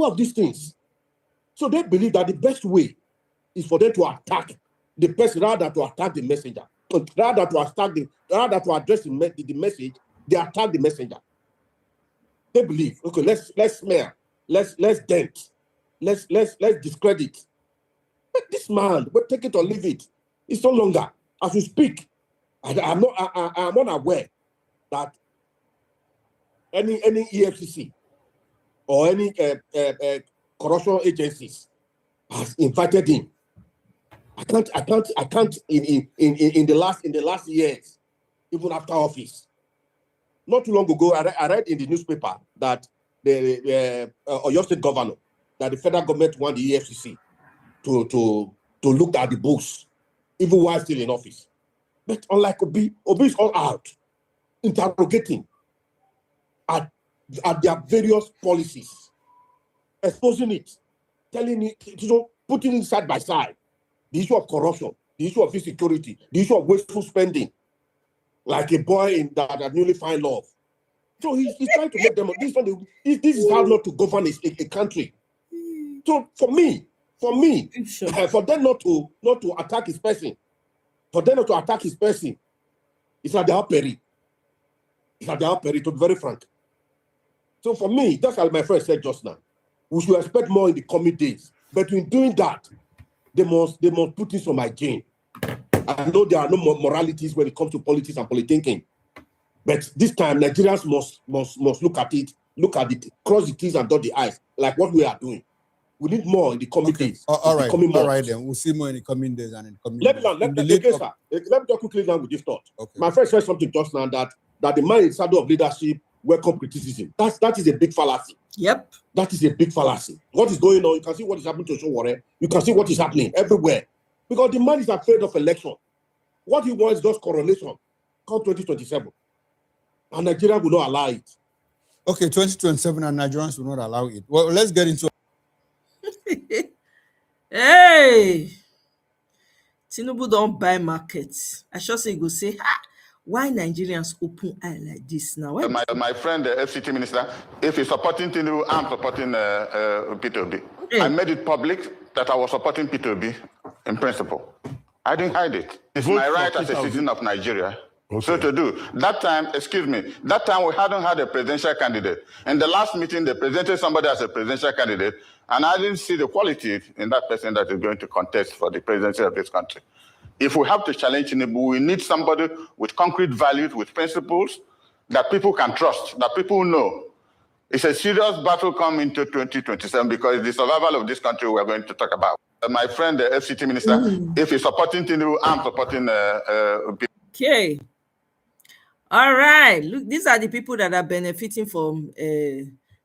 of these things. So they believe that the best way is for them to attack the person rather to attack the messenger. Rather to address the message, they attack the messenger. They believe, okay, let's smear, let's dent, let's discredit. But this man, but take it or leave it. It's no longer. As we speak, I'm unaware that any EFCC or any corruption agencies has invited him. I can't in the last years, even after office. Not too long ago, I read in the newspaper that the Oyo State governor, that the federal government want the EFCC to look at the books, even while still in office. But unlike Obi is all out, interrogating at their various policies, exposing it, telling it, putting it side by side. The issue of corruption, the issue of insecurity, the issue of wasteful spending, like a boy that had newly found love. So he's trying to make them. This is how not to govern a country. So for me, for them not to attack his person, it's at their peril. It's at their peril, to be very frank. So for me, that's what my friend said just now. We should expect more in the coming days. But in doing that, they must put this on my chain. I know there are no moralities when it comes to politics and politicking. But this time, Nigerians must look at it, cross the T's and dot the I's, like what we are doing. We need more in the coming days. All right, then. We'll see more in the coming days and in the coming Let me talk quickly now with this thought. Okay. My friend said something just now that the man in shadow of leadership welcome criticism. That is a big fallacy. Yep. That is a big fallacy. What is going on? You can see what is happening to Showore. You can see what is happening everywhere. Because the man is afraid of election. What he wants is just coronation. Come 2027. And Nigeria will not allow it. Okay, 2027 and Nigerians will not allow it. Well, let's get into Hey! Tinubu don't buy markets. I sure say you go say, why Nigerians open eye like this now? My friend, the FCT minister, if he's supporting Tinubu, I'm supporting Peter Obi. I made it public that I was supporting Peter Obi in principle. I didn't hide it. It's my right as a citizen of Nigeria. Okay. So to do. That time we hadn't had a presidential candidate. In the last meeting, they presented somebody as a presidential candidate, and I didn't see the quality in that person that is going to contest for the presidency of this country. If we have to challenge Tinubu, we need somebody with concrete values, with principles that people can trust, that people know. It's a serious battle coming into 2027 because it's the survival of this country we're going to talk about. My friend, the FCT minister, if he's supporting Tinubu, I'm supporting Okay. All right. Look, these are the people that are benefiting from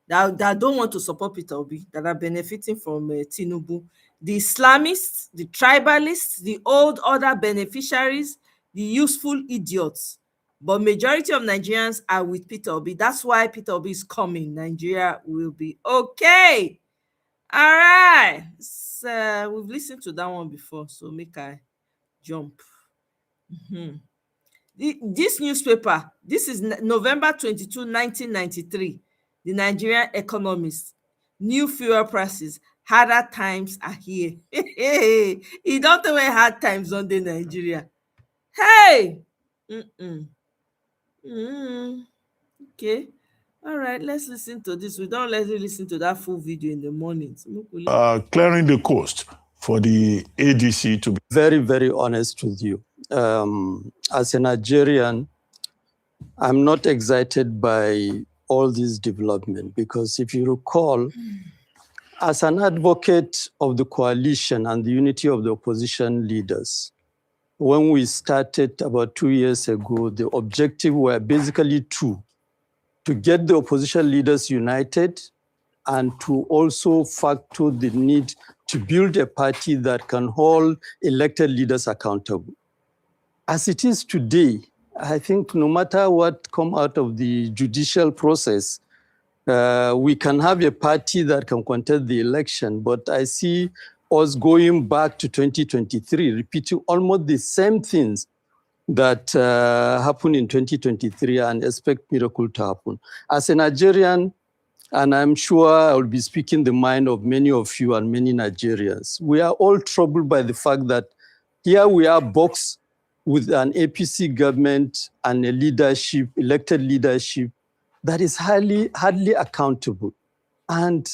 that don't want to support Peter Obi, that are benefiting from Tinubu. The Islamists, the tribalists, the old order beneficiaries, the useful idiots. But majority of Nigerians are with Peter Obi. That's why Peter Obi is coming. Nigeria will be okay. All right. So, we've listened to that one before, so make I jump. This newspaper, this is November 22, 1993. The Nigerian Economist. New fuel prices, harder times are here. E don tell when hard times don dey Nigeria. Hey! Okay. All right, let's listen to this. We don't let you listen to that full video in the morning. Clearing the coast for the ADC to be very, very honest with you. As a Nigerian, I'm not excited by all this development because if you recall, as an advocate of the coalition and the unity of the opposition leaders, when we started about 2 years ago, the objective were basically two: to get the opposition leaders united and to also factor the need to build a party that can hold elected leaders accountable. As it is today, I think no matter what comes out of the judicial process, we can have a party that can contest the election, but I see us going back to 2023, repeating almost the same things that happened in 2023 and expect miracle to happen. As a Nigerian, and I'm sure I will be speaking the mind of many of you and many Nigerians, we are all troubled by the fact that here we are boxed with an APC government and a leadership, elected leadership, that is hardly accountable. And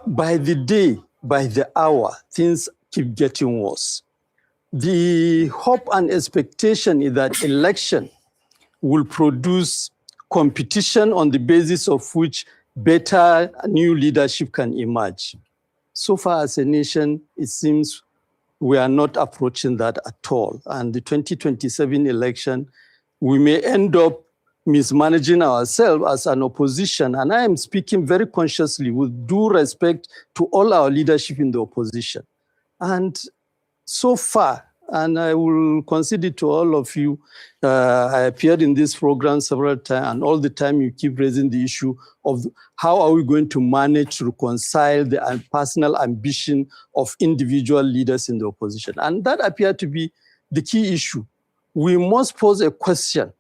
by the day, by the hour, things keep getting worse. The hope and expectation is that election will produce competition on the basis of which better new leadership can emerge. So far as a nation, it seems we are not approaching that at all. And the 2027 election, we may end up mismanaging ourselves as an opposition. And I am speaking very consciously with due respect to all our leadership in the opposition. And so far, and I will concede it to all of you, I appeared in this program several times, and all the time you keep raising the issue of how are we going to manage to reconcile the personal ambition of individual leaders in the opposition. And that appeared to be the key issue. We must pose a question.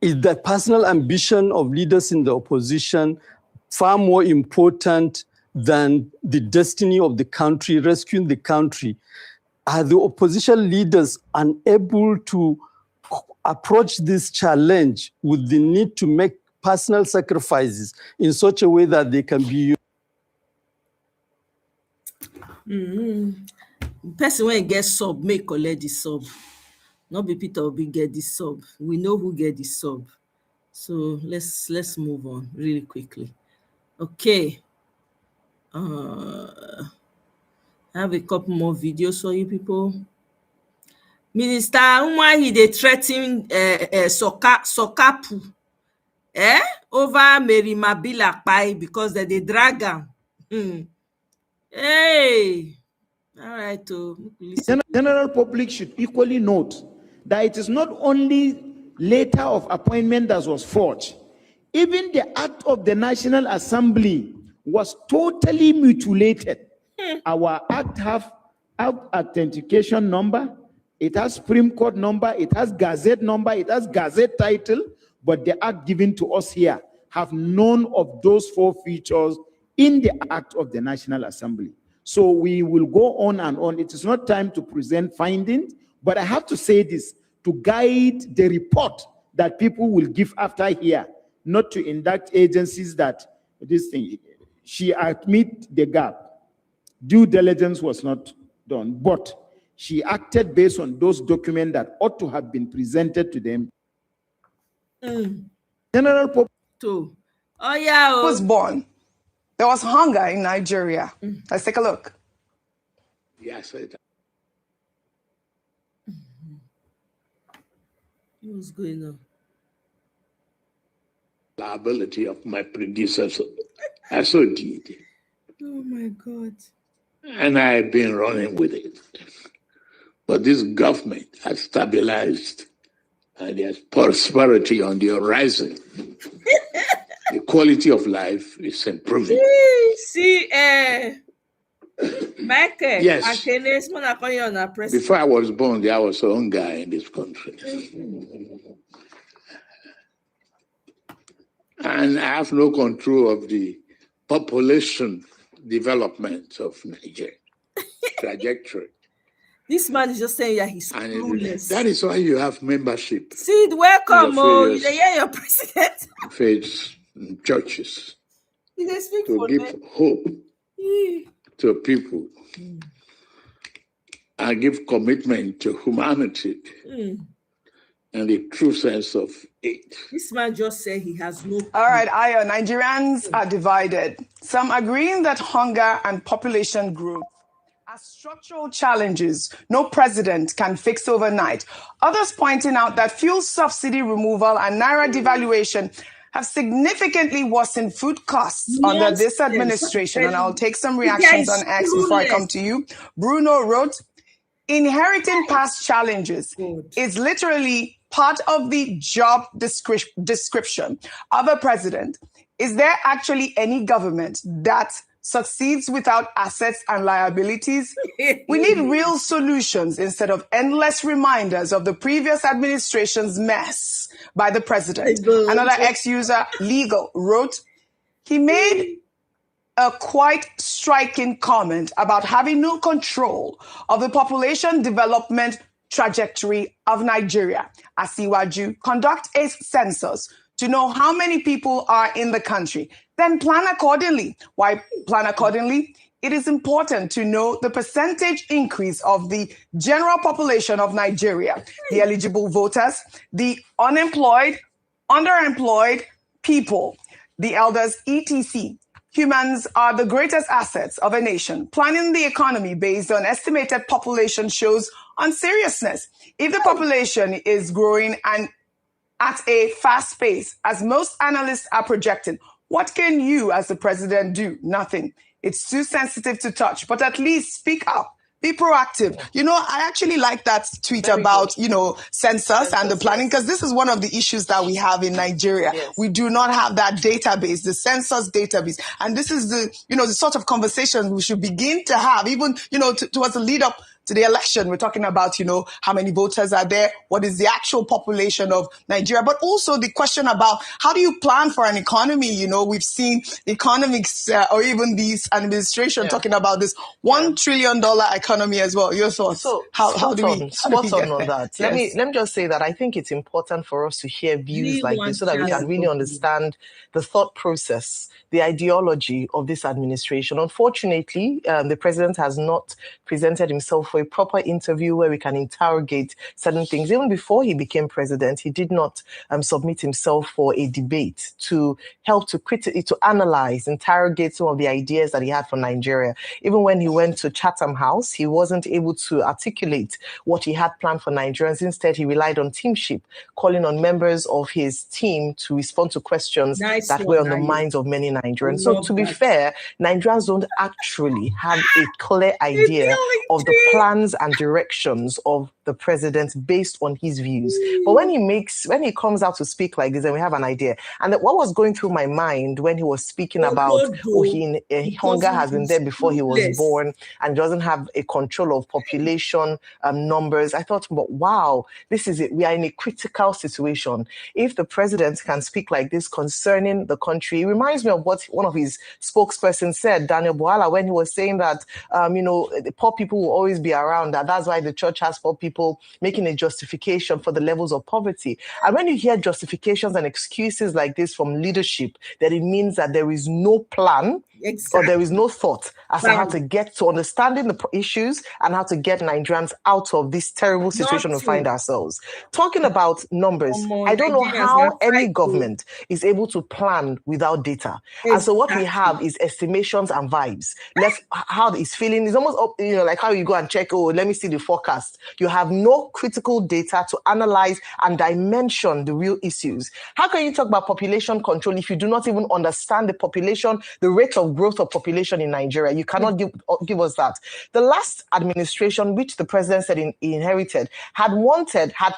Is the personal ambition of leaders in the opposition far more important than the destiny of the country, rescuing the country? Are the opposition leaders unable to approach this challenge with the need to make personal sacrifices in such a way that they can be person when get sub, make collect the sub. Not be Peter Obi get the sub. We know who get the sub. So let's move on really quickly. Okay. I have a couple more videos for you people. Minister Omoye, they threaten Sokapu over Mary Mabila Pai because they drag am. Hey, all right. General public should equally note that it is not only letter of appointment that was forged, even the act of the National Assembly was totally mutilated. Our act have authentication number, it has Supreme Court number, it has Gazette number, it has Gazette title, but the act given to us here have none of those four features in the act of the National Assembly. So we will go on and on. It is not time to present findings, but I have to say this to guide the report that people will give after here, not to induct agencies that this thing, she admit the gap. Due diligence was not done, but she acted based on those documents that ought to have been presented to them. General was born. There was hunger in Nigeria. Let's take a look. Yes. What's going on? Liability of my predecessor. I so did. Oh my God. And I've been running with it. But this government has stabilized and there's prosperity on the horizon. The quality of life is improving. See, Michael, Yes. Before I was born, there was one guy in this country. And I have no control of the population development of Nigeria trajectory. This man is just saying, yeah, he's clueless. That is why you have membership. Sid, welcome. You hear your president. Faiths and churches to give them. hope to people and give commitment to humanity and the true sense of it. This man just said he has no. All right, Aya, Nigerians are divided. Some agreeing that hunger and population growth are structural challenges no president can fix overnight. Others pointing out that fuel subsidy removal and naira devaluation have significantly worsened food costs under this administration. And I'll take some reactions on X before I come to you. Bruno wrote, inheriting past challenges is literally part of the job description of a president. Is there actually any government that succeeds without assets and liabilities? We need real solutions instead of endless reminders of the previous administration's mess by the president. Another ex-user, Legal, wrote, he made a quite striking comment about having no control of the population development trajectory of Nigeria. Asiwaju, conduct a census to know how many people are in the country, then plan accordingly. Why plan accordingly? It is important to know the percentage increase of the general population of Nigeria, the eligible voters, the unemployed, underemployed people, the elders, etc. Humans are the greatest assets of a nation. Planning the economy based on estimated population shows unseriousness. If the population is growing and at a fast pace, as most analysts are projecting, what can you as the president do? Nothing. It's too sensitive to touch, but at least speak up. Be proactive. You know, I actually like that tweet about, census and the planning, because this is one of the issues that we have in Nigeria. Yes. We do not have that database, the census database. And this is the sort of conversation we should begin to have, even, towards the lead up to the election. We're talking about, how many voters are there? What is the actual population of Nigeria? But also the question about how do you plan for an economy? We've seen economics or even this administration talking about this $1 trillion economy as well. Your thoughts? So how do we spot get on that? Yes. Let me just say that I think it's important for us to hear views like this so that we can really understand the thought process, the ideology of this administration. Unfortunately, the president has not presented himself for a proper interview where we can interrogate certain things. Even before he became president, he did not submit himself for a debate to help to analyze, interrogate some of the ideas that he had for Nigeria. Even when he went to Chatham House, he wasn't able to articulate what he had planned for Nigerians. Instead, he relied on teamship, calling on members of his team to respond to questions that were on the minds of many Nigerians. So to be fair, Nigerians don't actually have a clear idea of the plans and directions of the president based on his views. But when he comes out to speak like this, then we have an idea. And what was going through my mind when he was speaking about hunger has been there before he was born and doesn't have a control of population numbers, I thought, but wow, this is it. We are in a critical situation. If the president can speak like this concerning the country, it reminds me of what one of his spokespersons said, Daniel Bwala, when he was saying that, the poor people will always be around, that's why the church has poor people, making a justification for the levels of poverty. And when you hear justifications and excuses like this from leadership, that it means that there is no plan Exactly. or there is no thought as to how to get to understanding the issues and how to get Nigerians out of this terrible situation we find ourselves. Talking about numbers, I don't know how any government is able to plan without data. And so what we have is estimations and vibes. How it's feeling is almost, like how you go and check, let me see the forecast. You have no critical data to analyze and dimension the real issues. How can you talk about population control if you do not even understand the population, the rate of growth of population in Nigeria? You cannot give us that. The last administration, which the president said he inherited, had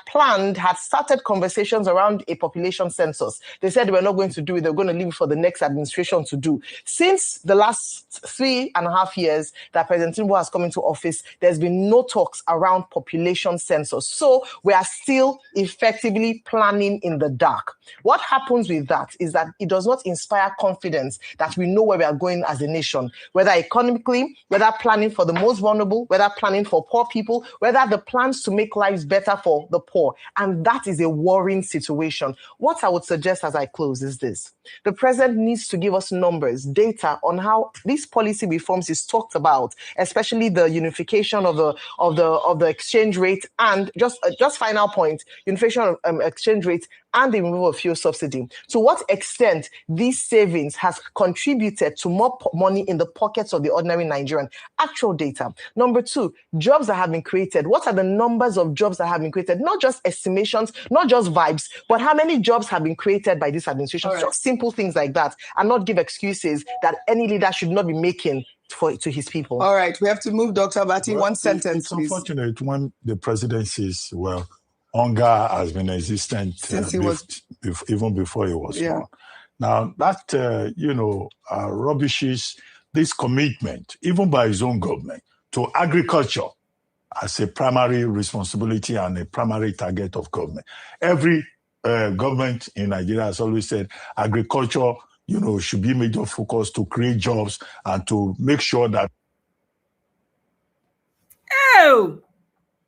planned, had started conversations around a population census. They said they were not going to do it. They're going to leave it for the next administration to do. Since the last 3.5 years that President Tinubu has come into office, there's been no talks around population census. So we are still effectively planning in the dark. What happens with that is that it does not inspire confidence that we know where we are going as a nation, whether economically, whether planning for the most vulnerable, whether planning for poor people, whether the plans to make lives better for the poor. And that is a worrying situation. What I would suggest as I close is this. The president needs to give us numbers, data on how these policy reforms is talked about, especially the unification of the exchange rate and just final point, unification of exchange rate and the removal of fuel subsidy. To what extent these savings has contributed to more money in the pockets of the ordinary Nigerian? Actual data. Number two, jobs that have been created. What are the numbers of jobs that have been created? Not just estimations, not just vibes, but how many jobs have been created by this administration? Right. Just simple things like that, and not give excuses that any leader should not be making to his people. All right, we have to move, Dr. Bati. One sentence, it's please. Unfortunate when the presidency says, well, hunger has been existent since even before he was born. Now, that, rubbishes this commitment, even by his own government, to agriculture as a primary responsibility and a primary target of government. Every government in Nigeria has always said agriculture, should be major focus to create jobs and to make sure that. Oh,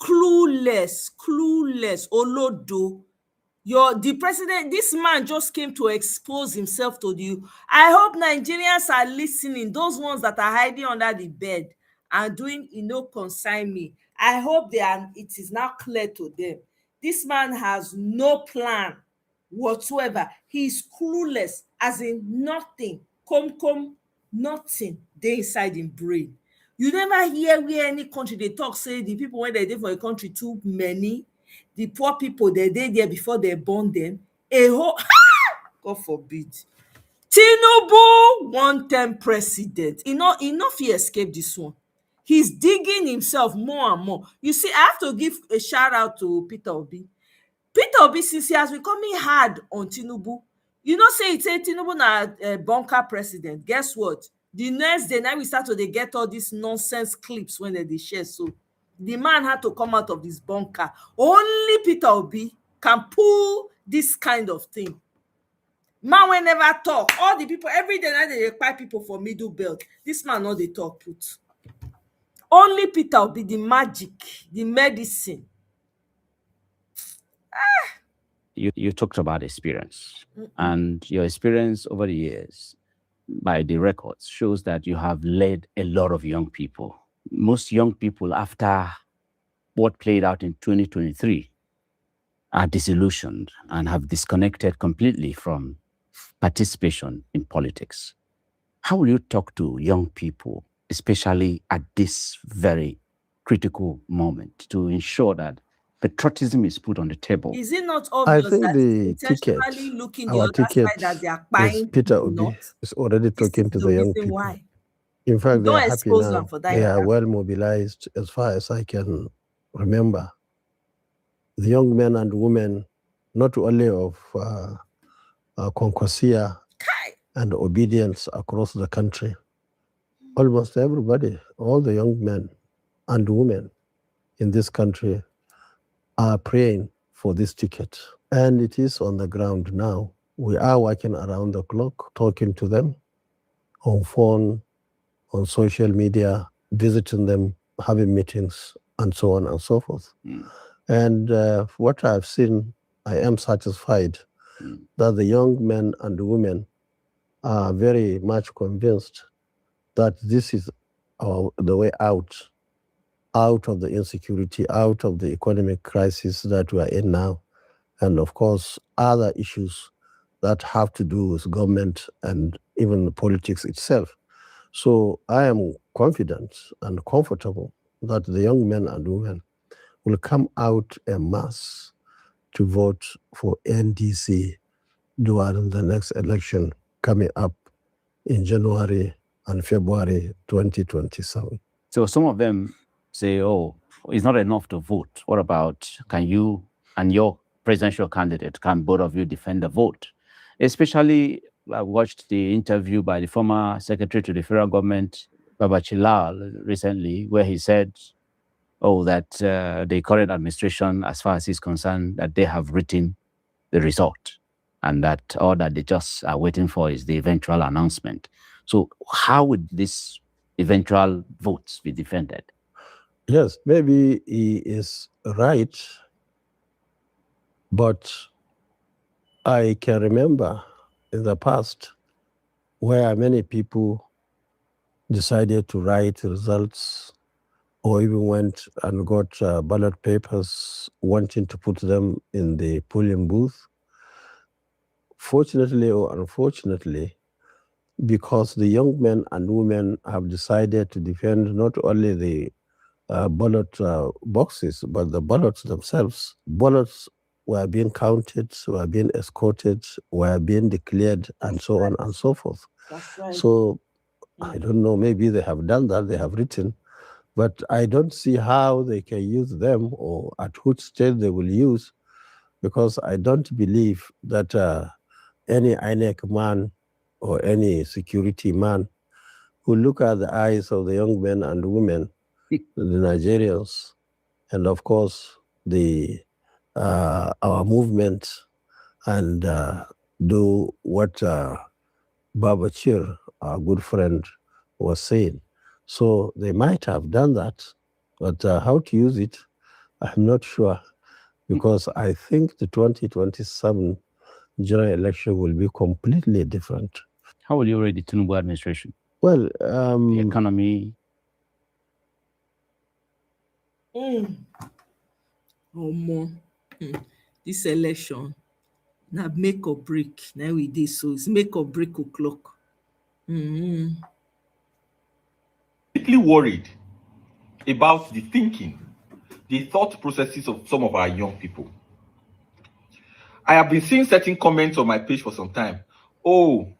clueless, Olodo. The president, this man just came to expose himself to you. I hope Nigerians are listening, those ones that are hiding under the bed and doing consign me. I hope it is now clear to them. This man has no plan whatsoever. He's clueless, as in nothing. Nothing dey inside him brain. You never hear where any country they talk, say the people when they dey for a country too many. The poor people, they there before they born them. God forbid. Tinubu, one-term president. Enough he escaped this one. He's digging himself more and more. You see, I have to give a shout out to Peter Obi. Peter Obi, since he has becoming hard on Tinubu, say Tinubu na bunker president. Guess what? The next day, now we start to get all these nonsense clips when they share. So the man had to come out of this bunker. Only Peter Obi can pull this kind of thing. Man will never talk. All the people, every day, they require people for middle belt. This man not they talk put. Only Peter Obi, the magic, the medicine. You talked about experience, and your experience over the years, by the records, shows that you have led a lot of young people. Most young people, after what played out in 2023, are disillusioned and have disconnected completely from participation in politics. How will you talk to young people, especially at this very critical moment, to ensure that patriotism is put on the table? Is it not obvious I think that the intentionally looking the our other ticket side that they are is buying Peter Obi is already talking to the young people. Why? In fact, they Don't are happy expose now. them for that. They are well mobilized, as far as I can remember. The young men and women, not only of Concosia and obedience across the country, almost everybody, all the young men and women in this country are praying for this ticket. And it is on the ground now. We are working around the clock, talking to them on phone, on social media, visiting them, having meetings, and so on and so forth. And what I've seen, I am satisfied that the young men and women are very much convinced that this is the way out of the insecurity, out of the economic crisis that we are in now, and of course other issues that have to do with government and even politics itself. So I am confident and comfortable that the young men and women will come out en masse to vote for NDC during the next election coming up in January and February 2027. So some of them say, oh, it's not enough to vote. What about, can you and your presidential candidate, can both of you defend the vote? Especially, I watched the interview by the former secretary to the federal government, Babachilal, recently, where he said, oh, that the current administration, as far as he's concerned, that they have written the result, and that all that they just are waiting for is the eventual announcement. So how would this eventual votes be defended? Yes, maybe he is right, but I can remember in the past where many people decided to write results or even went and got ballot papers wanting to put them in the polling booth. Fortunately or unfortunately, because the young men and women have decided to defend not only the ballot boxes, but the ballots themselves. Ballots were being counted, were being escorted, were being declared, and so on and so forth. That's right. So I don't know, maybe they have done that, they have written, but I don't see how they can use them or at which stage they will use, because I don't believe that any INEC man or any security man who look at the eyes of the young men and women, the Nigerians, and of course our movement, and do what Babachir, our good friend, was saying. So they might have done that, but how to use it, I'm not sure, because I think the 2027 general election will be completely different. How will you rate the Tinubu administration? Well, the economy. This election, now make or break. Now we did so. It's make or break o'clock. Deeply worried about the thinking, the thought processes of some of our young people. I have been seeing certain comments on my page for some time. Oh,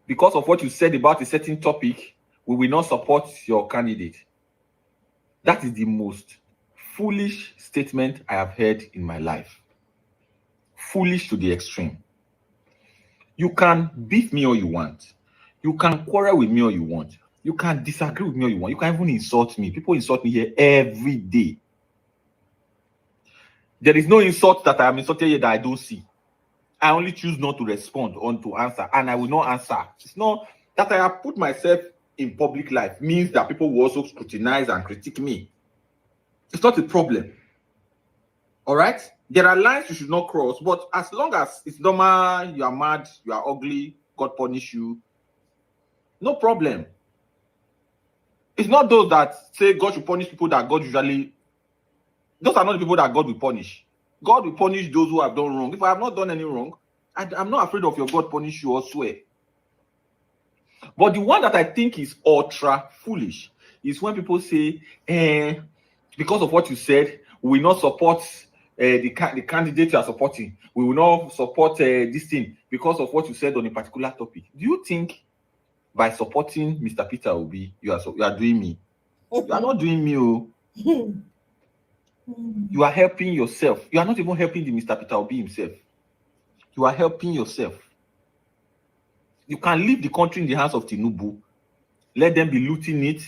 because of what you said about a certain topic, we will not support your candidate. That is the most foolish statement I have heard in my life. Foolish to the extreme. You can beat me all you want. You can quarrel with me all you want. You can disagree with me all you want. You can even insult me. People insult me here every day. There is no insult that I am insulted here that I don't see. I only choose not to respond or to answer, and I will not answer. It's not that I have put myself in public life means that people will also scrutinize and critique me. It's not a problem. All right? There are lines you should not cross, but as long as it's normal, you are mad, you are ugly, God punish you, no problem. It's not those that say God should punish people that God usually... Those are not the people that God will punish. God will punish those who have done wrong. If I have not done any wrong, I'm not afraid of your God punish you or swear. But the one that I think is ultra foolish is when people say, because of what you said, we will not support the candidate you are supporting. We will not support this thing because of what you said on a particular topic. Do you think by supporting Mr. Peter Obi, you are doing me? You are not doing me. Oh. You are helping yourself. You are not even helping the Mr. Peter Obi himself. You are helping yourself. You can leave the country in the hands of Tinubu. Let them be looting it.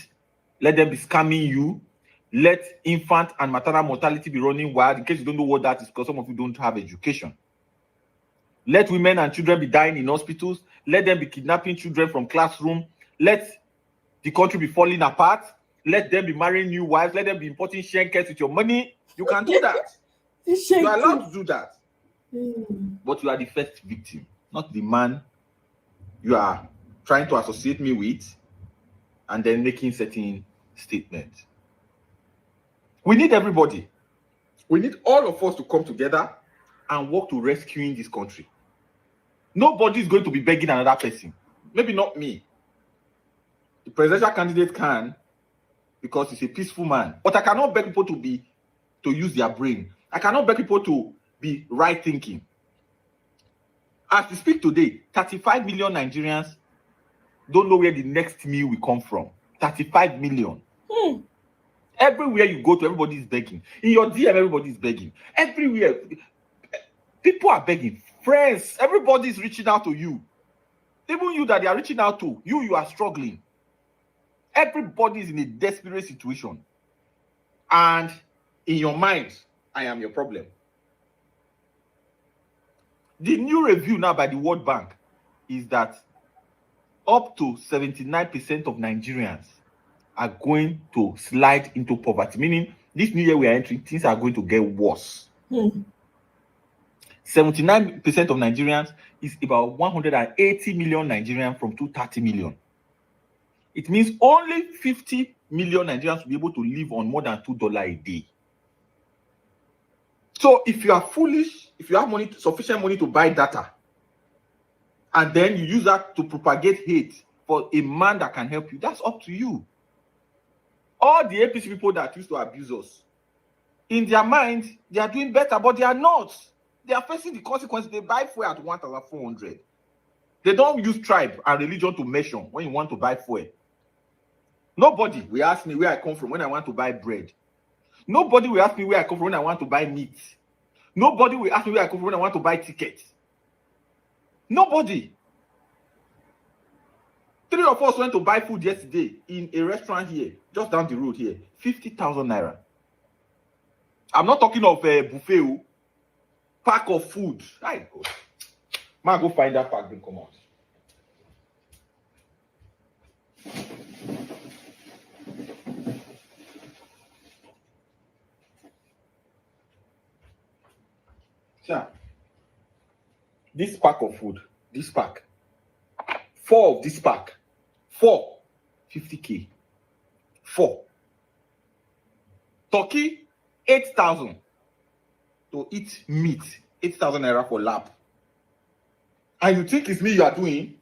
Let them be scamming you. Let infant and maternal mortality be running wild. In case you don't know what that is, because some of you don't have education. Let women and children be dying in hospitals. Let them be kidnapping children from classroom. Let the country be falling apart. Let them be marrying new wives. Let them be importing shankers with your money. You can do that. You are allowed to do that. But you are the first victim, not the man you are trying to associate me with. and then making certain statements. We need everybody. We need all of us to come together and work to rescuing this country. Nobody is going to be begging another person. Maybe not me. The presidential candidate can, because he's a peaceful man. But I cannot beg people to use their brain. I cannot beg people to be right thinking. As we speak today, 35 million Nigerians don't know where the next meal will come from. 35 million. Everywhere you go to, everybody is begging. In your DM, everybody is begging. Everywhere, people are begging. Friends, everybody is reaching out to you. Even you that they are reaching out to, you are struggling. Everybody is in a desperate situation. And in your mind, I am your problem. The new review now by the World Bank is that up to 79% of Nigerians are going to slide into poverty, meaning this new year we are entering, things are going to get worse. 79% of Nigerians is about 180 million Nigerians from 230 million. It means only 50 million Nigerians will be able to live on more than $2 a day. So if you are foolish, if you have money, sufficient money to buy data, and then you use that to propagate hate for a man that can help you, that's up to you. All the APC people that used to abuse us, in their mind, they are doing better, but they are not. They are facing the consequences. They buy fuel at 1,400. They don't use tribe and religion to measure when you want to buy fuel. Nobody will ask me where I come from when I want to buy bread. Nobody will ask me where I come from when I want to buy meat. Nobody will ask me where I come from when I want to buy tickets. Nobody. 3 of us went to buy food yesterday in a restaurant here, just down the road here, 50,000 naira. I'm not talking of a buffet, pack of food. I go. Man, go find that pack, then come out. Sir, this pack of food, this pack, 4 of this pack, 4, 50K, 4. Turkey, 8,000 to eat meat, 8,000 naira for lap. And you think it's me you are doing?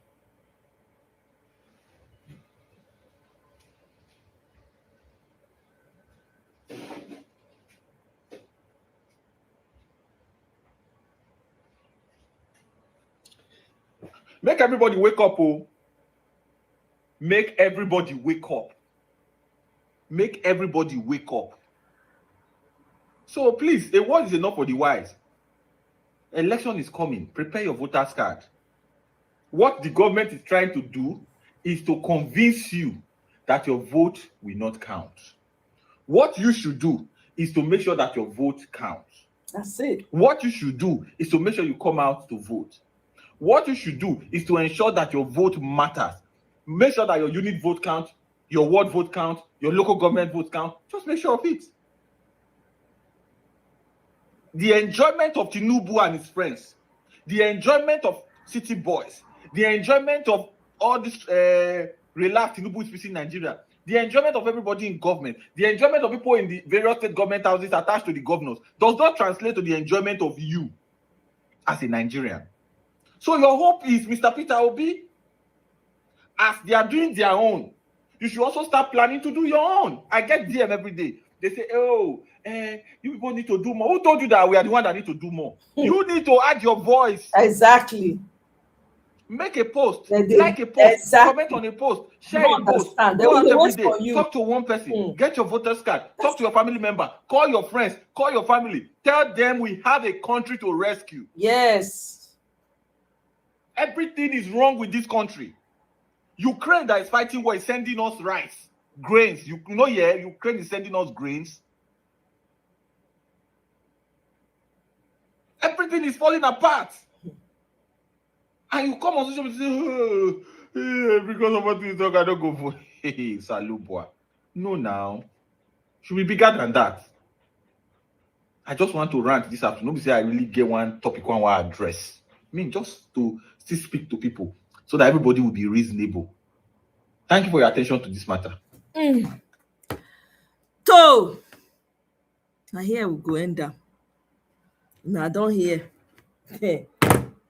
Make everybody wake up, oh. Make everybody wake up. Make everybody wake up. So please, a word is enough for the wise. Election is coming. Prepare your voter's card. What the government is trying to do is to convince you that your vote will not count. What you should do is to make sure that your vote counts. That's it. What you should do is to make sure you come out to vote. What you should do is to ensure that your vote matters. Make sure that your unit vote count, your ward vote count, your local government vote count. Just make sure of it. The enjoyment of Tinubu and his friends, the enjoyment of city boys, the enjoyment of all this relaxed Tinubu is facing Nigeria, the enjoyment of everybody in government, the enjoyment of people in the various state government houses attached to the governors does not translate to the enjoyment of you as a Nigerian. So your hope is, Mr. Peter Obi, as they are doing their own, you should also start planning to do your own. I get DM every day. They say, oh, you people need to do more. Who told you that we are the one that need to do more? You need to add your voice. Exactly. Make a post, like a post, comment on a post, share a post, go out every day, talk to one person, get your voter's card, talk to your family member, call your friends, call your family, tell them we have a country to rescue. Yes. Everything is wrong with this country. Ukraine that is fighting war is sending us rice, grains. You know, yeah, Ukraine is sending us grains. Everything is falling apart. And you come on social media and say, because of what we talk, I don't go for Salubwa. No, now. Should be bigger than that. I just want to rant this afternoon. Nobody say I really get one topic, one address. I mean, just to still speak to people so that everybody will be reasonable. Thank you for your attention to this matter. So, now here we go end up. Now don't hear.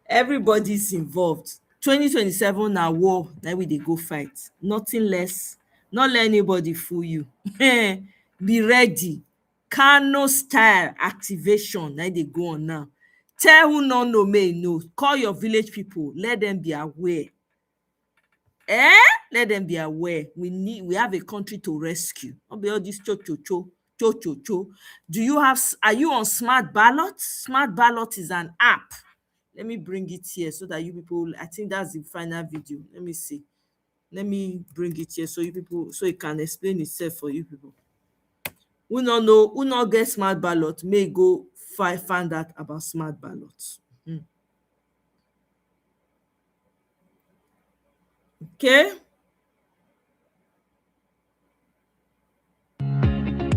Everybody's involved. 2027 na war, na we dey go fight. Nothing less. Not let anybody fool you. Be ready. Kano style activation, na dey go on now. Tell who no know may know. Call your village people. Let them be aware. Let them be aware. We have a country to rescue. Not be all this cho. Are you on Smart Ballot? Smart Ballot is an app. Let me bring it here so that you people, I think that's the final video. Let me see. Let me bring it here so it can explain itself for you people. Who not get Smart Ballot may go find out about Smart Ballots. Okay.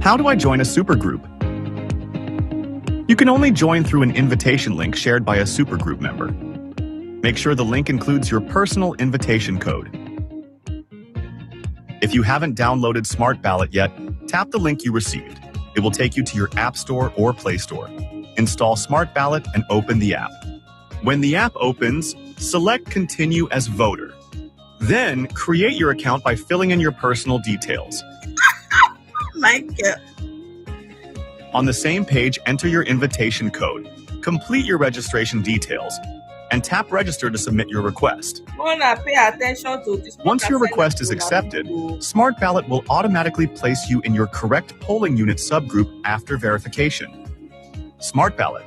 How do I join a supergroup? You can only join through an invitation link shared by a supergroup member. Make sure the link includes your personal invitation code. If you haven't downloaded Smart Ballot yet, tap the link you received. It will take you to your App Store or Play Store. Install Smart Ballot and open the app. When the app opens, select Continue as Voter. Then, create your account by filling in your personal details. My God. On the same page, enter your invitation code, complete your registration details, and tap Register to submit your request. Pay attention to this. Once your request is accepted, Smart Ballot will automatically place you in your correct polling unit subgroup after verification. Smart Ballot.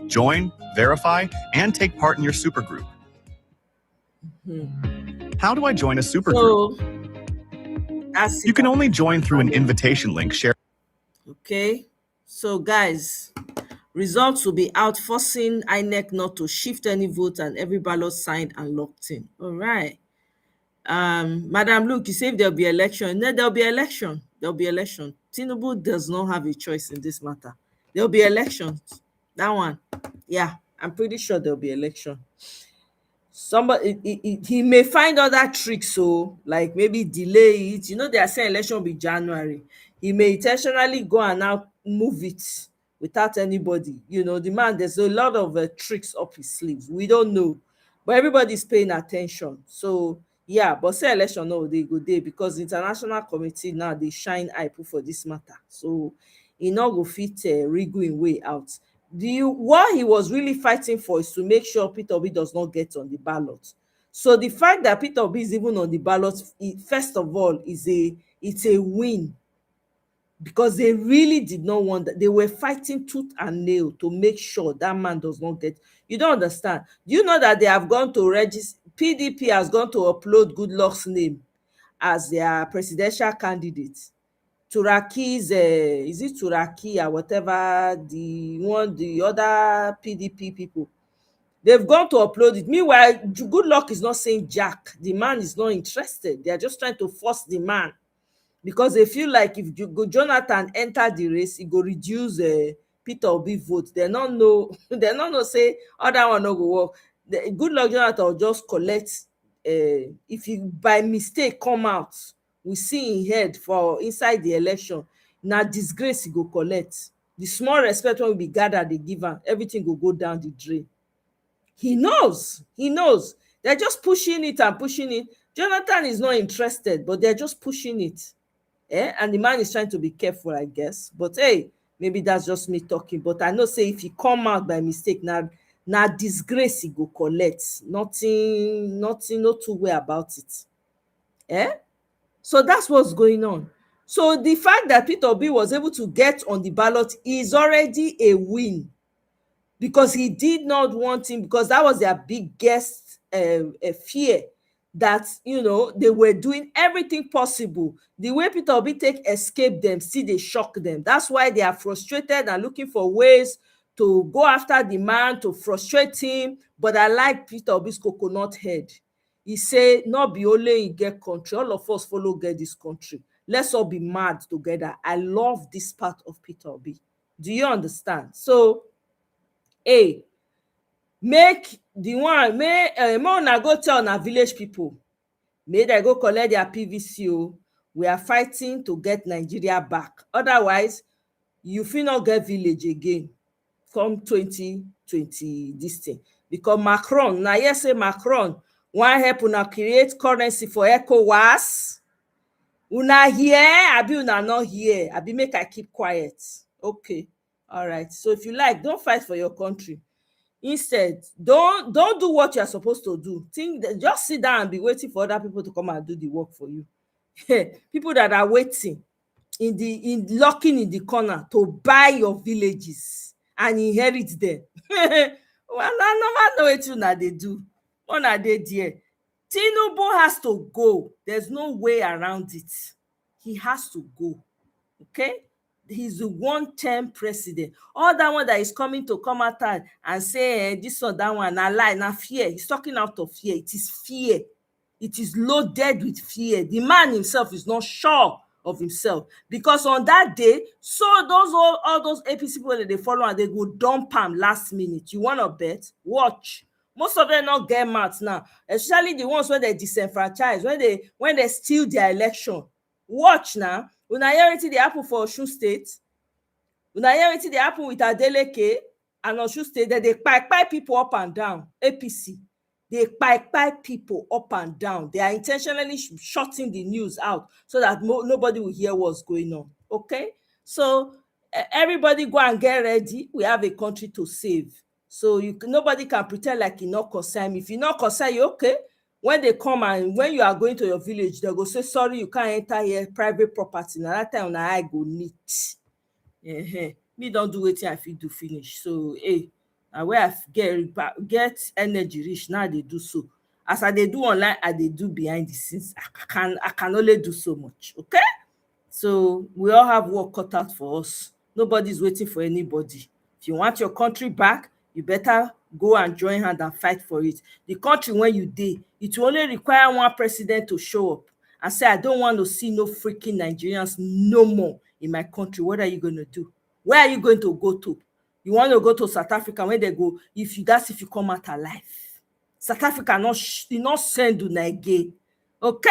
Join, verify, and take part in your supergroup. How do I join a supergroup? You can only join through an invitation link shared. Okay, so guys, results will be out, forcing INEC not to shift any vote and every ballot signed and locked in. All right. Madam Luke, you say if there'll be election. No, there'll be election. There'll be election. Tinubu does not have a choice in this matter. There'll be elections. That one. Yeah, I'm pretty sure there'll be election. Somebody he may find other tricks, so like maybe delay it. They are saying election will be January. He may intentionally go and now move it without anybody. The man, there's a lot of tricks up his sleeves. We don't know, but everybody's paying attention. So yeah, but say election no, they go there because the international committee now they shine eye put for this matter. So he not go fit wriggle him way out. What he was really fighting for is to make sure Peter Obi does not get on the ballot. So the fact that Peter Obi is even on the ballot, first of all, it's a win, because they really did not want that. They were fighting tooth and nail to make sure that man does not get. You don't understand. Do you know that they have gone to register? PDP has gone to upload Goodluck's name as their presidential candidate. Turaki's is it Turaki or whatever, the other PDP people, they've gone to upload it. Meanwhile, Goodluck is not saying jack. The man is not interested. They are just trying to force the man because they feel like if Jonathan enter the race, it go reduce Peter Obi vote. They not know say other one no go work. Goodluck Jonathan will just collect. If he by mistake come out, we see him head for inside the election, na disgrace he go collect. The small respect when we be gathered they give am, everything go down the drain. He knows. They're just pushing it and pushing it. Jonathan is not interested, but they're just pushing it. And the man is trying to be careful, I guess. But hey, maybe that's just me talking. But I know say if he come out by mistake, now disgrace he go collect. Nothing, not too way about it. So that's what's going on. So the fact that Peter Obi was able to get on the ballot is already a win, because he did not want him, because that was their biggest fear, that they were doing everything possible. The way Peter Obi take escape them, still they shock them. That's why they are frustrated and looking for ways to go after the man, to frustrate him. But I like Peter Obi's coconut head. He say, not be only in get country, all of us follow get this country. Let's all be mad together. I love this part of Peter Obi. Do you understand? So, make the one, may una go tell na village people. May they go collect their PVC. We are fighting to get Nigeria back. Otherwise, you fit not get village again come 2020 this thing. Because Macron, now yes say Macron wan help una create currency for ECOWAS. Una here, abi una not here, abi make I keep quiet. Okay, all right. So if you like, don't fight for your country. Instead, don't do what you are supposed to do. Just sit down and be waiting for other people to come and do the work for you. People that are waiting locking in the corner to buy your villages and inherit them. Well, I never know what una dey do. Una dey there. Tinubu has to go. There's no way around it. He has to go. Okay? He's the one-term president. All that one that is coming to come out and say this or that one, na lie, na fear. He's talking out of fear. It is fear. It is loaded with fear. The man himself is not sure of himself, because on that day, so all those APC people that they follow and they go dump him last minute. You want to bet? Watch. Most of them not get mouth now, especially the ones when they disenfranchise, when they steal their election. Watch now. Una hear wetin dey happen for Osun State. Una hear wetin dey happen with Adeleke and Osun State. They kpai people up and down. APC. They kpai people up and down. They are intentionally shutting the news out so that nobody will hear what's going on. Okay? So everybody go and get ready. We have a country to save. So nobody can pretend like you not concern. If you not concern, you okay. When they come and when you are going to your village, they go say, sorry, you can't enter here, private property. Now that time I go neat. Me don't do it I fit do finish. So and where I get energy reach, now they do so. As I they do online, I they do behind the scenes. I can only do so much. Okay? So we all have work cut out for us. Nobody's waiting for anybody. If you want your country back, you better go and join hand and fight for it. The country when you dey, it will only require one president to show up and say, I don't want to see no freaking Nigerians no more in my country. What are you going to do? Where are you going to go to? You want to go to South Africa when they go, if you come out alive. South Africa not send you again. Okay?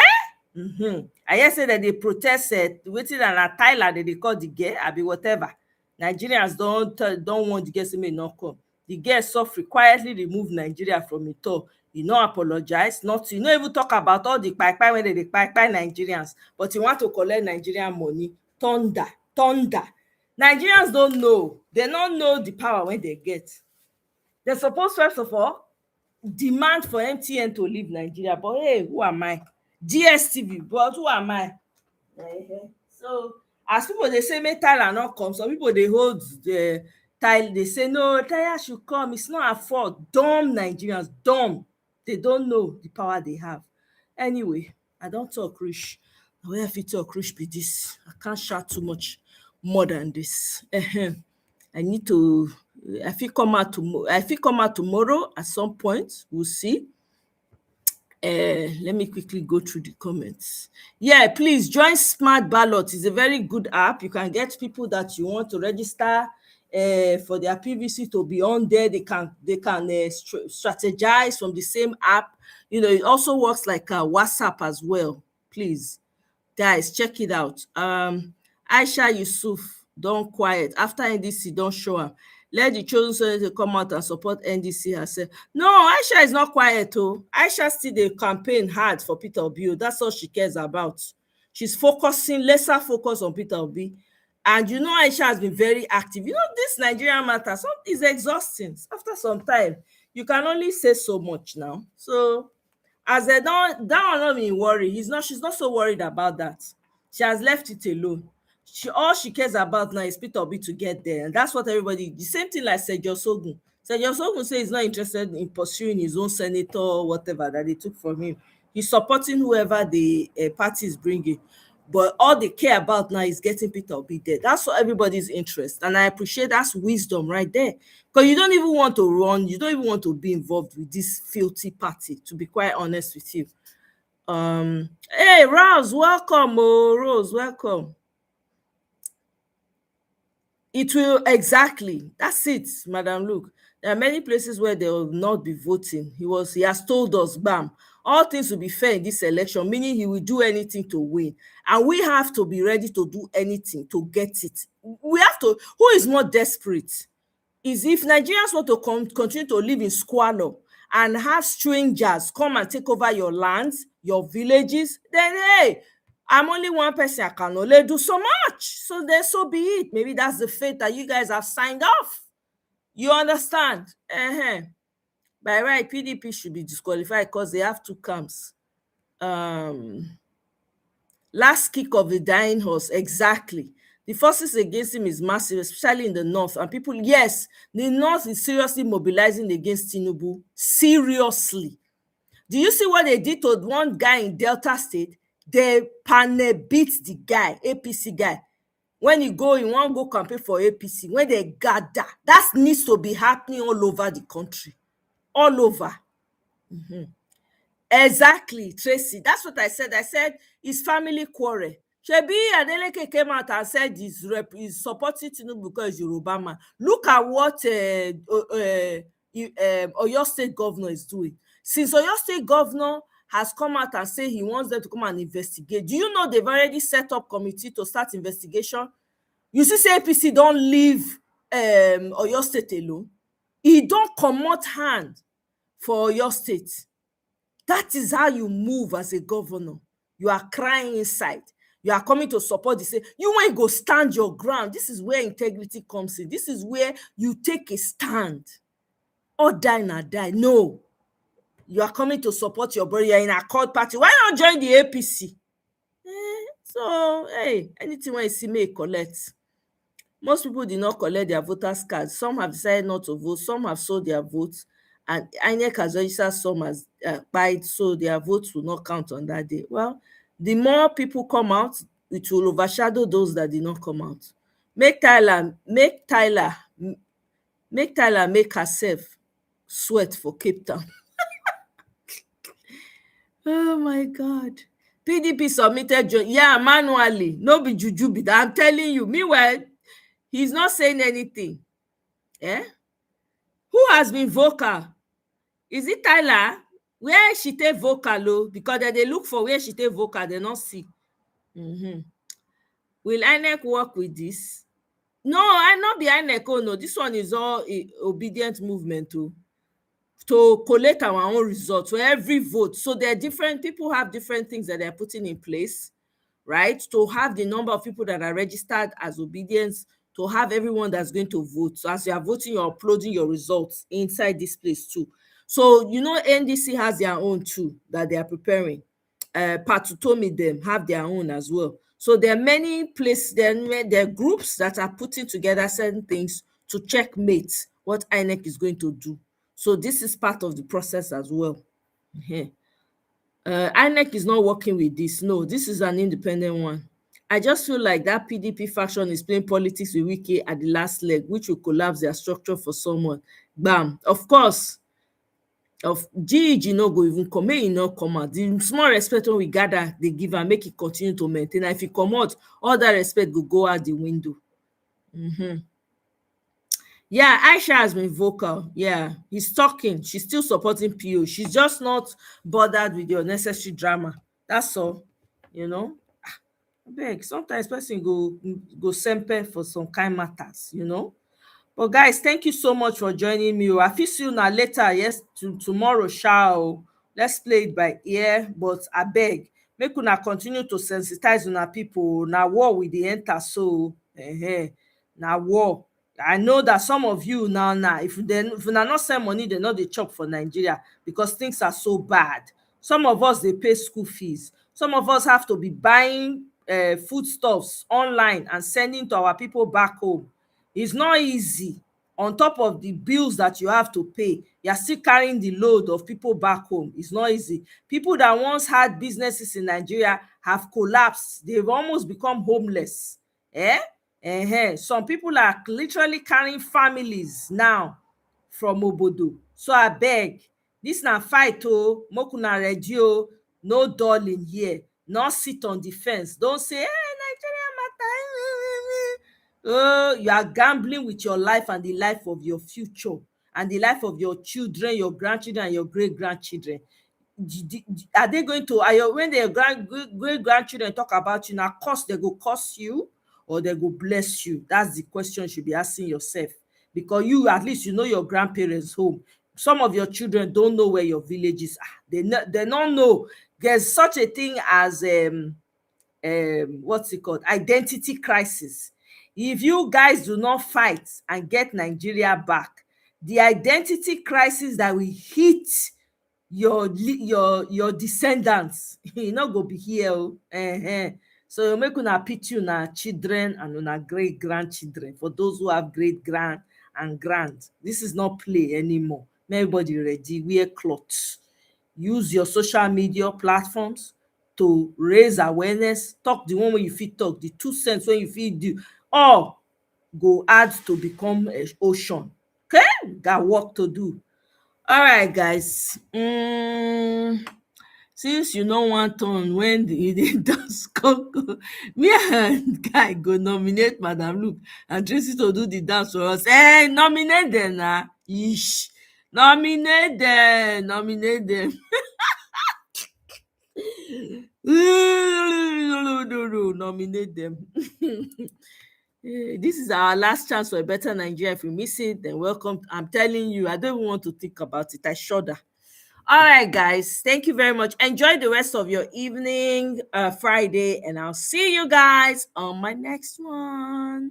I hear say that they protest waiting and Thailand they call the gay, I be whatever. Nigerians don't want the guests to may not come. The girl suffer quietly remove Nigeria from it all. You not apologize, not you not even talk about all the pipe when they pipe Nigerians, but you want to collect Nigerian money. Thunder. Nigerians don't know. They don't know the power when they get. They're supposed, first of all, demand for MTN to leave Nigeria. But hey, who am I? DSTV, but who am I? So as people they say make Thailand not come, some people they hold the they say no, Thailand should come. It's not our fault. Dumb Nigerians, dumb. They don't know the power they have. Anyway, I don't talk rich. Where if you talk rich be this? I can't shout too much more than this. I need to. I feel come out tomorrow at some point. We'll see. Let me quickly go through the comments. Yeah, please join Smart Ballot. It's a very good app. You can get people that you want to register for their PVC to be on there. They can strategize from the same app. You know, it also works like WhatsApp as well. Please, guys, check it out. Aisha Yusuf, don't quiet. After NDC, don't show up. Let the chosen senator come out and support NDC herself. No, Aisha is not quiet. Aisha still dey campaign hard for Peter Obi. That's all she cares about. She's lesser focus on Peter Obi. And you know, Aisha has been very active. You know, this Nigerian matter is exhausting. After some time, you can only say so much now. So, as they don't, that will not be worried. She's not so worried about that. She has left it alone. All she cares about now is Peter Obi to get there, and that's what everybody. The same thing like Sejo Sogun. Sejo Sogun says he's not interested in pursuing his own senator or whatever that they took from him. He's supporting whoever the party is bringing, but all they care about now is getting Peter Obi there. That's what everybody's interest, and I appreciate that's wisdom right there. Because you don't even want to run, you don't even want to be involved with this filthy party. To be quite honest with you. Hey Rose, welcome. Rose, welcome. It will exactly. That's it, Madam Luke. There are many places where they will not be voting. He has told us, bam, all things will be fair in this election, meaning he will do anything to win. And we have to be ready to do anything to get it. We have to, who is more desperate? Is if Nigerians want to continue to live in squalor and have strangers come and take over your lands, your villages, then hey, I'm only one person, I can only do so much. So then so be it. Maybe that's the fate that you guys have signed off. You understand? By right, PDP should be disqualified because they have two camps. Last kick of the dying horse, exactly. The forces against him is massive, especially in the north. And people, yes, the north is seriously mobilizing against Tinubu. Seriously. Do you see what they did to one guy in Delta State? They panel beat the guy, APC guy. When you want to go campaign for APC, when they gather, that needs to be happening all over the country. All over. Exactly, Tracy. That's what I said. I said it's family quarrel. Shebi Adeleke came out and said he's supporting Tinubu because he's Yoruba man. Look at what Oyo State governor is doing. Since Oyo State governor has come out and said he wants them to come and investigate, do you know they've already set up committee to start investigation? You see, say APC don't leave Oyo State alone. He don't comot hand for Oyo State. That is how you move as a governor. You are crying inside. You are coming to support the say. You ain't go stand your ground. This is where integrity comes in. This is where you take a stand. Or die na die. No. You are coming to support your brother. You're in a court party. Why not join the APC? So, hey, anything when you see me collect. Most people did not collect their voters' cards. Some have decided not to vote. Some have sold their votes. And INEC has registered some as buyed, so their votes will not count on that day. Well, the more people come out, it will overshadow those that did not come out. Make Tyler make herself sweat for Cape Town. Oh my God. PDP submitted, manually. No be juju be that. I'm telling you. Meanwhile, he's not saying anything. Who has been vocal? Is it Tyler? Where she take vocal, because they look for where she take vocal, they not see. Will INEC work with this? No, I not be INEC. Oh no, this one is all obedient movement to collect our own results. So every vote. So there are different people have different things that they're putting in place, right? To have the number of people that are registered as obedience, to have everyone that's going to vote. So as you are voting, you're uploading your results inside this place too. So, NDC has their own too that they are preparing. Patutomi them have their own as well. So there are many places, there are groups that are putting together certain things to checkmate what INEC is going to do. So this is part of the process as well. INEC is not working with this. No, this is an independent one. I just feel like that PDP faction is playing politics with Wike at the last leg, which will collapse their structure for someone. Bam. Of course, of GEG no go even come, may no come out. The small respect when we gather, they give and make it continue to maintain. And if you come out, all that respect will go out the window. Yeah, Aisha has been vocal. Yeah, he's talking. She's still supporting PO. She's just not bothered with the unnecessary drama. That's all. I beg, sometimes person go semper for some kind matters, But guys, thank you so much for joining me. I feel see you now later. Yes, tomorrow shall. Let's play it by ear. But I beg, make una continue to sensitize una people. Now war with the enter so. Now war. I know that some of you now, if you not send money, they know they chop for Nigeria because things are so bad. Some of us, they pay school fees. Some of us have to be buying foodstuffs online and sending to our people back home. It's not easy. On top of the bills that you have to pay, you're still carrying the load of people back home. It's not easy. People that once had businesses in Nigeria have collapsed. They've almost become homeless. Some people are literally carrying families now from Obodo. So I beg, this na fight mokuna radio, no darling here. Not sit on the fence. Don't say, Nigeria matter. You are gambling with your life and the life of your future and the life of your children, your grandchildren, and your great-grandchildren. are they going to, when their great grandchildren talk about you, now curse, they go curse you or they go bless you? That's the question you should be asking yourself, because you, at least you know your grandparents' home. Some of your children don't know where your villages are. They don't know there's such a thing as what's it called, identity crisis. If you guys do not fight and get Nigeria back, the identity crisis that will hit your descendants, e no go be here. So make una pity una children and una great grandchildren. For those who have great grand and grand, this is not play anymore. Everybody ready, wear clothes, use your social media platforms to raise awareness, talk the one wey you fit talk, the 2 cents wey you fit do, all go add to become a ocean. Okay, got work to do. All right, guys. Since you no wan turn when the dance come, me and guy go nominate Madam Luke and Tracy to do the dance for us. Hey, nominate them na. Ish. Nominate them. Nominate them. This is our last chance for a better Nigeria. If you miss it, then welcome. I'm telling you, I don't even want to think about it. I shudder. All right, guys. Thank you very much. Enjoy the rest of your evening, Friday, and I'll see you guys on my next one.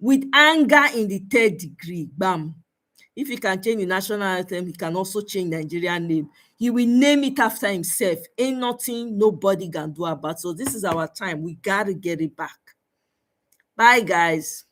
With anger in the 3rd degree. Bam. If he can change the national anthem, he can also change Nigerian name. He will name it after himself. Ain't nothing nobody can do about it. So this is our time. We gotta get it back. Bye, guys.